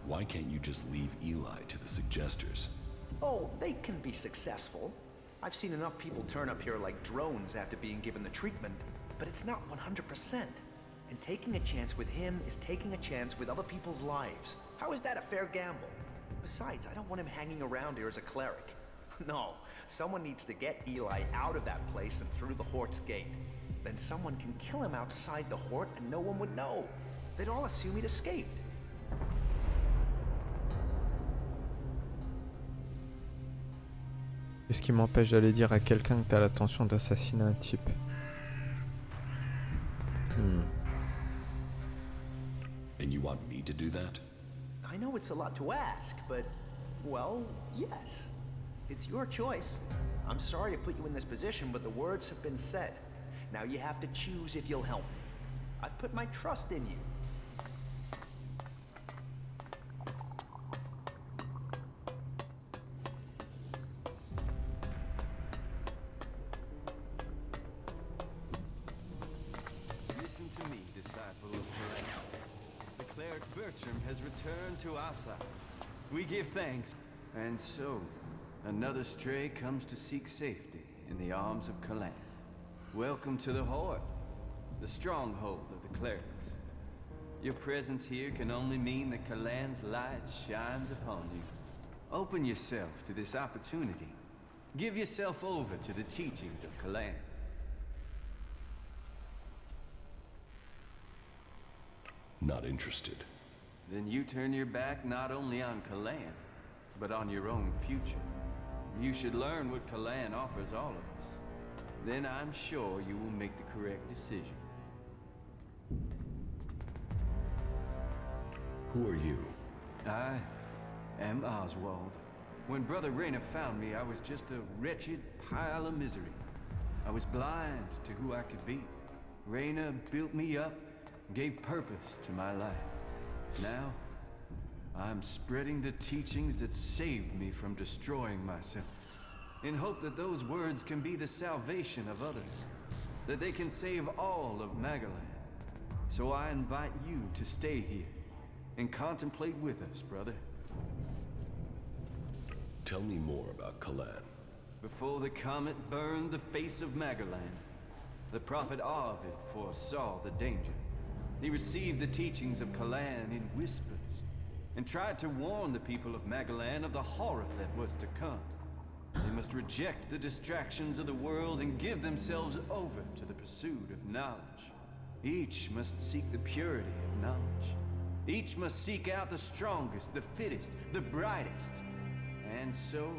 Why can't you just leave Eli to the suggesters? Oh, they can be successful. I've seen enough people turn up here like drones after being given the treatment, but it's not 100%. And taking a chance with him is taking a chance with other people's lives. How is that a fair gamble? Besides, I don't want him hanging around here as a cleric. No, someone needs to get Eli out of that place and through the Hort's gate. Then someone can kill him outside the Hort and no one would know. They'd all assume he'd escaped. Qu'est-ce qui m'empêche d'aller dire à quelqu'un que t'as l'intention d'assassiner un type? And you want me to do that? I know it's a lot to ask, but, well, yes. It's your choice. I'm sorry to put you in this position, but the words have been said. Now you have to choose if you'll help me. I've put my trust in you. Listen to me, disciple of Correct. The cleric Bertram has returned to our side. We give thanks. And so, another stray comes to seek safety in the arms of Kalan. Welcome to the Horde, the stronghold of the clerics. Your presence here can only mean that Kalan's light shines upon you. Open yourself to this opportunity. Give yourself over to the teachings of Kalan. Not interested. Then you turn your back not only on Kalan, but on your own future. You should learn what Kalan offers all of us. Then I'm sure you will make the correct decision. Who are you? I am Oswald. When Brother Rayner found me, I was just a wretched pile of misery. I was blind to who I could be. Reyna built me up, gave purpose to my life. Now, I'm spreading the teachings that saved me from destroying myself, in hope that those words can be the salvation of others, that they can save all of Magaland. So I invite you to stay here and contemplate with us, brother. Tell me more about Kalan. Before the comet burned the face of Magaland, the prophet Arvid foresaw the danger. He received the teachings of Kalan in whispers and tried to warn the people of Magaland of the horror that was to come. They must reject the distractions of the world and give themselves over to the pursuit of knowledge. Each must seek the purity of knowledge. Each must seek out the strongest, the fittest, the brightest. And so,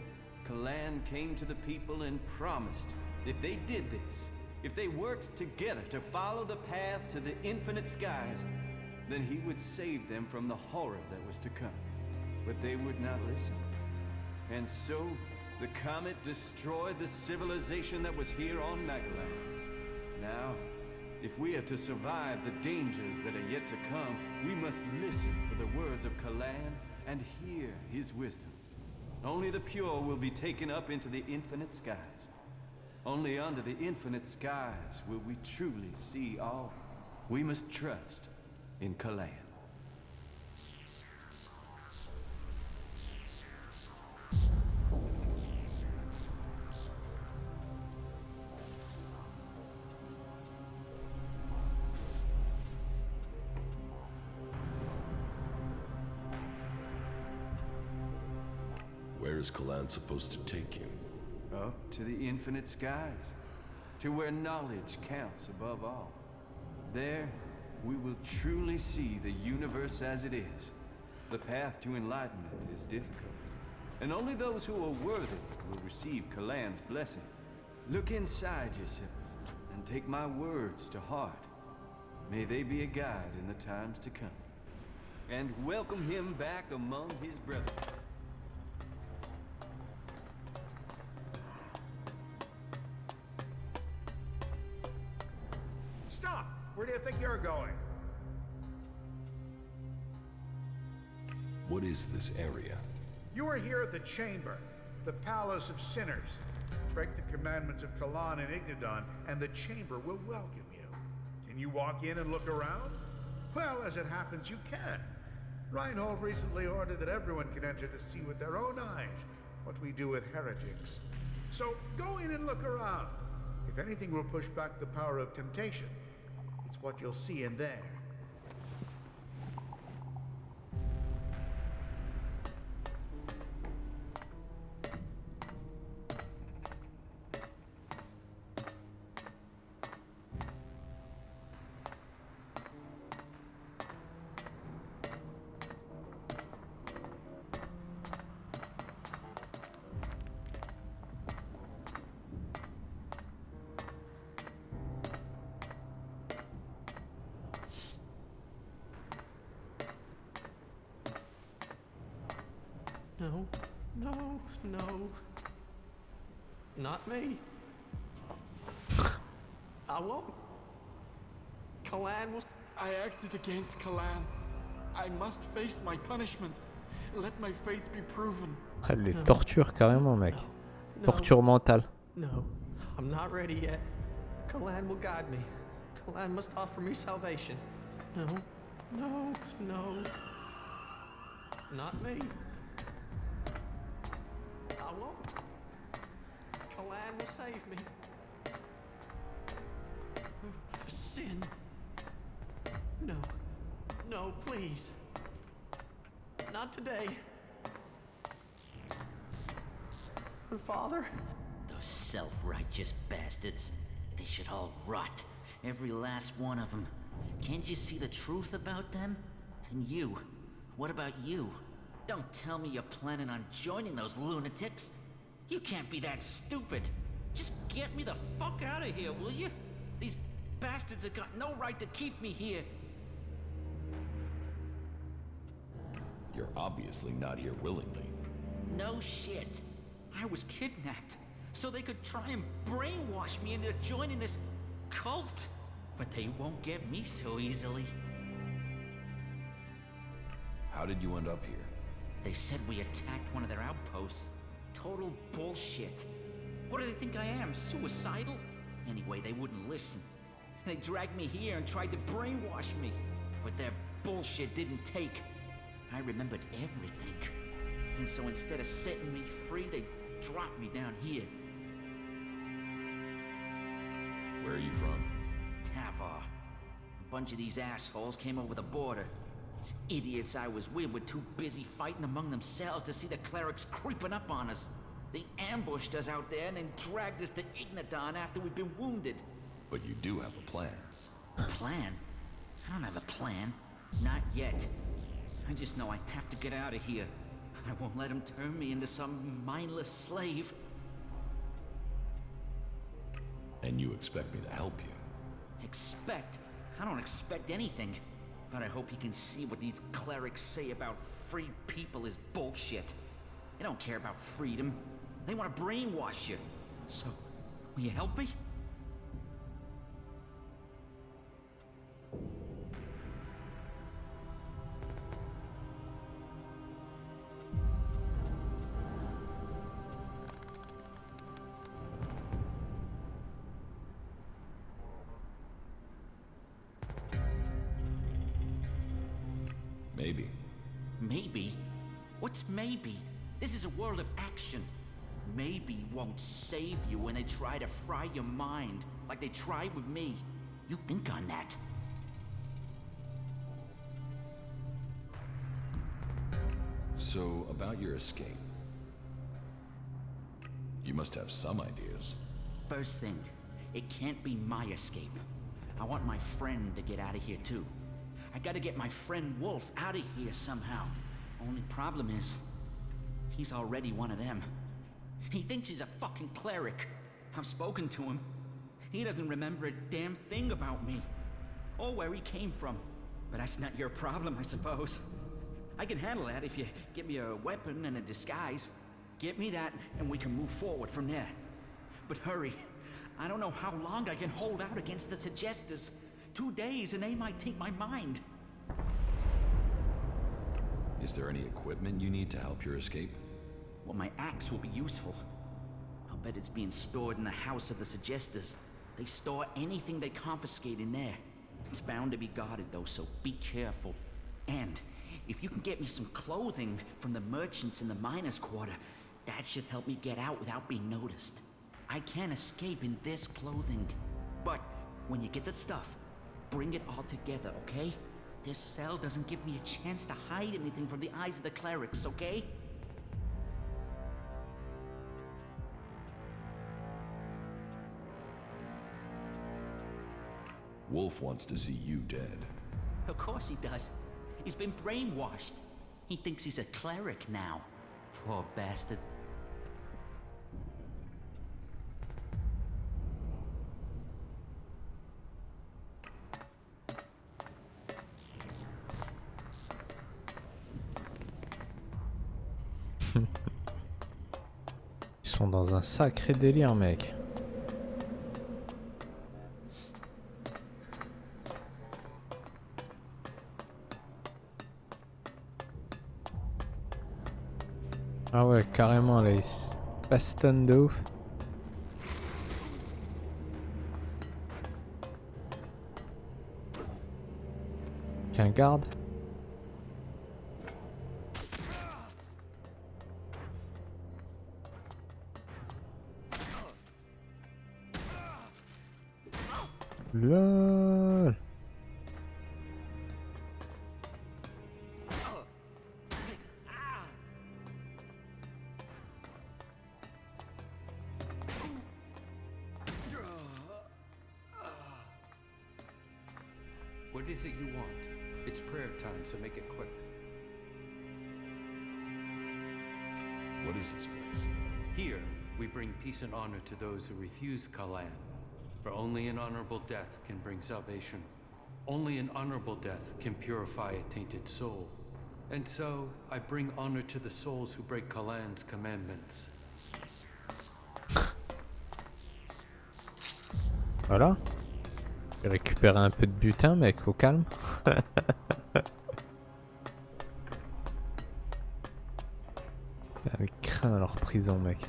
Kalan came to the people and promised if they did this, if they worked together to follow the path to the infinite skies, then he would save them from the horror that was to come. But they would not listen. And so, the comet destroyed the civilization that was here on Magaland. Now, if we are to survive the dangers that are yet to come, we must listen to the words of Kalan and hear his wisdom. Only the pure will be taken up into the infinite skies. Only under the infinite skies will we truly see all. We must trust in Kalan. Where is Kalan supposed to take you? Up to the infinite skies, to where knowledge counts above all. There, we will truly see the universe as it is. The path to enlightenment is difficult, and only those who are worthy will receive Kalan's blessing. Look inside yourself, and take my words to heart. May they be a guide in the times to come. And welcome him back among his brethren. Stop! Where do you think you're going? What is this area? You are here at the Chamber, the Palace of Sinners. Break the commandments of Kalan and Ignadon, and the Chamber will welcome you. Can you walk in and look around? Well, as it happens, you can. Reinhold recently ordered that everyone can enter to see with their own eyes what we do with heretics. So go in and look around. If anything will push back the power of temptation, it's what you'll see in there. No, no, no. Not me. I won't. Kalan was... I acted against Kalan. I must face my punishment. Let my faith be proven. Ah, les tortures carrément, mec. Torture mentale. No, I'm not ready yet. Kalan will guide me. Kalan must offer me salvation. No, no, no. Not me. I won't. Kalan will save me. Sin. No. No, please. Not today. Father? Those self-righteous bastards. They should all rot. Every last one of them. Can't you see the truth about them? And you? What about you? Don't tell me you're planning on joining those lunatics. You can't be that stupid. Just get me the fuck out of here, will you? These bastards have got no right to keep me here. You're obviously not here willingly. No shit. I was kidnapped. so they could try and brainwash me into joining this cult. But they won't get me so easily. How did you end up here? They said we attacked one of their outposts. Total bullshit. What do they think I am, suicidal? Anyway, they wouldn't listen. They dragged me here and tried to brainwash me. But their bullshit didn't take. I remembered everything. And so instead of setting me free, they dropped me down here. Where are you from? Tavar. A bunch of these assholes came over the border. These idiots I was with were too busy fighting among themselves to see the clerics creeping up on us. They ambushed us out there and then dragged us to Ignadon after we'd been wounded. But you do have a plan. A plan? I don't have a plan. Not yet. I just know I have to get out of here. I won't let them turn me into some mindless slave. And you expect me to help you? Expect? I don't expect anything. But I hope you can see what these clerics say about free people is bullshit. They don't care about freedom. They want to brainwash you. So, will you help me? Maybe. Maybe? What's maybe? This is a world of action. Maybe won't save you when they try to fry your mind, like they tried with me. You think on that. So, about your escape. You must have some ideas. First thing, it can't be my escape. I want my friend to get out of here too. I gotta get my friend Wolf out of here somehow. Only problem is, he's already one of them. He thinks he's a fucking cleric. I've spoken to him. He doesn't remember a damn thing about me. Or where he came from. But that's not your problem, I suppose. I can handle that if you give me a weapon and a disguise. Get me that, and we can move forward from there. But hurry. I don't know how long I can hold out against the suggesters. 2 days and they might take my mind. Is there any equipment you need to help your escape? Well, my axe will be useful. I'll bet it's being stored in the house of the suggesters. They store anything they confiscate in there. It's bound to be guarded though, so be careful. And if you can get me some clothing from the merchants in the miners' quarter, that should help me get out without being noticed. I can't escape in this clothing. But when you get the stuff, bring it all together, okay? This cell doesn't give me a chance to hide anything from the eyes of the clerics, okay? Wolf wants to see you dead. Of course he does. He's been brainwashed. He thinks he's a cleric now. Poor bastard. Ils sont dans un sacré délire, mec. Ah ouais, carrément, là, ils se bastonnent de ouf. Qu'un garde. LOL. What is it you want? It's prayer time, so make it quick. What is this place? Here, we bring peace and honor to those who refuse Kalan. For only an honorable death can bring salvation. Only an honorable death can purify a tainted soul. And so, I bring honor to the souls who break Kalan's commandments. Voilà. J'ai récupéré un peu de butin, mec, au calme. Avec craint à leur prison, mec.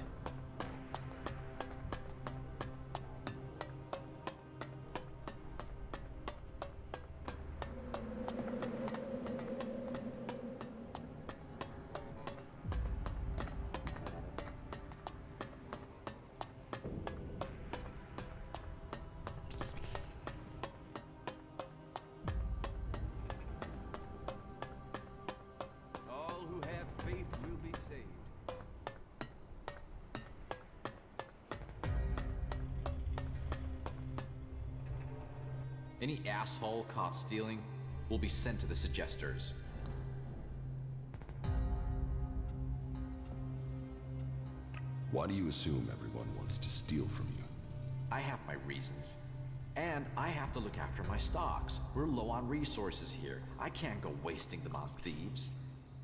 All who have faith will be saved. Any asshole caught stealing will be sent to the suggesters. Why do you assume everyone wants to steal from you? I have my reasons. And I have to look after my stocks. We're low on resources here. I can't go wasting them on thieves.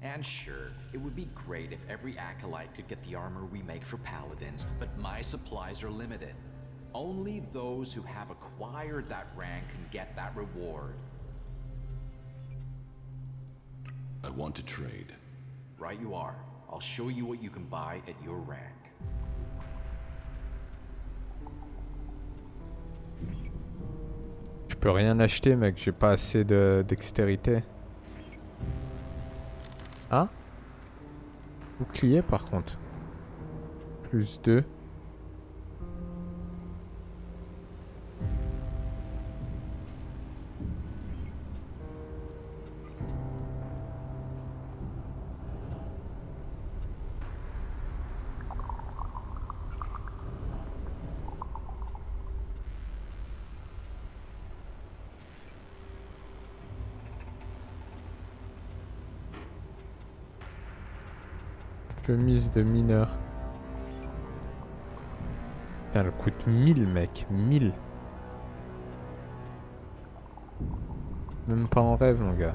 And sure, it would be great if every acolyte could get the armor we make for paladins, but my supplies are limited. Only those who have acquired that rank can get that reward. I want to trade. Right you are. I'll show you what you can buy at your rank. Je peux rien acheter, mec, j'ai pas assez de dextérité. Ah? Bouclier par contre. Plus 2. Chemise de mineur. Putain, elle coûte 1000, mec. 1000. Même pas en rêve, mon gars.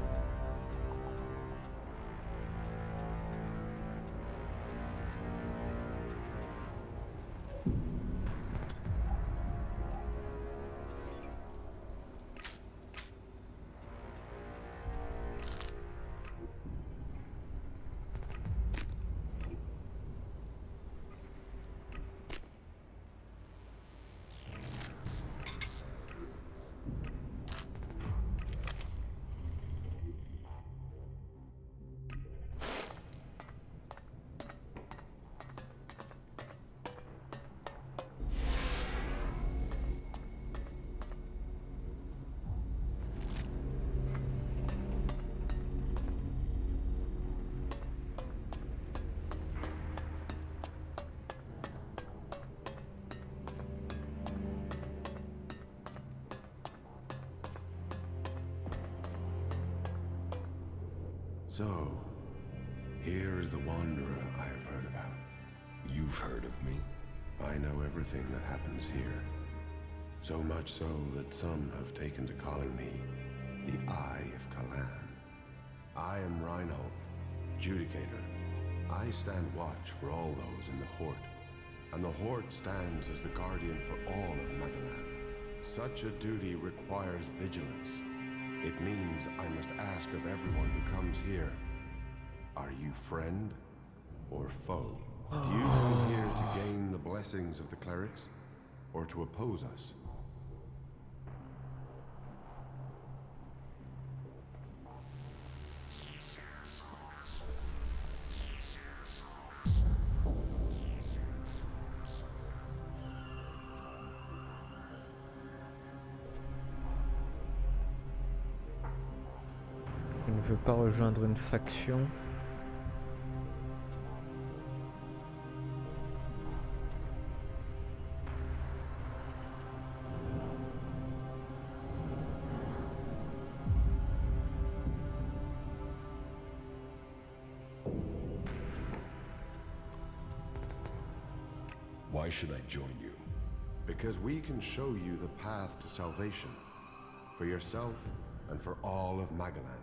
So, here is the wanderer I have heard about. You've heard of me? I know everything that happens here. So much so that some have taken to calling me the Eye of Kalan. I am Reinhold, Judicator. I stand watch for all those in the Horde, and the Horde stands as the guardian for all of Magalan. Such a duty requires vigilance. It means I must ask of everyone who comes here, are you friend or foe? Do you come here to gain the blessings of the clerics, or to oppose us? Je ne veux pas rejoindre une faction. Why should I join you? Because we can show you the path to salvation, for yourself and for all of Magalan.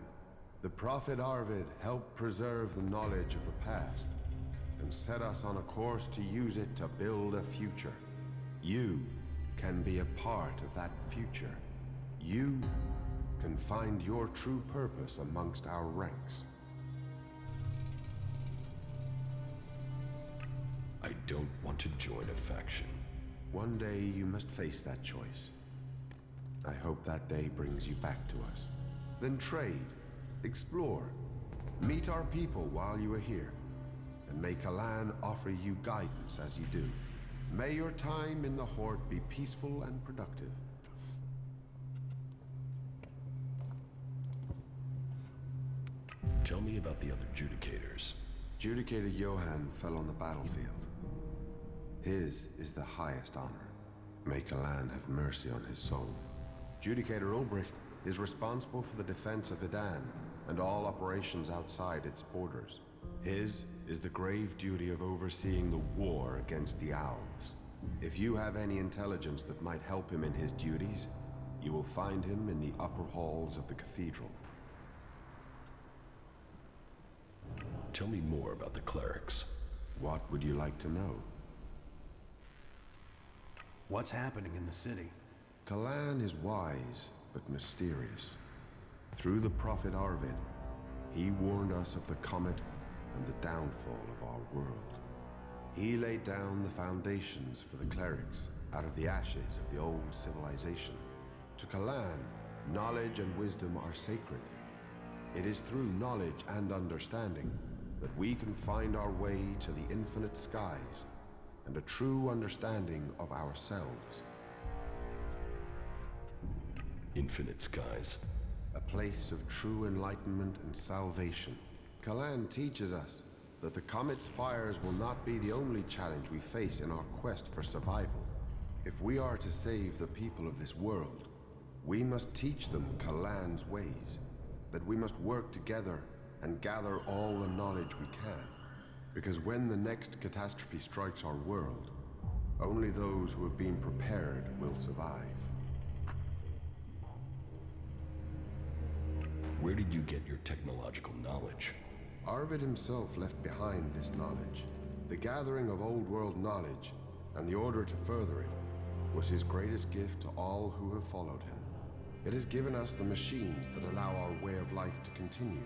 The Prophet Arvid helped preserve the knowledge of the past and set us on a course to use it to build a future. You can be a part of that future. You can find your true purpose amongst our ranks. I don't want to join a faction. One day you must face that choice. I hope that day brings you back to us. Then trade, explore, meet our people while you are here, and may Kalan offer you guidance as you do. May your time in the Horde be peaceful and productive. Tell me about the other Judicators. Judicator Johann fell on the battlefield. His is the highest honor. May Kalan have mercy on his soul. Judicator Ulbricht is responsible for the defense of Idan and all operations outside its borders. His is the grave duty of overseeing the war against the Owls. If you have any intelligence that might help him in his duties, you will find him in the upper halls of the cathedral. Tell me more about the clerics. What would you like to know? What's happening in the city? Kalan is wise, but mysterious. Through the prophet Arvid, he warned us of the comet and the downfall of our world. He laid down the foundations for the clerics out of the ashes of the old civilization. To Kalan, knowledge and wisdom are sacred. It is through knowledge and understanding that we can find our way to the infinite skies and a true understanding of ourselves. Infinite skies. A place of true enlightenment and salvation. Kalan teaches us that the comet's fires will not be the only challenge we face in our quest for survival. If we are to save the people of this world, we must teach them Kalan's ways, that we must work together and gather all the knowledge we can. Because when the next catastrophe strikes our world, only those who have been prepared will survive. Where did you get your technological knowledge? Arvid himself left behind this knowledge. The gathering of old world knowledge and the order to further it was his greatest gift to all who have followed him. It has given us the machines that allow our way of life to continue.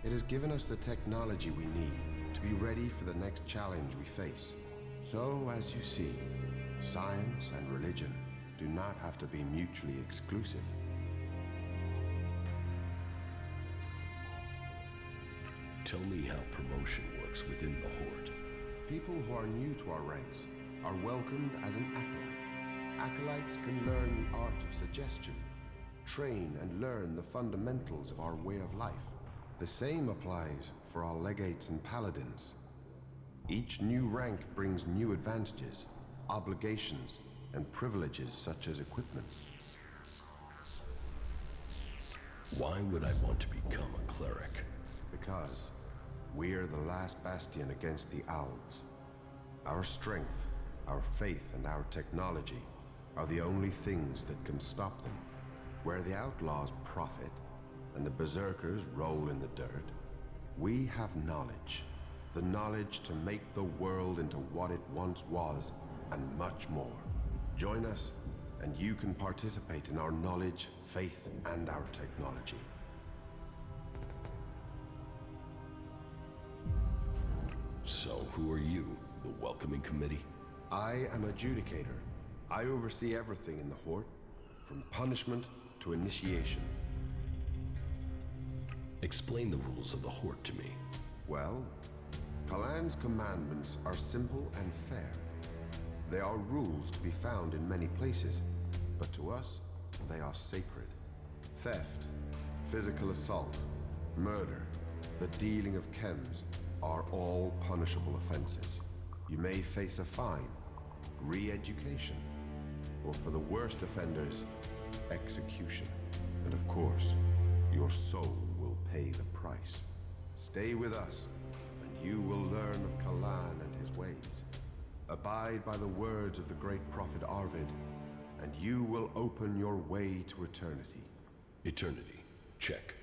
It has given us the technology we need to be ready for the next challenge we face. So, as you see, science and religion do not have to be mutually exclusive. Tell me how promotion works within the Horde. People who are new to our ranks are welcomed as an acolyte. Acolytes can learn the art of suggestion, train and learn the fundamentals of our way of life. The same applies for our legates and paladins. Each new rank brings new advantages, obligations, and privileges such as equipment. Why would I want to become a cleric? Because we are the last bastion against the Owls. Our strength, our faith, and our technology are the only things that can stop them. Where the outlaws profit and the berserkers roll in the dirt, we have knowledge. The knowledge to make the world into what it once was, and much more. Join us, and you can participate in our knowledge, faith, and our technology. So, who are you? The welcoming committee? I am a Judicator. I oversee everything in the Horde, from punishment to initiation. Explain the rules of the Horde to me. Well, Kalan's commandments are simple and fair. They are rules to be found in many places, but to us, they are sacred. Theft, physical assault, murder, the dealing of chems are all punishable offenses. You may face a fine, re-education, or for the worst offenders, execution. And of course, your soul will pay the price. Stay with us, and you will learn of Kalan and his ways. Abide by the words of the great prophet Arvid, and you will open your way to eternity. Eternity. Check.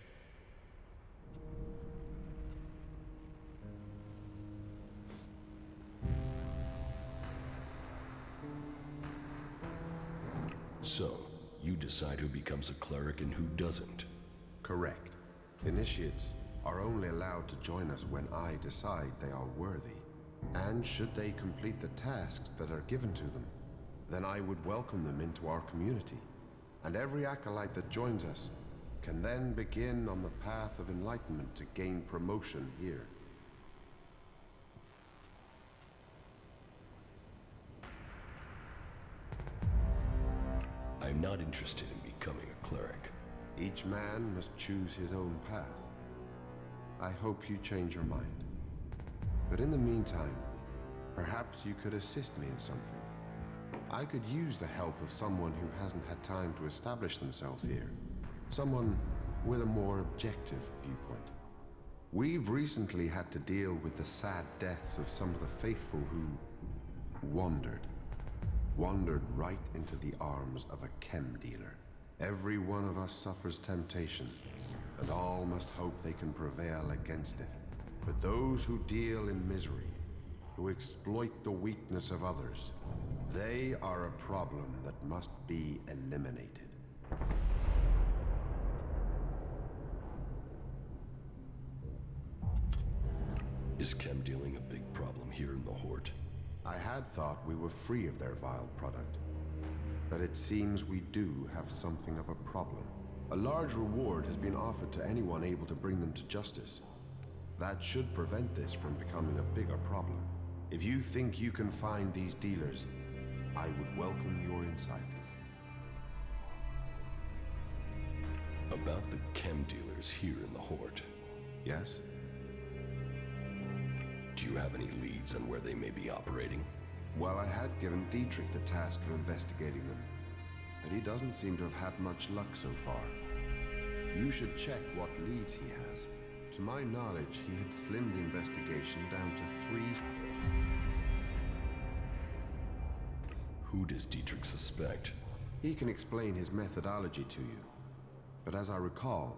So, you decide who becomes a cleric and who doesn't. Correct. Initiates are only allowed to join us when I decide they are worthy. And should they complete the tasks that are given to them, then I would welcome them into our community. And every acolyte that joins us can then begin on the path of enlightenment to gain promotion here. I'm not interested in becoming a cleric. Each man must choose his own path. I hope you change your mind. But in the meantime, perhaps you could assist me in something. I could use the help of someone who hasn't had time to establish themselves here. Someone with a more objective viewpoint. We've recently had to deal with the sad deaths of some of the faithful who wandered right into the arms of a chem dealer. Every one of us suffers temptation, and all must hope they can prevail against it. But those who deal in misery, who exploit the weakness of others, they are a problem that must be eliminated. Is chem dealing a big problem here in the Horde? I had thought we were free of their vile product, but it seems we do have something of a problem. A large reward has been offered to anyone able to bring them to justice. That should prevent this from becoming a bigger problem. If you think you can find these dealers, I would welcome your insight. About the chem dealers here in the Horde. Yes? Do you have any leads on where they may be operating? Well, I had given Dietrich the task of investigating them, but he doesn't seem to have had much luck so far. You should check what leads he has. To my knowledge, he had slimmed the investigation down to 3... Who does Dietrich suspect? He can explain his methodology to you, but as I recall,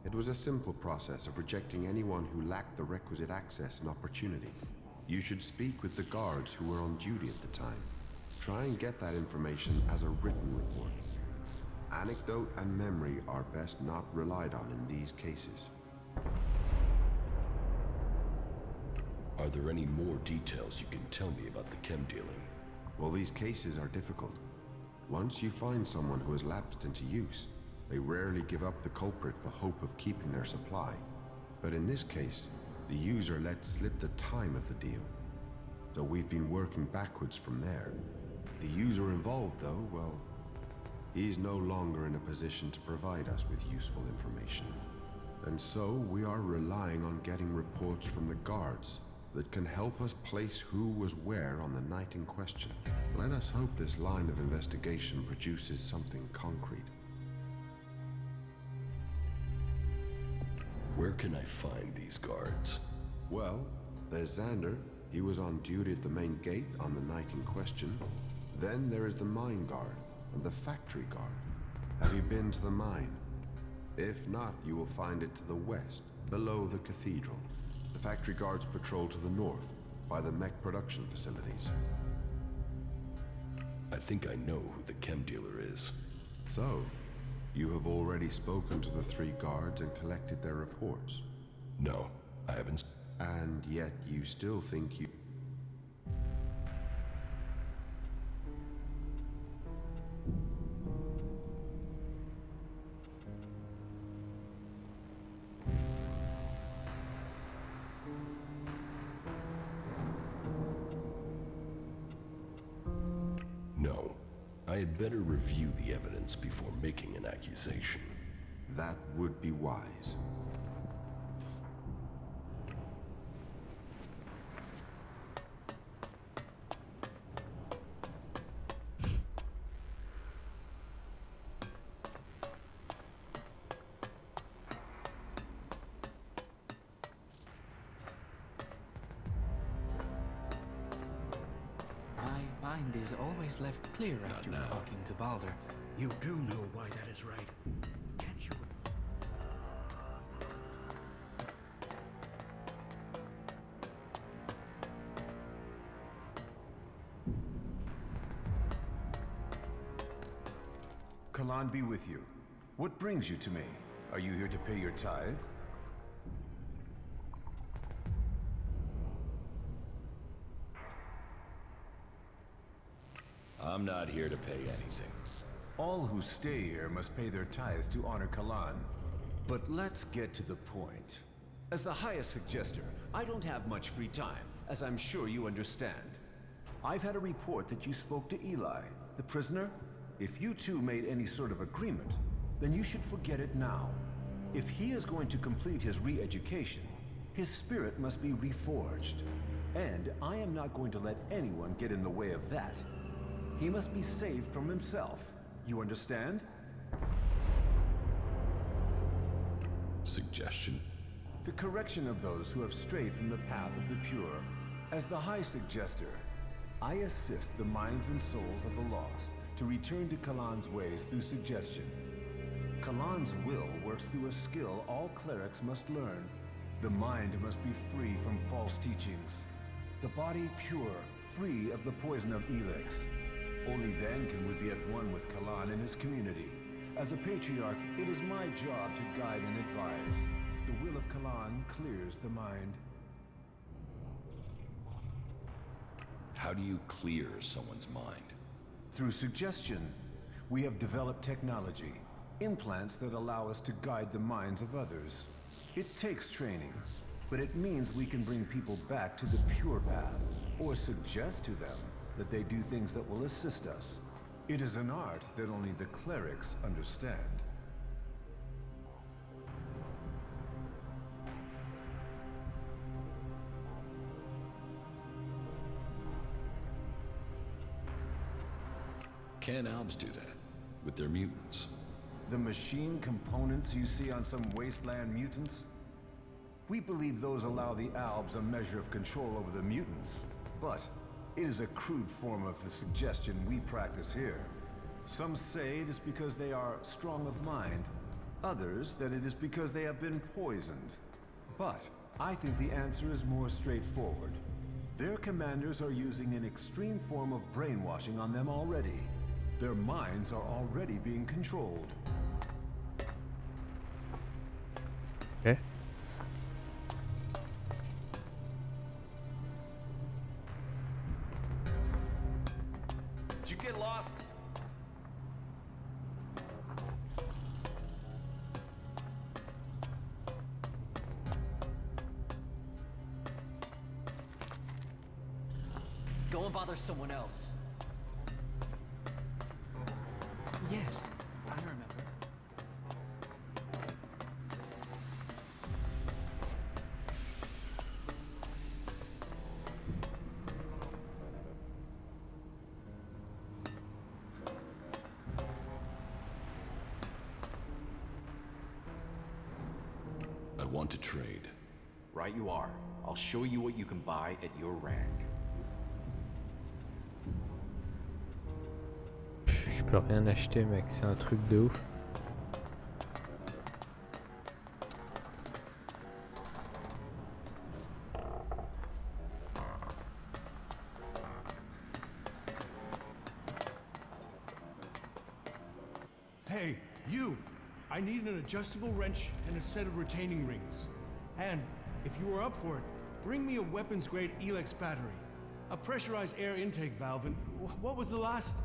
it was a simple process of rejecting anyone who lacked the requisite access and opportunity. You should speak with the guards who were on duty at the time. Try and get that information as a written report. Anecdote and memory are best not relied on in these cases. Are there any more details you can tell me about the chem dealing? Well, these cases are difficult. Once you find someone who has lapsed into use, they rarely give up the culprit for hope of keeping their supply. But in this case, the user let slip the time of the deal. So we've been working backwards from there. The user involved, though, well, he's no longer in a position to provide us with useful information. And so we are relying on getting reports from the guards that can help us place who was where on the night in question. Let us hope this line of investigation produces something concrete. Where can I find these guards? Well, there's Xander. He was on duty at the main gate on the night in question. Then there is the mine guard and the factory guard. Have you been to the mine? If not, you will find it to the west, below the cathedral. The factory guards patrol to the north, by the mech production facilities. I think I know who the chem dealer is. So, you have already spoken to the 3 guards and collected their reports? No, I haven't. And yet you still think you... No, I had better review the evidence before making an accusation. That would be wise. My mind is always left clear after talking to Balder. You do know why that is right. Can't you? Kalan be with you. What brings you to me? Are you here to pay your tithe? I'm not here to pay anything. All who stay here must pay their tithes to honor Kalan. But let's get to the point. As the highest suggester, I don't have much free time, as I'm sure you understand. I've had a report that you spoke to Eli, the prisoner. If you two made any sort of agreement, then you should forget it now. If he is going to complete his re-education, his spirit must be reforged. And I am not going to let anyone get in the way of that. He must be saved from himself. You understand? Suggestion? The correction of those who have strayed from the path of the pure. As the High Suggester, I assist the minds and souls of the lost to return to Kalan's ways through suggestion. Kalan's will works through a skill all clerics must learn. The mind must be free from false teachings. The body pure, free of the poison of ELEX. Only then can we be at one with Kalan and his community. As a patriarch, it is my job to guide and advise. The will of Kalan clears the mind. How do you clear someone's mind? Through suggestion. We have developed technology, implants that allow us to guide the minds of others. It takes training, but it means we can bring people back to the pure path, or suggest to them that they do things that will assist us. It is an art that only the clerics understand. Can Albs do that? With their mutants? The machine components you see on some wasteland mutants? We believe those allow the Albs a measure of control over the mutants, but it is a crude form of the suggestion we practice here. Some say it is because they are strong of mind, others that it is because they have been poisoned. But I think the answer is more straightforward. Their commanders are using an extreme form of brainwashing on them already. Their minds are already being controlled. Okay. Did you get lost? Go and bother someone else. Yes, I remember. I want to trade. Right you are. I'll show you what you can buy at your rank. Je peux rien acheter, mec, c'est un truc de ouf. Hey, you! I need an adjustable wrench and a set of retaining rings. And, if you are up for it, bring me a weapons-grade ELEX battery, a pressurized air intake valve, and what was the last?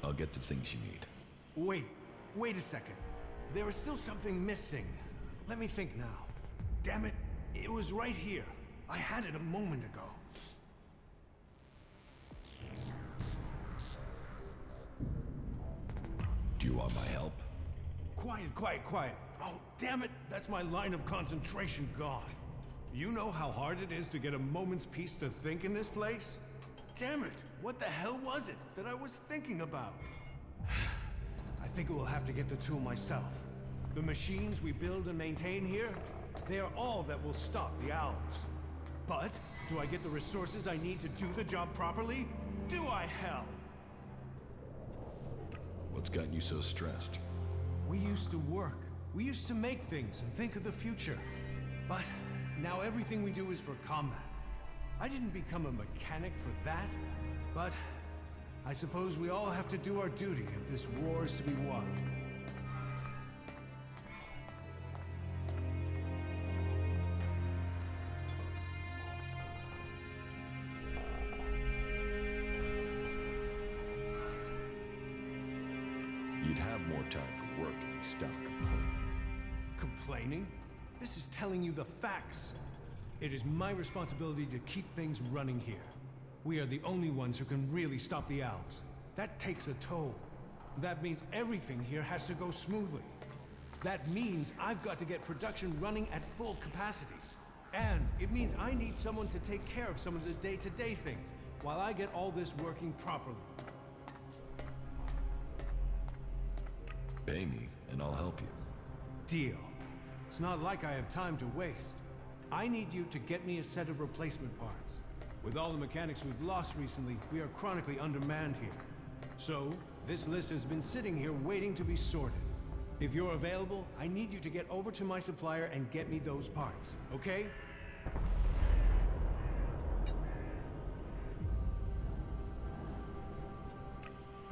I'll get the things you need. Wait a second. There is still something missing. Let me think now. Damn it, it was right here. I had it a moment ago. Do you want my help? Quiet. Oh, damn it, that's my line of concentration gone. You know how hard it is to get a moment's peace to think in this place? Damn it, what the hell was it that I was thinking about? I think we'll have to get the tool myself. The machines we build and maintain here, they are all that will stop the owls. But, do I get the resources I need to do the job properly? Do I, hell? What's gotten you so stressed? We used to work We used to make things and think of the future. But now everything we do is for combat. I didn't become a mechanic for that, but I suppose we all have to do our duty if this war is to be won. You'd have more time for work if you stopped complaining. Complaining? This is telling you the facts. It is my responsibility to keep things running here. We are the only ones who can really stop the Alps. That takes a toll. That means everything here has to go smoothly. That means I've got to get production running at full capacity. And it means I need someone to take care of some of the day-to-day things while I get all this working properly. Pay me, and I'll help you. Deal. It's not like I have time to waste. I need you to get me a set of replacement parts. With all the mechanics we've lost recently, we are chronically undermanned here. So, this list has been sitting here waiting to be sorted. If you're available, I need you to get over to my supplier and get me those parts, okay?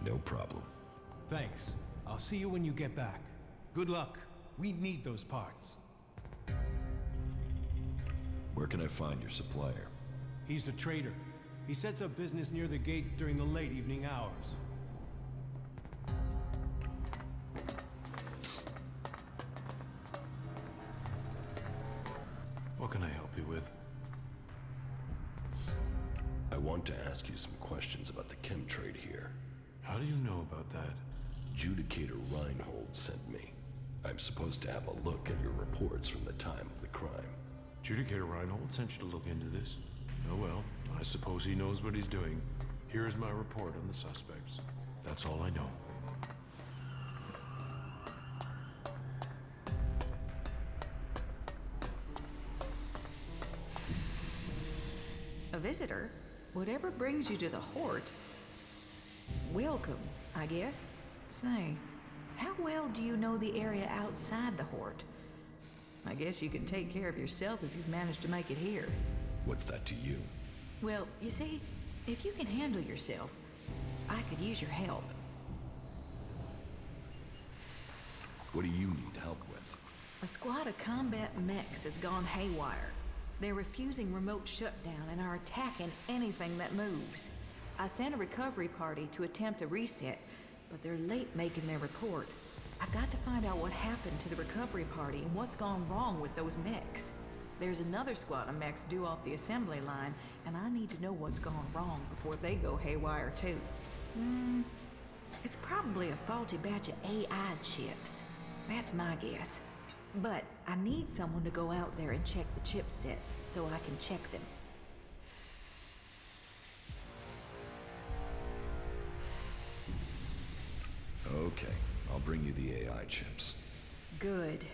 No problem. Thanks. I'll see you when you get back. Good luck. We need those parts. Where can I find your supplier? He's a trader. He sets up business near the gate during the late evening hours. What can I help you with? I want to ask you some questions about the chem trade here. How do you know about that? Judicator Reinhold sent me. I'm supposed to have a look at your reports from the time of the crime. Judicator Reinhold sent you to look into this? Oh well, I suppose he knows what he's doing. Here's my report on the suspects. That's all I know. A visitor? Whatever brings you to the Hort? Welcome, I guess. Say, how well do you know the area outside the Hort? I guess you can take care of yourself if you've managed to make it here. What's that to you? Well, you see, if you can handle yourself, I could use your help. What do you need help with? A squad of combat mechs has gone haywire. They're refusing remote shutdown and are attacking anything that moves. I sent a recovery party to attempt a reset, but they're late making their report. I've got to find out what happened to the recovery party and what's gone wrong with those mechs. There's another squad of mechs due off the assembly line, and I need to know what's gone wrong before they go haywire too. It's probably a faulty batch of AI chips. That's my guess. But I need someone to go out there and check the chipsets so I can check them. Okay, I'll bring you the AI chips. Good.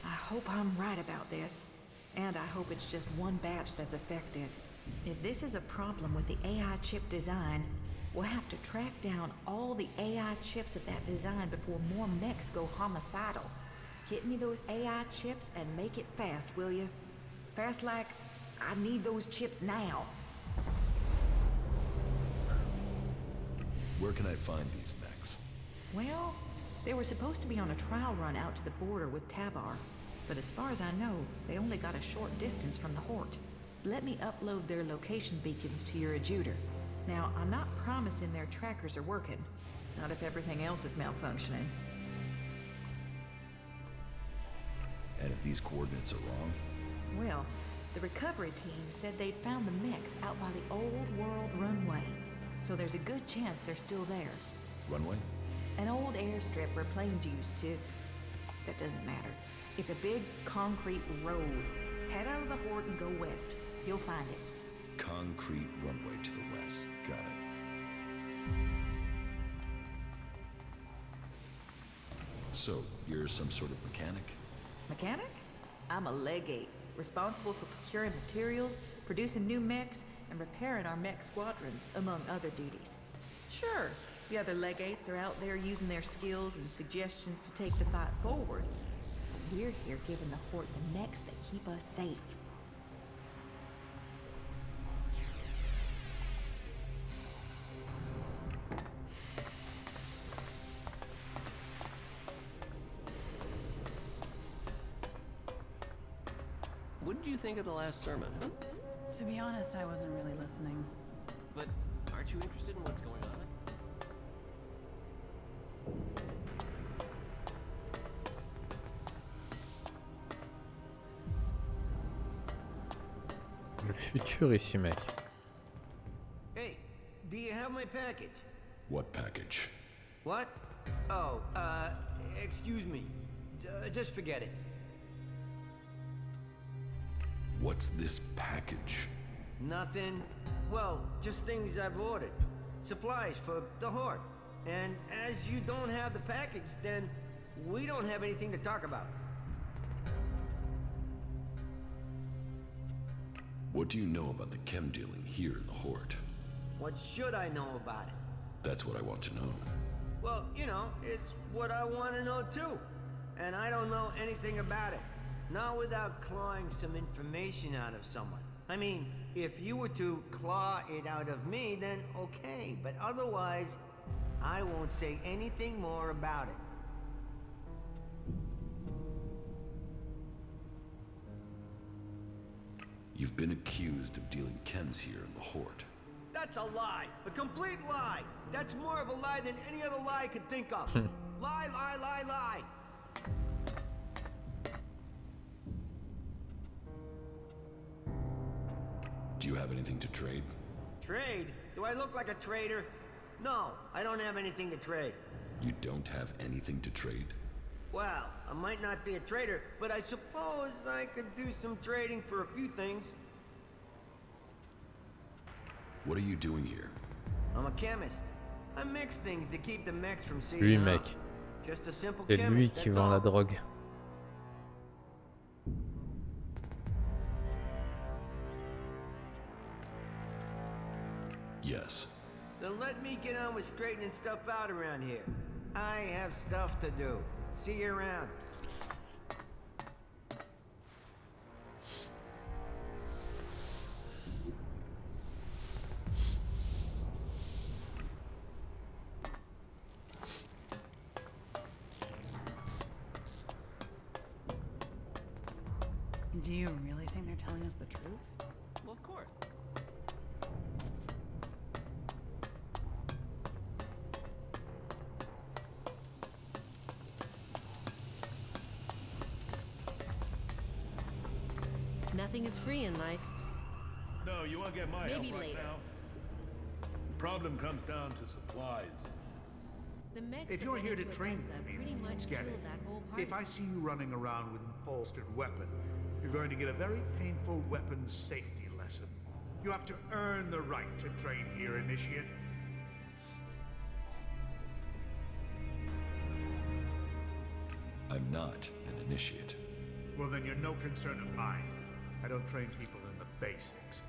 I hope I'm right about this. And I hope it's just one batch that's affected. If this is a problem with the AI chip design, we'll have to track down all the AI chips of that design before more mechs go homicidal. Get me those AI chips and make it fast, will you? Fast like, I need those chips now. Where can I find these mechs? Well, they were supposed to be on a trial run out to the border with Tavar. But as far as I know, they only got a short distance from the Hort. Let me upload their location beacons to your adjuter. Now, I'm not promising their trackers are working. Not if everything else is malfunctioning. And if these coordinates are wrong? Well, the recovery team said they'd found the mechs out by the old world runway. So there's a good chance they're still there. Runway? An old airstrip where planes used to... That doesn't matter. It's a big concrete road. Head out of the Hort and go west. You'll find it. Concrete runway to the west. Got it. So, you're some sort of mechanic? Mechanic? I'm a legate, responsible for procuring materials, producing new mechs, and repairing our mech squadrons, among other duties. Sure, the other legates are out there using their skills and suggestions to take the fight forward. we're here giving the Horde the mechs that keep us safe. What did you think of the last sermon? To be honest, I wasn't really listening. But aren't you interested in what's going on? Le futur ici, mec. Hey, do you have my package? What package? What? Oh, excuse me. Just forget it. What's this package? Nothing. Well, just things I've ordered. Supplies for the Horde. And as you don't have the package, then we don't have anything to talk about. What do you know about the chem dealing here in the Horde? What should I know about it? That's what I want to know. Well, you know, it's what I want to know too. And I don't know anything about it. Not without clawing some information out of someone. I mean, if you were to claw it out of me, then okay. But otherwise, I won't say anything more about it. You've been accused of dealing chems here in the Horde. That's a lie. A complete lie. That's more of a lie than any other lie I could think of. Lie, lie, lie, lie. Do you have anything to trade? Trade? Do I look like a trader? No, I don't have anything to trade. You don't have anything to trade? Well, I might not be a trader, but I suppose I could do some trading for a few things. What are you doing here? I'm a chemist. I mix things to keep the mechs from Lui, seizing mec. up. Just a simple C'est lui chemist, qui that's vend la all. drogue. Yes. Then let me get on with straightening stuff out around here. I have stuff to do. See you around. Do you really think they're telling us the truth? Well, of course. Nothing is free in life. No, you won't get my Maybe help right later. now. The problem comes down to supplies. The mechs If that you're went here to into train Odessa with me, pretty much get killed it. that whole party. If I see you running around with a holstered weapon, you're going to get a very painful weapons safety lesson. You have to earn the right to train here, Initiate. I'm not an initiate. Well, then you're no concern of mine. I don't train people in the basics.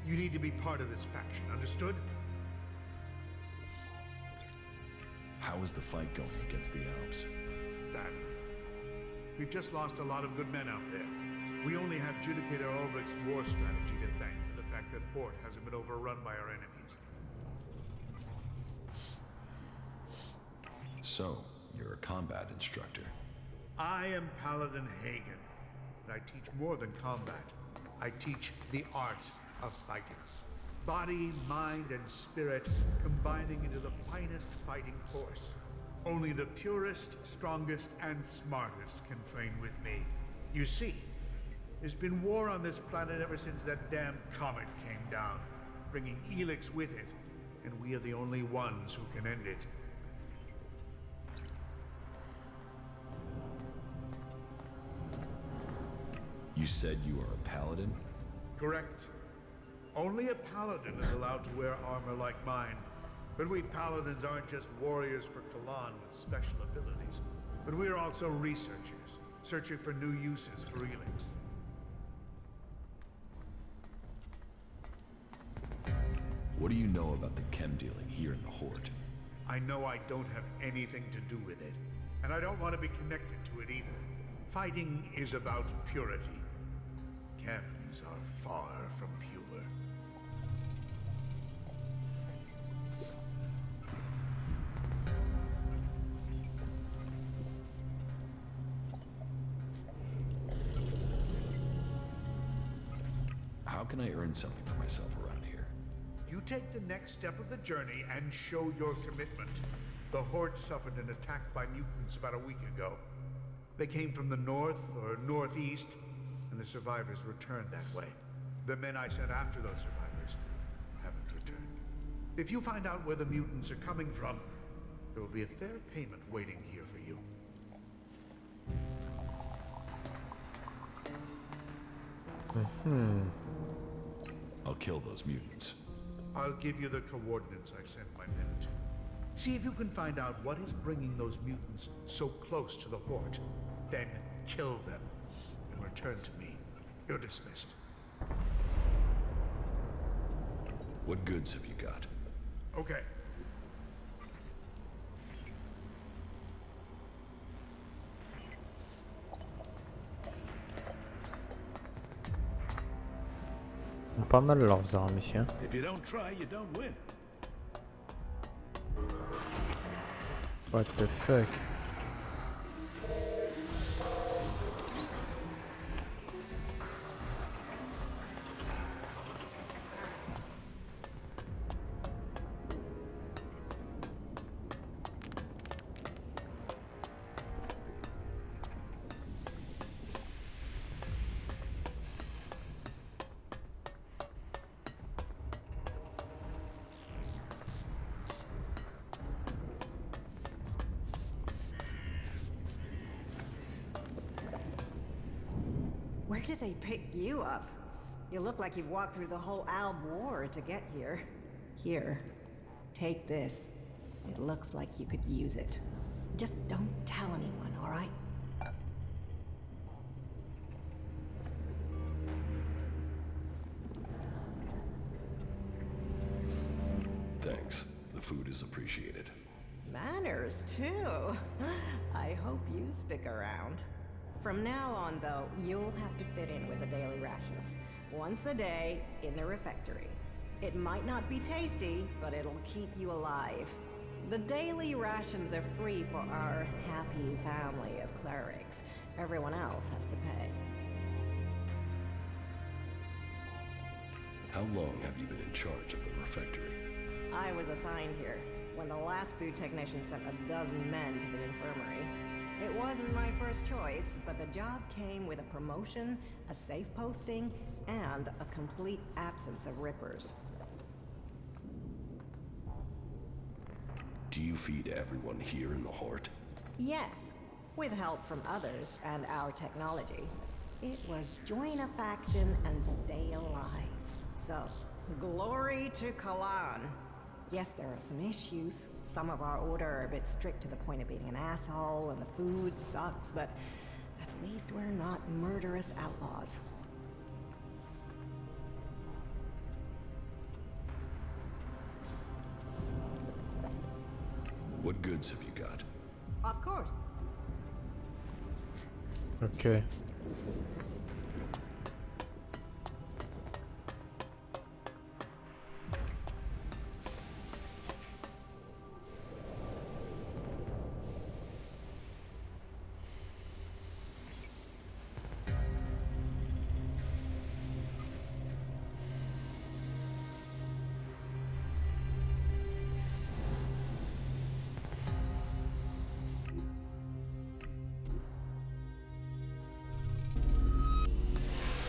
You need to be part of this faction, understood? How is the fight going against the Alps? Badly. We've just lost a lot of good men out there. We only have Judicator Ulrich's war strategy to thank for the fact that Hort hasn't been overrun by our enemies. So, you're a combat instructor. I am Paladin Hagen, but I teach more than combat. I teach the art of fighting. Body, mind, and spirit combining into the finest fighting force. Only the purest, strongest, and smartest can train with me. You see, there's been war on this planet ever since that damn comet came down, bringing ELEX with it, and we are the only ones who can end it. You said you are a paladin? Correct. Only a paladin is allowed to wear armor like mine. But we paladins aren't just warriors for Kalan with special abilities, but we're also researchers, searching for new uses for ELEX. What do you know about the chem dealing here in the Horde? I know I don't have anything to do with it, and I don't want to be connected to it either. Fighting is about purity. Chems are far from pure. How can I earn something for myself around here? You take the next step of the journey and show your commitment. The Horde suffered an attack by mutants about a week ago. They came from the north or northeast, and the survivors returned that way. The men I sent after those survivors haven't returned. If you find out where the mutants are coming from, there will be a fair payment waiting here for you. I'll kill those mutants. I'll give you the coordinates I sent my men to. See if you can find out what is bringing those mutants so close to the Horde. Then kill them and return to me. You're dismissed. What goods have you got? Okay. Pas mal leurs armes ici. Hein. If you don't try, you don't win. What the fuck? Where did they pick you up? You look like you've walked through the whole Alb War to get here. Here, take this. It looks like you could use it. Just don't tell anyone, all right? Thanks. The food is appreciated. Manners, too. I hope you stick around. From now on, though, you'll have to fit in with the daily rations. Once a day, in the refectory. It might not be tasty, but it'll keep you alive. The daily rations are free for our happy family of clerics. Everyone else has to pay. How long have you been in charge of the refectory? I was assigned here when the last food technician sent a dozen men to the infirmary. It wasn't my first choice, but the job came with a promotion, a safe posting, and a complete absence of rippers. Do you feed everyone here in the Horde? Yes, with help from others and our technology. It was join a faction and stay alive. So, glory to Kalan. Yes, there are some issues. Some of our order are a bit strict to the point of being an asshole, and the food sucks, but at least we're not murderous outlaws. What goods have you got? Of course. Okay.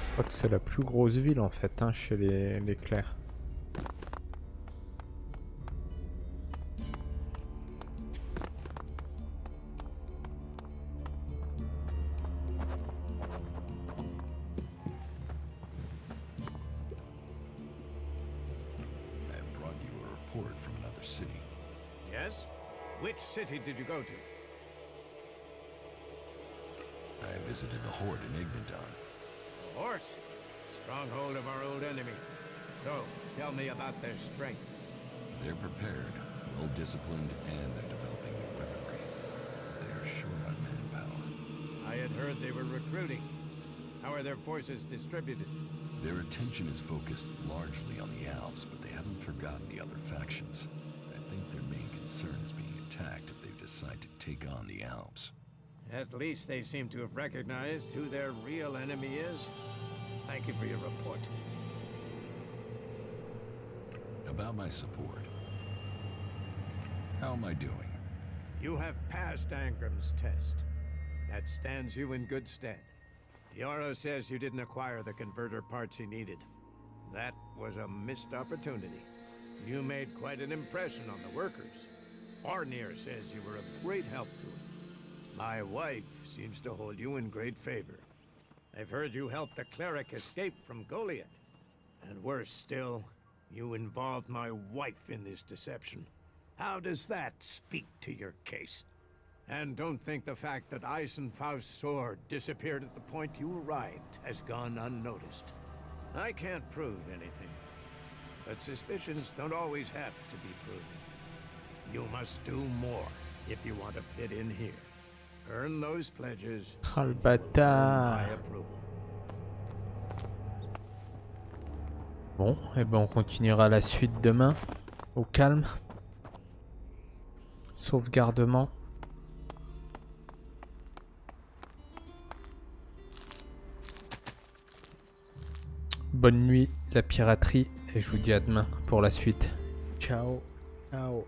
Je crois que c'est la plus grosse ville en fait, hein, chez les clercs. I have brought you a report from another city. Yes? Which city did you go to? I visited the Horde in Igniton. Horse? Stronghold of our old enemy. So, tell me about their strength. They're prepared, well-disciplined, and they're developing new weaponry. But they are short on manpower. I had heard they were recruiting. How are their forces distributed? Their attention is focused largely on the Alps, but they haven't forgotten the other factions. I think their main concern is being attacked if they decide to take on the Alps. At least they seem to have recognized who their real enemy is. Thank you for your report. About my support. How am I doing? You have passed Angram's test. That stands you in good stead. Yoro says you didn't acquire the converter parts he needed. That was a missed opportunity. You made quite an impression on the workers. Arnir says you were a great help to him. My wife seems to hold you in great favor. I've heard you helped the cleric escape from Goliath. And worse still, you involved my wife in this deception. How does that speak to your case? And don't think the fact that Eisenfaust's sword disappeared at the point you arrived has gone unnoticed. I can't prove anything, but suspicions don't always have to be proven. You must do more if you want to fit in here. Earn those pledges. Oh le bâtard. My approval. Bon, et ben on continuera la suite demain. Au calme. Sauvegardement. Bonne nuit, la piraterie, et je vous dis à demain pour la suite. Ciao. Ciao.